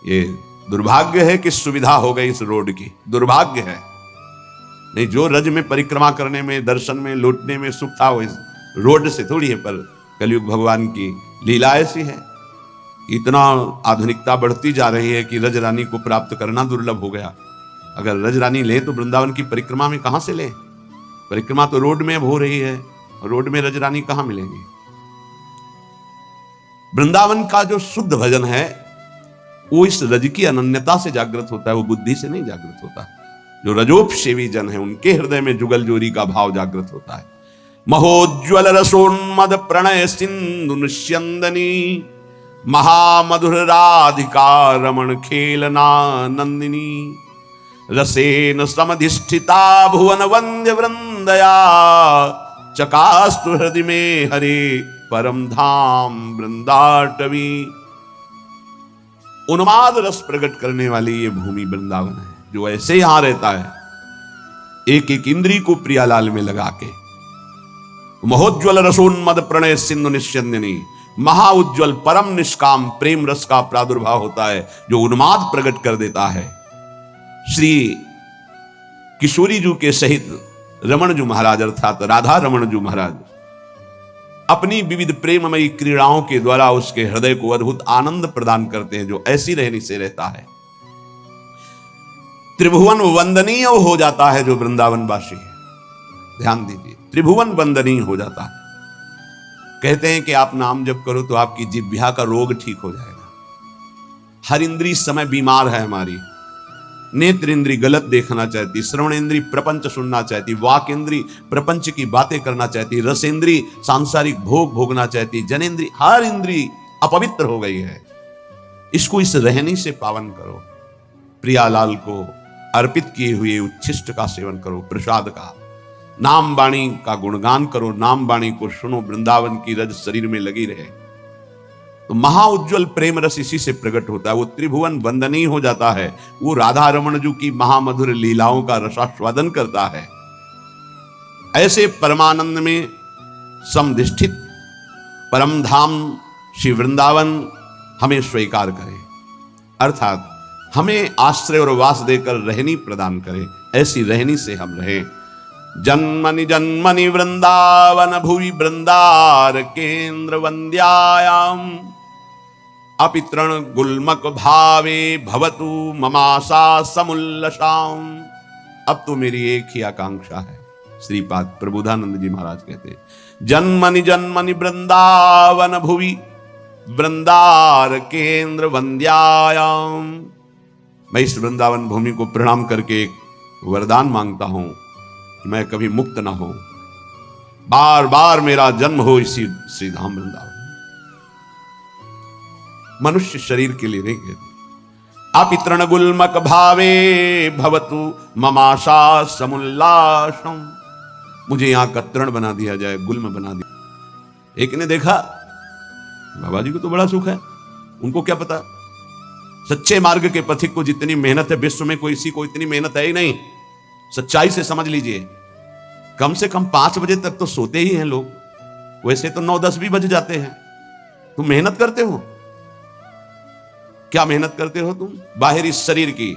ये दुर्भाग्य है कि सुविधा हो गई इस रोड की, दुर्भाग्य है। नहीं, जो रज में परिक्रमा करने में, दर्शन में, लौटने में सुख था वो इस रोड से थोड़ी है। पर कलयुग भगवान की लीला ऐसी है, इतना आधुनिकता बढ़ती जा रही है कि रज रानी को प्राप्त करना दुर्लभ हो गया। अगर रज रानी ले तो वृंदावन की परिक्रमा में कहां से ले? परिक्रमा तो रोड में अब हो रही है, रोड में रज रानी कहां मिलेंगी? वृंदावन का जो शुद्ध भजन है वो इस रज की अनन्यता से जागृत होता है, वो बुद्धि से नहीं जागृत होता। जो रजोपसेवी जन है उनके हृदय में जुगल जोरी का भाव जागृत होता है। महोज्वल रसोन्मद प्रणय सिंधु निस्यंदनी, महामधुर राधिका रमण खेलना नंदिनी, रसेन समधिष्ठिता भुवन वंद्य वृंदया, चकास्तु हृदय में हरे परम धाम वृंदाटवी। उन्माद रस प्रकट करने वाली ये भूमि वृंदावन है, जो ऐसे यहां रहता है एक एक इंद्री को प्रियालाल में लगा के। महोज्वल रसोन्मद प्रणय सिंधु निस्यंदिनी, महाउज्ज्वल परम निष्काम प्रेम रस का प्रादुर्भाव होता है जो उन्माद प्रकट कर देता है। श्री किशोरी जी के सहित रमण जी महाराज अर्थात राधा रमण जी महाराज अपनी विविध प्रेममयी क्रीड़ाओं के द्वारा उसके हृदय को अद्भुत आनंद प्रदान करते हैं, जो ऐसी रहनी से रहता है। त्रिभुवन वंदनीय हो जाता है जो वृंदावन वासी है। ध्यान दीजिए, त्रिभुवन वंदनीय हो जाता है। कहते हैं कि आप नाम जप करो तो आपकी जिह्वा का रोग ठीक हो जाएगा। हर इंद्री इस समय बीमार है हमारी। नेत्र इंद्री गलत देखना चाहती, श्रवण इंद्री प्रपंच सुनना चाहती, वाक इंद्री प्रपंच की बातें करना चाहती, रस इंद्री सांसारिक भोग भोगना चाहती, जनेन्द्री, हर इंद्री अपवित्र हो गई है। इसको इस रहनी से पावन करो। प्रियालाल को अर्पित किए हुए उच्छिष्ट का सेवन करो, प्रसाद का। नाम वाणी का गुणगान करो, नाम वाणी को सुनो, वृंदावन की रज शरीर में लगी रहे। तो महाउज्ज्वल प्रेम रस इसी से प्रकट होता है। वो त्रिभुवन वंदनीय हो जाता है। वो राधा रमण जी की महामधुर लीलाओं का रसास्वादन करता है। ऐसे परमानंद में समधिष्ठित परम धाम श्री वृंदावन हमें स्वीकार करे, अर्थात हमें आश्रय और वास देकर रहनी प्रदान करे। ऐसी रहनी से हम रहें। जन्मनि जन्मनि वृंदावन भुवि वृंदार केंद्र वंद्यायाम, अपितृण गुल्मक भावे भवतु ममासा समुल्लसाम। अब तो मेरी एक ही आकांक्षा है, श्रीपाद प्रबोधानंद जी महाराज कहते हैं, जन्मनि जन्मनि वृंदावन भुवि वृंदार केंद्र वंद्यायाम। मैं इस वृंदावन भूमि को प्रणाम करके एक वरदान मांगता हूं कि मैं कभी मुक्त ना हो, बार बार मेरा जन्म हो इसी श्री धाम वृंदावन। मनुष्य शरीर के लिए नहीं कहते। अपितृण गुल्मक भावे भवतु ममाशा समुल्लासम। मुझे यहां का तृण बना दिया जाए, गुल्म बना दिया। एक ने देखा बाबा जी को तो बड़ा सुख है, उनको क्या पता सच्चे मार्ग के पथिक को जितनी मेहनत है विश्व में कोई इसी को इतनी मेहनत है ही नहीं। सच्चाई से समझ लीजिए, कम से कम 5 बजे तक तो सोते ही हैं लोग, वैसे तो 9-10 भी बज जाते हैं। तुम मेहनत करते हो, क्या मेहनत करते हो तुम? बाहरी शरीर की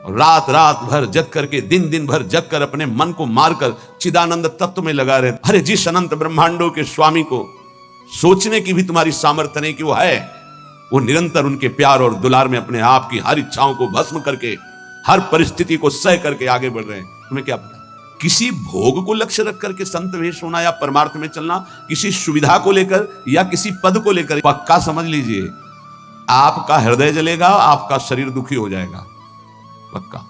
रात रात भर जग करके, दिन दिन भर जग कर अपने मन को मारकर चिदानंद तत्व में लगा रहे। अरे जिस अनंत ब्रह्मांडों के स्वामी को सोचने की भी तुम्हारी सामर्थ्य नहीं कि वो है, वो निरंतर उनके प्यार और दुलार में अपने आप की हर इच्छाओं को भस्म करके, हर परिस्थिति को सह करके आगे बढ़ रहे हैं। तुम्हें क्या पता? किसी भोग को लक्ष्य रख करके संत वेश होना या परमार्थ में चलना, किसी सुविधा को लेकर या किसी पद को लेकर, पक्का समझ लीजिए आपका हृदय जलेगा, आपका शरीर दुखी हो जाएगा। पक्का।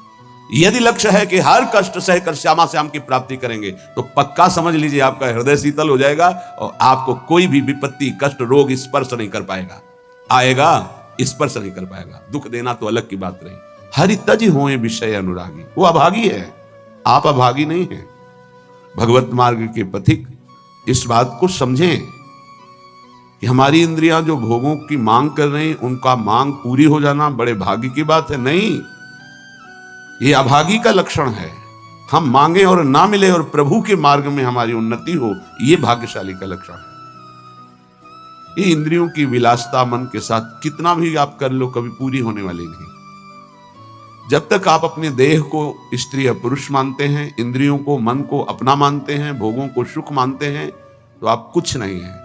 यदि लक्ष्य है कि हर कष्ट सहकर श्यामा श्याम की प्राप्ति करेंगे, तो पक्का समझ लीजिए आपका हृदय शीतल हो जाएगा और आपको कोई भी विपत्ति, कष्ट, रोग स्पर्श नहीं कर पाएगा। आएगा, स्पर्श नहीं कर पाएगा। दुख देना तो अलग की बात रही। हरि तज होए विषय अनुरागी, वो अभागी है, आप अभागी नहीं है। भगवत मार्ग के पथिक इस बात को समझें कि हमारी इंद्रियां जो भोगों की मांग कर रही हैं, उनका मांग पूरी हो जाना बड़े भाग्य की बात है। नहीं, ये अभागी का लक्षण है। हम मांगे और ना मिले और प्रभु के मार्ग में हमारी उन्नति हो, ये भाग्यशाली का लक्षण है। ये इंद्रियों की विलासता मन के साथ कितना भी आप कर लो, कभी पूरी होने वाली नहीं। जब तक आप अपने देह को स्त्री या पुरुष मानते हैं, इंद्रियों को, मन को अपना मानते हैं, भोगों को सुख मानते हैं, तो आप कुछ नहीं हैं।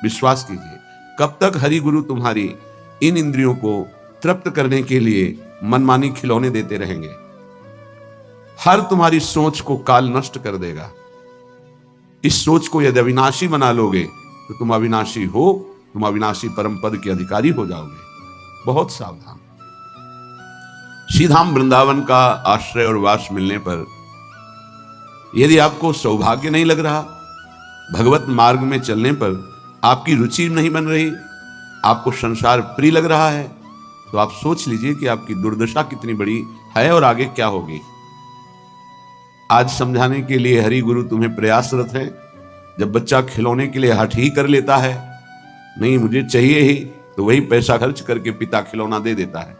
विश्वास कीजिए, कब तक हरि गुरु तुम्हारी इन इंद्रियों को तृप्त करने के लिए मनमानी खिलौने देते रहेंगे। हर तुम्हारी सोच को काल नष्ट कर देगा। इस सोच को यदि अविनाशी बना लोगे तो तुम अविनाशी हो, तुम अविनाशी परम पद के अधिकारी हो जाओगे। बहुत सावधान। श्रीधाम वृंदावन का आश्रय और वास मिलने पर यदि आपको सौभाग्य नहीं लग रहा, भगवत मार्ग में चलने पर आपकी रुचि नहीं बन रही, आपको संसार प्रिय लग रहा है, तो आप सोच लीजिए कि आपकी दुर्दशा कितनी बड़ी है और आगे क्या होगी। आज समझाने के लिए हरि गुरु तुम्हें प्रयासरत हैं। जब बच्चा खिलौने के लिए हठ ही कर लेता है, नहीं मुझे चाहिए ही, तो वही पैसा खर्च करके पिता खिलौना दे देता है।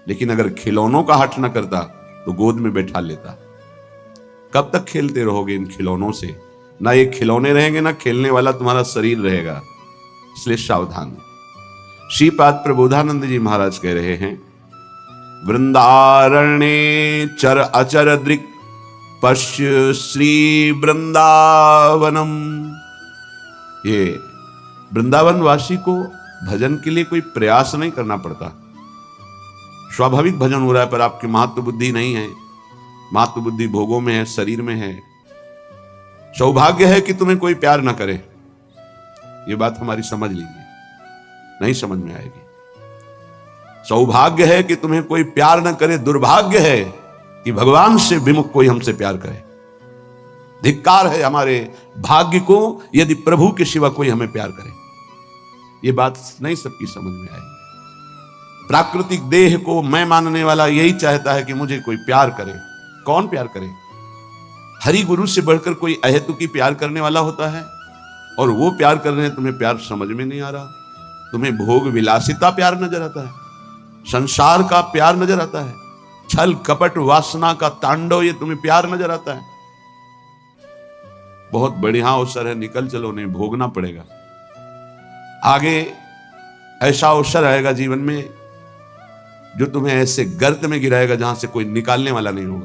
लेकिन अगर खिलौनों का हठ न करता तो गोद में बैठा लेता। कब तक खेलते रहोगे इन खिलौनों से? ना ये खिलौने रहेंगे, ना खेलने वाला तुम्हारा शरीर रहेगा। इसलिए सावधान। श्रीपाद प्रबोधानंद जी महाराज कह रहे हैं, वृंदारण्ये चर अचर दृक् पश्य श्री वृंदावनम। ये वृंदावन वासी को भजन के लिए कोई प्रयास नहीं करना पड़ता। स्वाभाविक भजन हो रहा है, पर आपकी महत्व बुद्धि नहीं है। महत्व बुद्धि भोगों में है, शरीर में है। सौभाग्य है कि तुम्हें कोई प्यार ना करे। ये बात हमारी समझ लीजिए, नहीं समझ में आएगी। सौभाग्य है कि तुम्हें कोई प्यार न करे, दुर्भाग्य है कि भगवान से विमुख कोई हमसे प्यार करे। धिक्कार है हमारे भाग्य को यदि प्रभु के सिवा कोई हमें प्यार करे। ये बात नहीं सबकी समझ में आएगी। प्राकृतिक देह को मैं मानने वाला यही चाहता है कि मुझे कोई प्यार करे। कौन प्यार करे? हरि गुरु से बढ़कर कोई अहेतुकी प्यार करने वाला होता है, और वो प्यार कर रहे हैं, तुम्हें प्यार समझ में नहीं आ रहा। तुम्हें भोग विलासिता प्यार नजर आता है, संसार का प्यार नजर आता है, छल कपट वासना का तांडव ये तुम्हें प्यार नजर आता है। बहुत बढ़िया अवसर है, निकल चलो, नहीं भोगना पड़ेगा। आगे ऐसा अवसर आएगा जीवन में जो तुम्हें ऐसे गर्त में गिराएगा जहां से कोई निकालने वाला नहीं होगा।